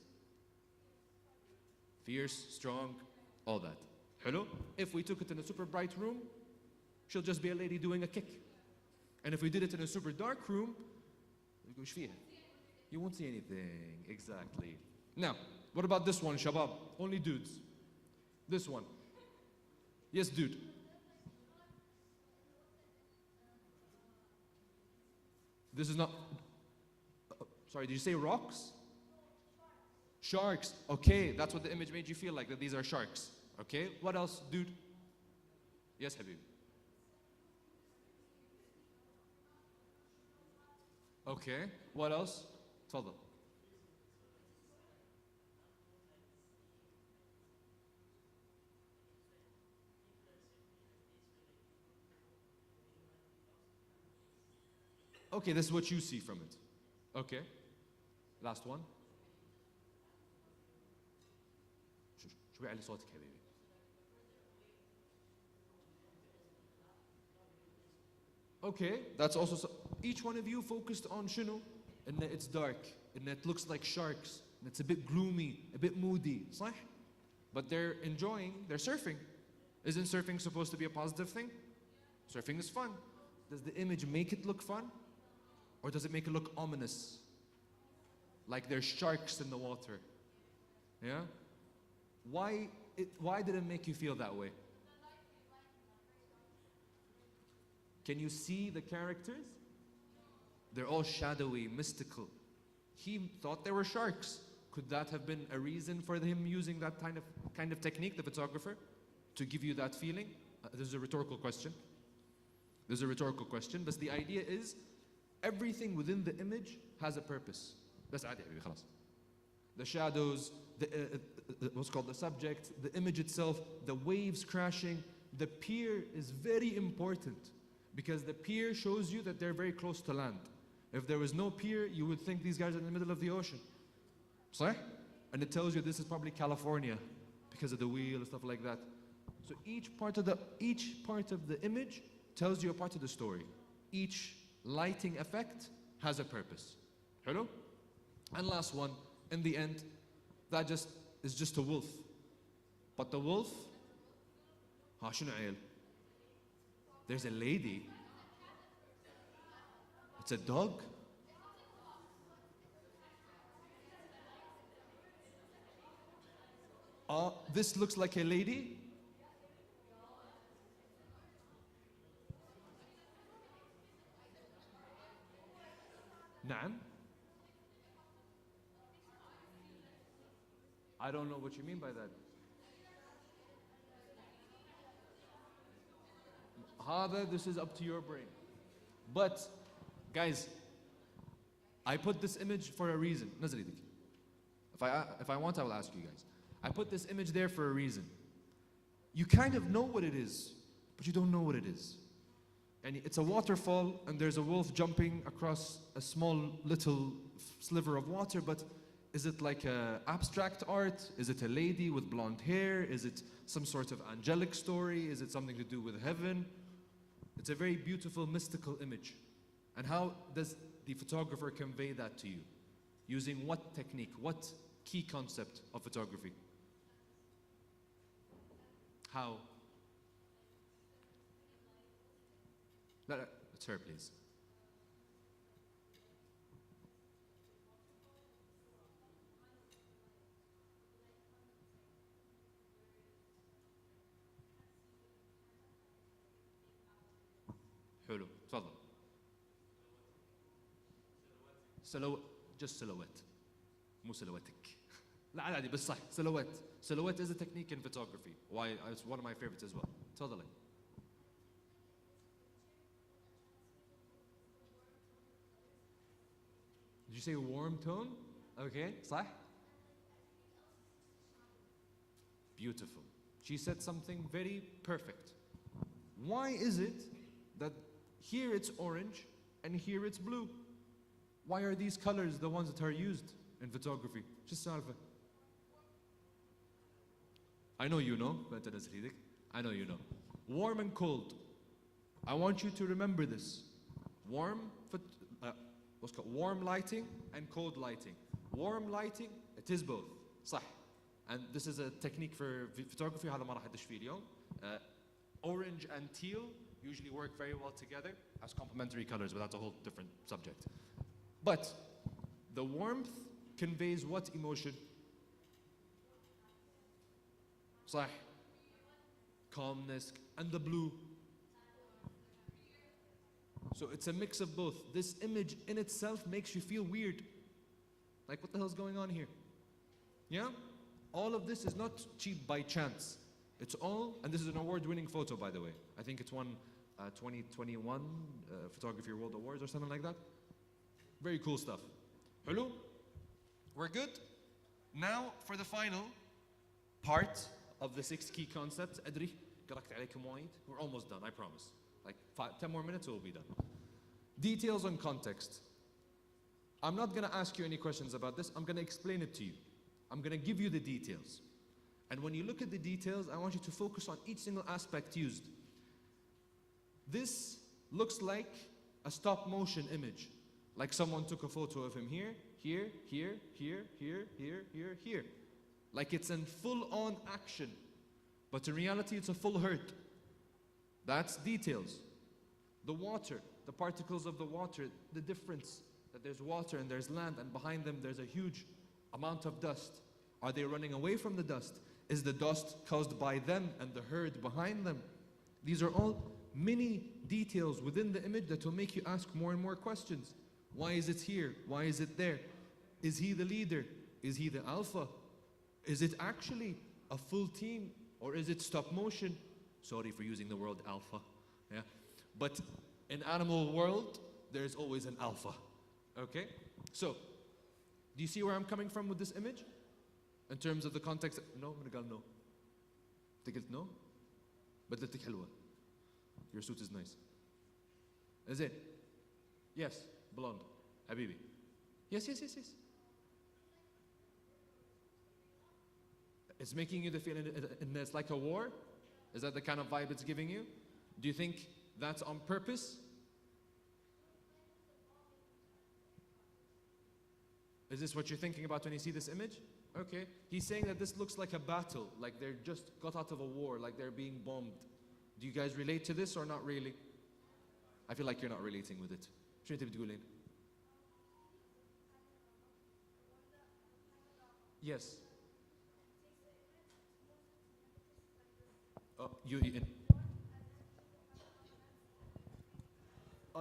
Speaker 3: fierce, strong, all that. Hello? If we took it in a super bright room, she'll just be a lady doing a kick. And if we did it in a super dark room, you won't see anything. Exactly. Now, what about this one, Shabab? Only dudes. This one. Yes, dude. This is not. Sorry, did you say rocks? Sharks. Okay, that's what the image made you feel like, that these are sharks. Okay, what else, dude? Yes, Habib. Okay, what else? تفضل. Okay, this is what you see from it. Okay, last one. شو بيعلي صوتك حبيبي؟ Okay, that's also each one of you focused on شنو؟ إن it's dark, and it looks like sharks, and it's a bit gloomy, a bit moody, صح? But they're enjoying, they're surfing. Isn't surfing supposed to be a positive thing? Surfing is fun. Does the image make it look fun? Or does it make it look ominous? Like there's sharks in the water. Yeah? Why did it make you feel that way? Can you see the characters? They're all shadowy, mystical. He thought they were sharks. Could that have been a reason for him using that kind of technique, the photographer, to give you that feeling? This is a rhetorical question. This is a rhetorical question, but the idea is everything within the image has a purpose. That's عادي حبيبي خلاص. The shadows, what's called the subject, the image itself, the waves crashing, the pier is very important because the pier shows you that they're very close to land. If there was no pier, you would think these guys are in the middle of the ocean. صح? And it tells you this is probably California because of the wheel and stuff like that. So each part of the image tells you a part of the story. Each lighting effect has a purpose. Hello? And last one, in the end, that is just a wolf. But the wolf, شنو عيل? There's a lady. It's a dog. This looks like a lady. نعم. I don't know what you mean by that. This is up to your brain. But, guys, I put this image for a reason. If I want, I will ask you guys. I put this image there for a reason. You kind of know what it is, but you don't know what it is. And it's a waterfall, and there's a wolf jumping across a small little sliver of water, but is it like abstract art? Is it a lady with blonde hair? Is it some sort of angelic story? Is it something to do with heaven? It's a very beautiful, mystical image. And how does the photographer convey that to you? Using what technique? What key concept of photography? How? Let's hear it, please. حلو تفضل. just silhouette مو silhouettic. لا عادي بس صح silhouette is a technique in photography. Why it's one of my favorites as well. تفضلي. Did you say warm tone? Okay, صح? Beautiful. She said something very perfect. Why is it that here it's orange and here it's blue? Why are these colors the ones that are used in photography? Just السالفة. I know you know, but I know you know. Warm and cold. I want you to remember this. What's called warm lighting and cold lighting. Warm lighting, it is both. صح. And this is a technique for photography. هذا ما راح أدش فيه اليوم. Orange and teal usually work very well together as complementary colors, but that's a whole different subject. But the warmth conveys what emotion? صح. Calmness. And the blue. So it's a mix of both. This image in itself makes you feel weird. Like, what the hell's going on here? Yeah? All of this is not cheap by chance. It's all, and this is an award-winning photo, by the way. I think it's won 2021 Photography World Awards or something like that. Very cool stuff. Hello? We're good? Now for the final part of the 6 key concepts. أدري قرأت عليكم وايد. We're almost done, I promise. Like 10 more minutes, we'll be done. Details on context. I'm not going to ask you any questions about this. I'm going to explain it to you. I'm going to give you the details. And when you look at the details, I want you to focus on each single aspect used. This looks like a stop motion image. Like someone took a photo of him here, here, here, here, here, here, here, here. Like it's in full-on action. But in reality, it's a full hurt. That's details. The water, the particles of the water, the difference that there's water and there's land and behind them there's a huge amount of dust. Are they running away from the dust? Is the dust caused by them and the herd behind them? These are all mini details within the image that will make you ask more and more questions. Why is it here? Why is it there? Is he the leader? Is he the alpha? Is it actually a full team or is it stop motion? Sorry for using the word alpha. Yeah? But in animal world, there's always an alpha. Okay? So, do you see where I'm coming from with this image? In terms of the context, no, no. قلت no? بدلتك حلوة. Your suit is nice. Is it? Yes, blonde. Habibi. Yes. It's making you feel it's like a war? Is that the kind of vibe it's giving you? Do you think that's on purpose? Is this what you're thinking about when you see this image? Okay. He's saying that this looks like a battle, like they're just got out of a war, like they're being bombed. Do you guys relate to this or not really? I feel like you're not relating with it. شو انت بتقولين? Yes. Oh,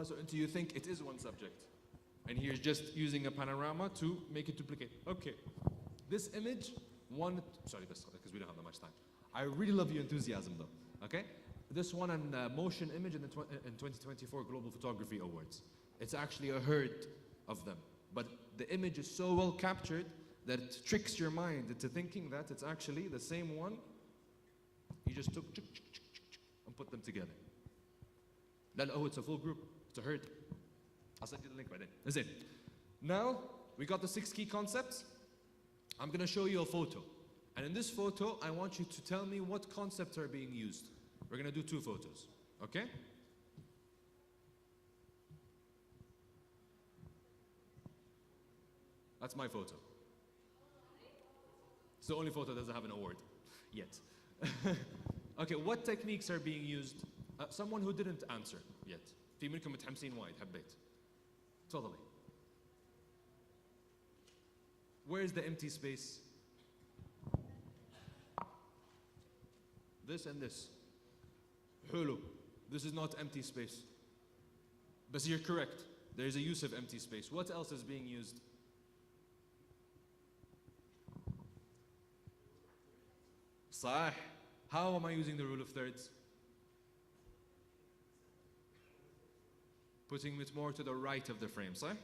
Speaker 3: so do you think it is one subject? And he's just using a panorama to make it duplicate. Okay. This image, sorry, because we don't have that much time. I really love your enthusiasm though, okay? This one on motion image in 2024 Global Photography Awards. It's actually a herd of them. But the image is so well captured that it tricks your mind into thinking that it's actually the same one. You just took and put them together. Oh, it's a full group. It's a herd. I'll send you the link by then. That's it. Now, we got the 6 key concepts. I'm going to show you a photo. And in this photo, I want you to tell me what concepts are being used. We're going to do 2 photos. Okay? That's my photo. It's the only photo that doesn't have an award. Yet. Okay, what techniques are being used? Someone who didn't answer yet. في منكم متحمسين وايد حبيت. تفضلي. Where's the empty space? This and this. حلو. This is not empty space. But you're correct. There is a use of empty space. What else is being used? صح. How am I using the rule of thirds? Putting it more to the right of the frame, صح?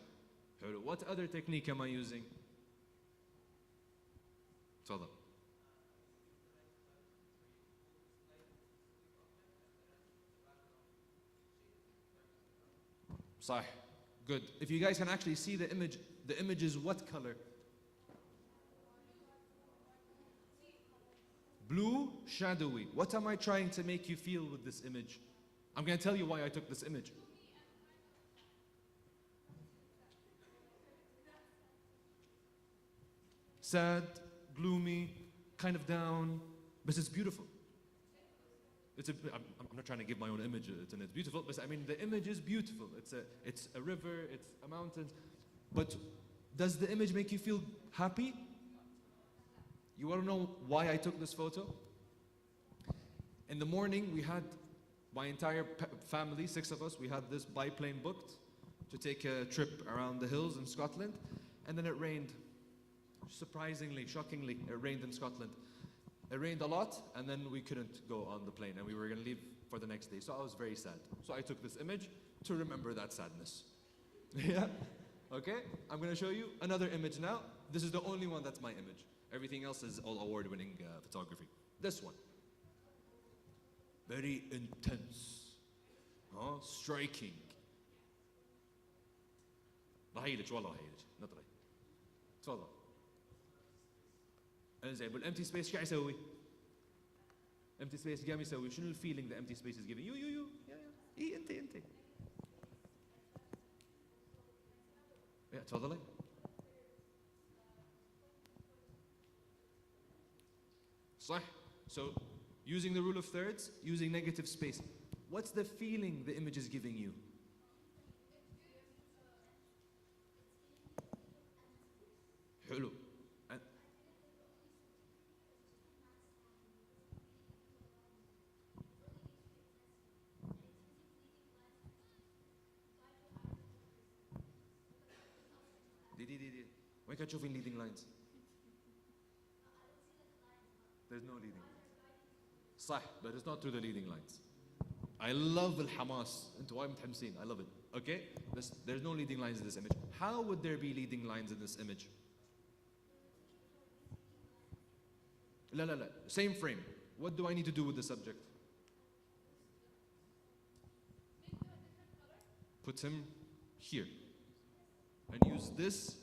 Speaker 3: حلو. What other technique am I using? تفضل. صح. Good. If you guys can actually see the image is what color? Blue, shadowy. What am I trying to make you feel with this image? I'm going to tell you why I took this image. Sad, gloomy, kind of down, but it's beautiful. I'm not trying to give my own image, and it's beautiful, but I mean the image is beautiful. It's a river, it's a mountain. But does the image make you feel happy? You want to know why I took this photo? In the morning, we had my entire family, 6 of us, we had this biplane booked to take a trip around the hills in Scotland, and then it rained. Surprisingly, shockingly, it rained in Scotland. It rained a lot, and then we couldn't go on the plane, and we were going to leave for the next day. So I was very sad. So I took this image to remember that sadness. Yeah? Okay? I'm going to show you another image now. This is the only one that's my image. Everything else is all award-winning photography. This one. Very intense. Striking. بهيلج والله بهيلج نطري. تفضل. انزين بالempty space شو قاعد يسوي؟ empty space قام يسوي شنو الفيلينج the empty space is giving you اي انت تفضلي. صح. So using the rule of thirds, using negative space. What's the feeling the image is giving you? حلو. دي وين كانت تشوفين leading lines؟ There's no leading. صح, but it's not through the leading lines. I love الحماس. انتوا وايد متحمسين. I love it. Okay? There's no leading lines in this image. How would there be leading lines in this image? لا. Same frame. What do I need to do with the subject? Put him here. And use this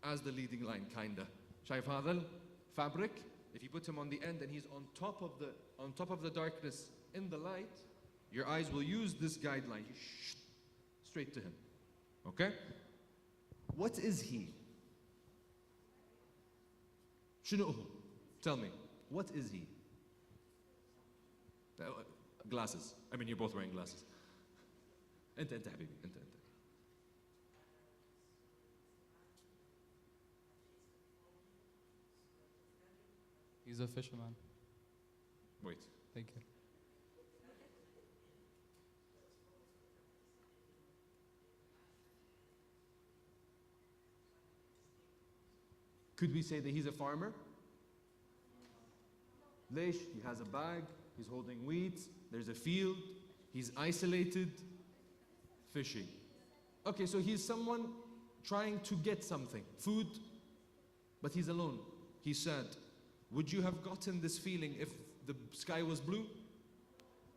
Speaker 3: as the leading line, kinda. شايف هذا fabric? If you put him on the end and he's on top of the darkness in the light, your eyes will use this guideline straight to him. Okay? What is he? شنو هو? Tell me. What is he? Glasses. I mean, you're both wearing glasses. انت حبيبي انت.
Speaker 23: He's a fisherman.
Speaker 3: Wait.
Speaker 23: Thank you.
Speaker 3: Could we say that he's a farmer? ليش? He has a bag, he's holding weeds, there's a field, he's isolated, fishing. Okay, so he's someone trying to get something, food, but he's alone, he's sad. Would you have gotten this feeling if the sky was blue?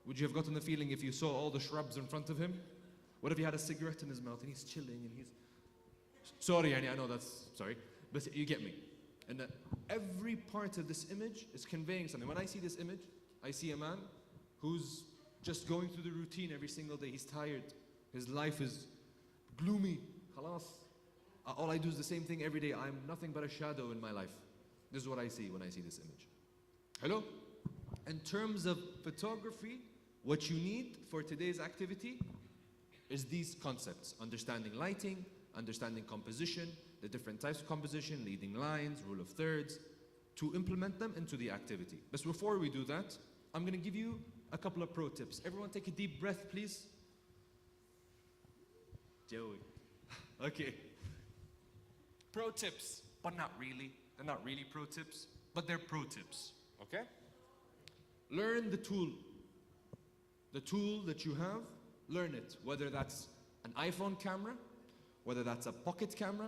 Speaker 3: Would you have gotten the feeling if you saw all the shrubs in front of him? What if he had a cigarette in his mouth and he's chilling and he's... Sorry, Yani, I know that's... Sorry. But you get me. And every part of this image is conveying something. When I see this image, I see a man who's just going through the routine every single day. He's tired. His life is gloomy. Khalas. All I do is the same thing every day. I'm nothing but a shadow in my life. This is what I see when I see this image. Hello? In terms of photography, what you need for today's activity is these concepts. Understanding lighting, understanding composition, the different types of composition, leading lines, rule of thirds, to implement them into the activity. But before we do that, I'm going to give you a couple of pro tips. Everyone take a deep breath, please. Joey. Okay. Pro tips, but not really. They're not really pro tips, but they're pro tips, okay? Learn the tool. The tool that you have, learn it. Whether that's an iPhone camera, whether that's a pocket camera,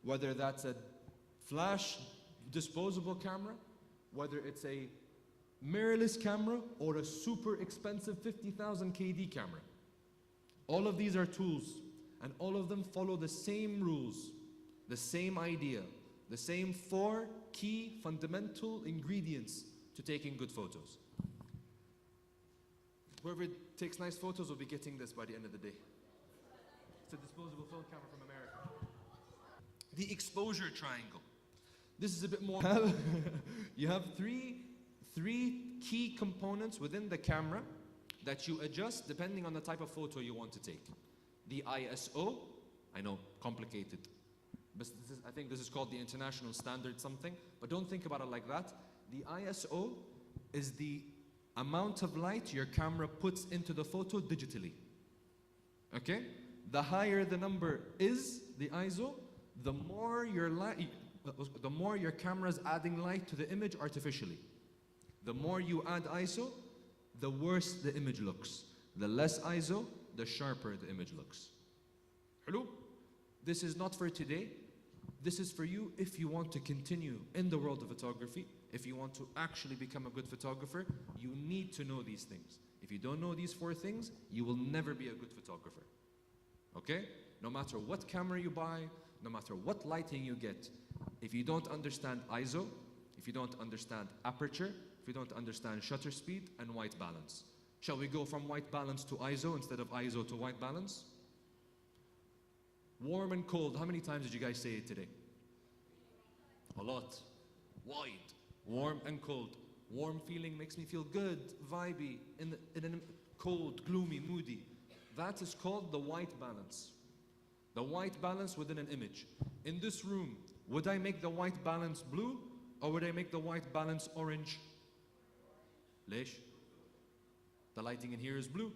Speaker 3: whether that's a flash disposable camera, whether it's a mirrorless camera or a super expensive 50,000 KD camera. All of these are tools, and all of them follow the same rules, the same idea, the same 4 key fundamental ingredients to taking good photos. Whoever takes nice photos will be getting this by the end of the day. It's a disposable film camera from America. The exposure triangle. This is a bit more. You have three key components within the camera that you adjust depending on the type of photo you want to take. The ISO, I know, complicated, but I think this is called the international standard something, but don't think about it like that. The ISO is the amount of light your camera puts into the photo digitally. Okay? The higher the number is, the ISO, the more your camera is adding light to the image artificially. The more you add ISO, the worse the image looks. The less ISO, the sharper the image looks. Hello? This is not for today. This is for you if you want to continue in the world of photography. If you want to actually become a good photographer, you need to know these things. If you don't know these 4 things, you will never be a good photographer. Okay? No matter what camera you buy, no matter what lighting you get, if you don't understand ISO, if you don't understand aperture, if you don't understand shutter speed and white balance. Shall we go from white balance to ISO instead of ISO to white balance? Warm and cold, how many times did you guys say it today? A lot. White, warm and cold. Warm feeling makes me feel good, vibey, in a cold, gloomy, moody. That is called the white balance. The white balance within an image. In this room, would I make the white balance blue or would I make the white balance orange? Lesh? The lighting in here is blue.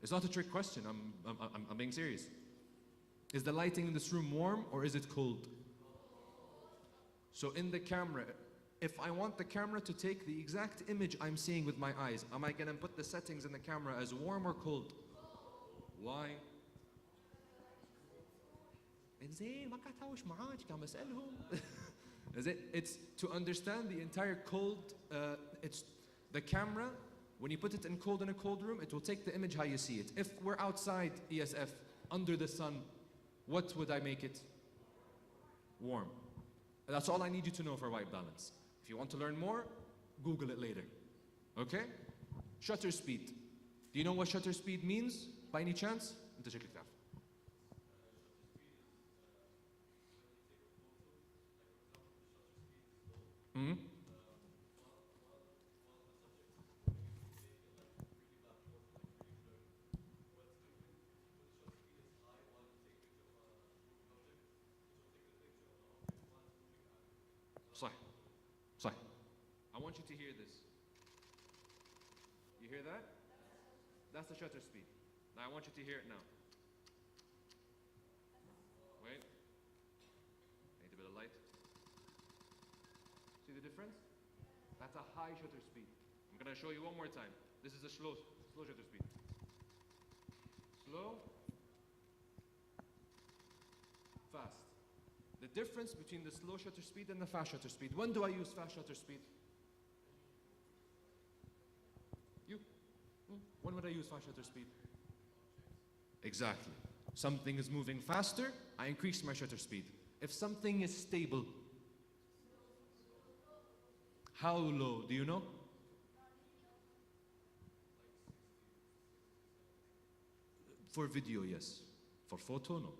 Speaker 3: It's not a trick question, I'm being serious. Is the lighting in this room warm or is it cold? So in the camera, if I want the camera to take the exact image I'm seeing with my eyes, am I gonna put the settings in the camera as warm or cold? Why? Is it? It's to understand the entire cold, it's the camera, when you put it in a cold room, it will take the image how you see it. If we're outside ESF, under the sun, what would I make it? Warm. That's all I need you to know for white balance. If you want to learn more, Google it later. Okay? Shutter speed. Do you know what shutter speed means by any chance? انت شكلك تعرف. صح. صح. I want you to hear this. You hear that? That's the shutter speed. Now I want you to hear it now. Wait. I need a bit of light. See the difference? That's a high shutter speed. I'm gonna show you one more time. This is a slow shutter speed. Slow. Fast. The difference between the slow shutter speed and the fast shutter speed. When do I use fast shutter speed? You? When would I use fast shutter speed? Exactly. Something is moving faster, I increase my shutter speed. If something is stable, how low, do you know? For video, yes. For photo, no.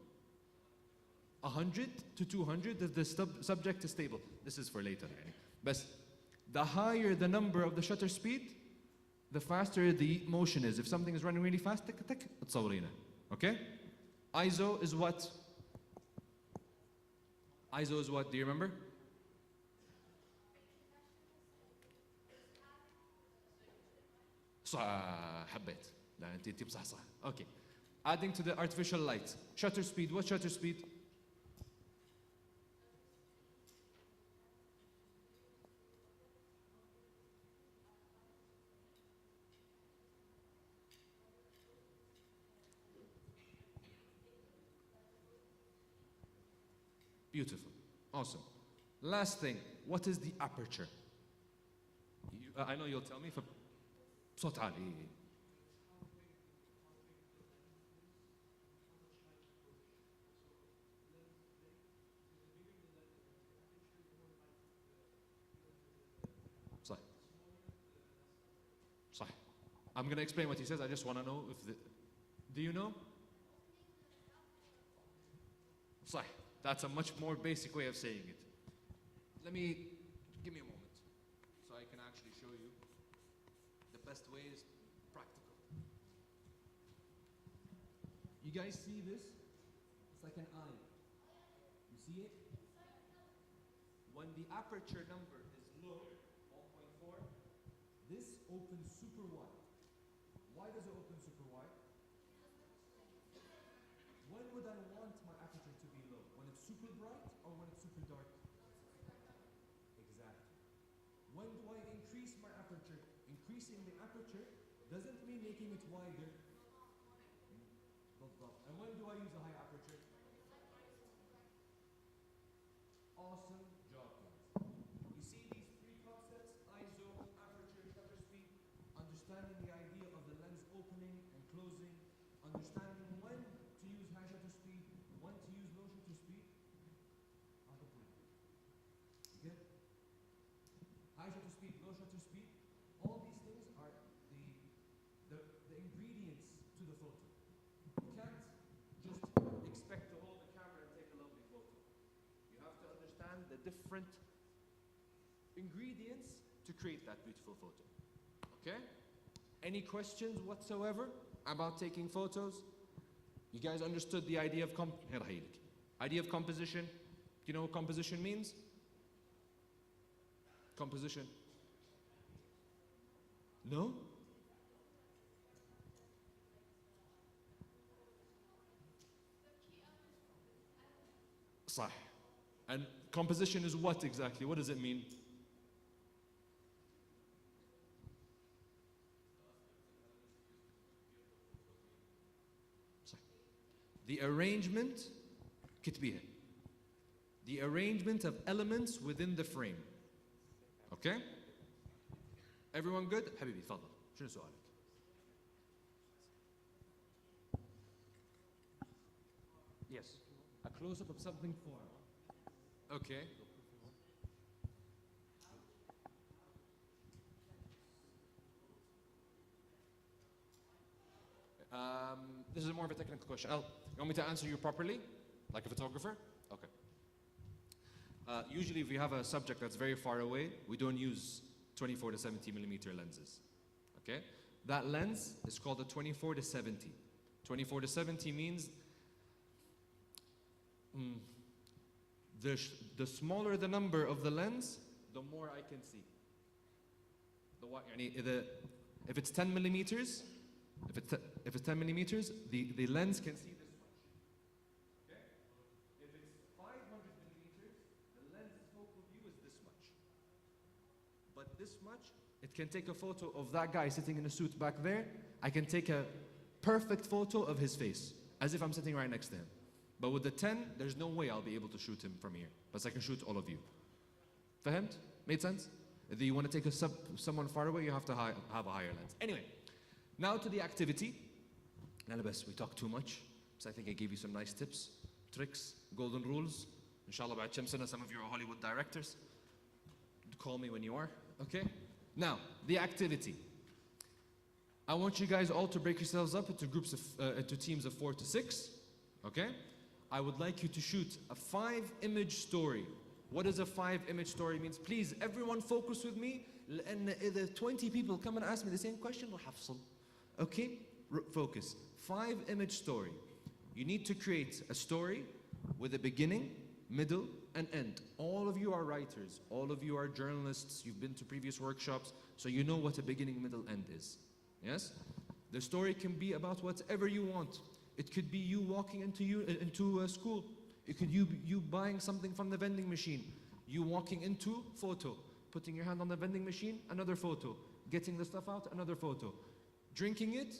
Speaker 3: 100 to 200 if the subject is stable. This is for later. But the higher the number of the shutter speed, the faster the motion is. If something is running really fast, tick, tick, تصورينه. Okay? ISO is what? ISO is what? Do you remember? صح حبيت. لا انت بصح صح. Okay. Adding to the artificial light. Shutter speed. What shutter speed? Beautiful. Awesome. Last thing, what is the aperture? I know you'll tell me. بصوت عالي. صح. صح. I'm going to explain what he says. I just want to know if do you know? صح. That's a much more basic way of saying it. Give me a moment so I can actually show you the best way is practical. You guys see this? It's like an eye. You see it? When the aperture number is low, 1.4, this opens super wide. Why does it open super wide? When would I want my aperture to be low? When it's super bright or when it's super dark? Exactly. When do I increase my aperture? Increasing the aperture doesn't mean making it wider. And when do I use a high aperture? Awesome job, guys. You see these three concepts, ISO, aperture, shutter speed, understanding the idea of the lens opening and closing, understanding when to use high shutter speed, when to use low shutter speed. Good? High shutter speed, low shutter speed, all these things are the ingredients to the photo. You can't just expect to hold the camera and take a lovely photo. You have to understand the different ingredients to create that beautiful photo. Okay? Any questions whatsoever about taking photos? You guys understood the idea of composition? Do you know what composition means? Composition. No? صح. And composition is what exactly? What does it mean? صح. The arrangement, كتبيها. The arrangement of elements within the frame. Okay? Everyone good? حبيبي تفضل. شنو سؤالك؟ Yes. A close-up of something formed. Okay. This is more of a technical question. You want me to answer you properly? Like a photographer? Okay. Usually if we have a subject that's very far away, we don't use 24 to 70 millimeter lenses. Okay? That lens is called a 24 to 70. 24 to 70 means the smaller the number of the lens, the more I can see. If it's 10 millimeters, if it's 10 millimeters, the lens can see this much. Okay? If it's 500 millimeters, the lens's focal view is this much. But this much, it can take a photo of that guy sitting in a suit back there. I can take a perfect photo of his face, as if I'm sitting right next to him. But with the 10, there's no way I'll be able to shoot him from here. But I can shoot all of you. فهمت? Made sense? If you want to take someone far away, you have to have a higher lens. Anyway, now to the activity. Nalabas, we talk too much. So I think I gave you some nice tips, tricks, golden rules. Inshallah, by Chemsana, some of you are Hollywood directors. Call me when you are. Okay? Now, the activity. I want you guys all to break yourselves up into into teams of 4 to 6. Okay? I would like you to shoot a 5-image story. What does a 5-image story mean? Please, everyone focus with me. And if 20 people come and ask me the same question, we'll hafsal. Okay? Focus. 5-image story. You need to create a story with a beginning, middle, and end. All of you are writers. All of you are journalists. You've been to previous workshops, so you know what a beginning, middle, end is. Yes? The story can be about whatever you want. It could be you walking into a school. It could be you buying something from the vending machine. You walking into photo. Putting your hand on the vending machine, another photo. Getting the stuff out, another photo. Drinking it,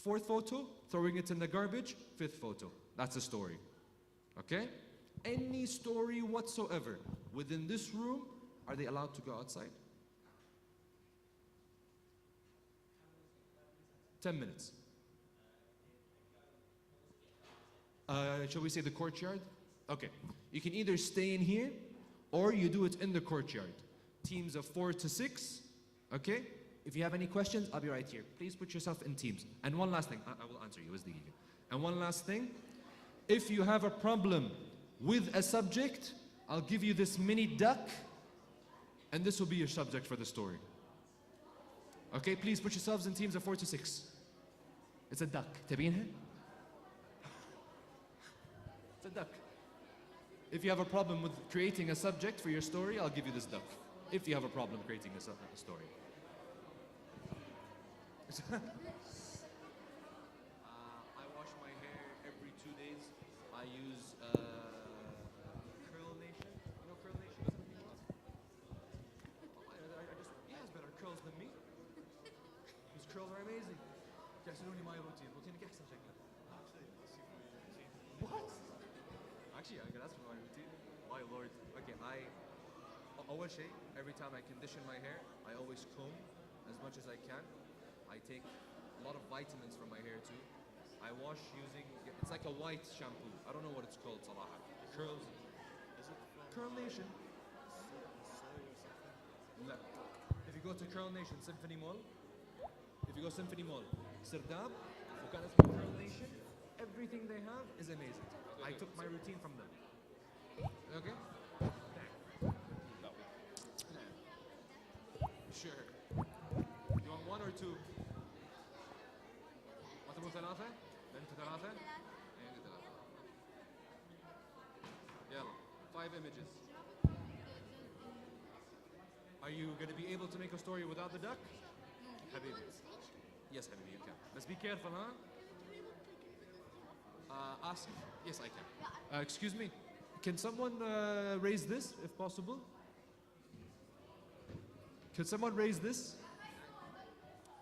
Speaker 3: 4th photo. Throwing it in the garbage, 5th photo. That's a story. Okay? any story whatsoever within this room, are they allowed to go outside? 10 minutes. Shall we say the courtyard? Okay. You can either stay in here or you do it in the courtyard. Teams of 4 to 6. Okay? If you have any questions, I'll be right here. Please put yourself in teams. And one last thing, I will answer you. And one last thing, if you have a problem with a subject, I'll give you this mini duck, and this will be your subject for the story. Okay, please put yourselves in teams of 4 to 6. It's a duck. تبينها? It's a duck. If you have a problem with creating a subject for your story, I'll give you this duck. If you have a problem creating a story. I wash my hair every 2 days. I use Curl Nation. You know Curl Nation? He has better curls than me. His curls are amazing. يحسنوني my routine. روتينك أحسن شكله. What? Actually, I can ask for my routine. My lord. Okay, أول شيء, every time I condition my hair, I always comb as much as I can. I take a lot of vitamins from my hair too. I wash using, it's like a white shampoo. I don't know what it's called, Salaha. Curls. Is it Curl Nation? No. If you go to Curl Nation, Symphony Mall, if you go Symphony Mall, Sirdab, وكان اسمه Curl Nation, everything they have is amazing. I took my routine from them. Okay? Sure. You want 1 or 2? ما ثلاثة؟ أنت ثلاثة؟ أنت ثلاثة. يلا. 5 images. Are you going to be able to make a story without the duck? حبيبي. Yes, حبيبي, you can. Let's be careful, huh? Ask. Yes, I can. Excuse me. Can someone raise this, if possible? Can someone raise this?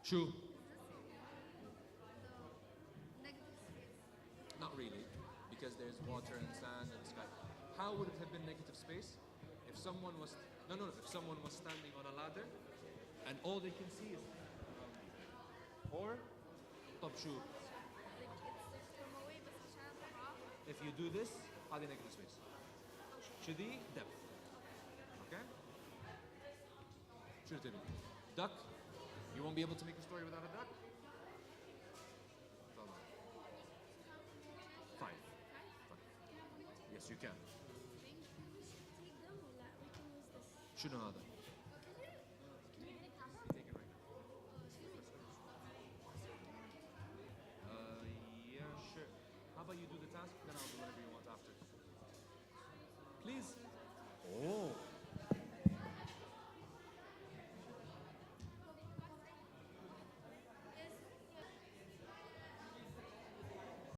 Speaker 3: Sure. Not really, because there's water and sand and sky. How would it have been negative space if someone was if someone was standing on a ladder and all they can see is or top shoe. If you do this, هذه negative space. شذي depth. Okay? شو تبي? Duck? You won't be able to make a story without a duck? 5. Yes, you can. شنو هذا؟ Yeah, sure. How about you do the task, then I'll do whatever you want after. Please. Oh.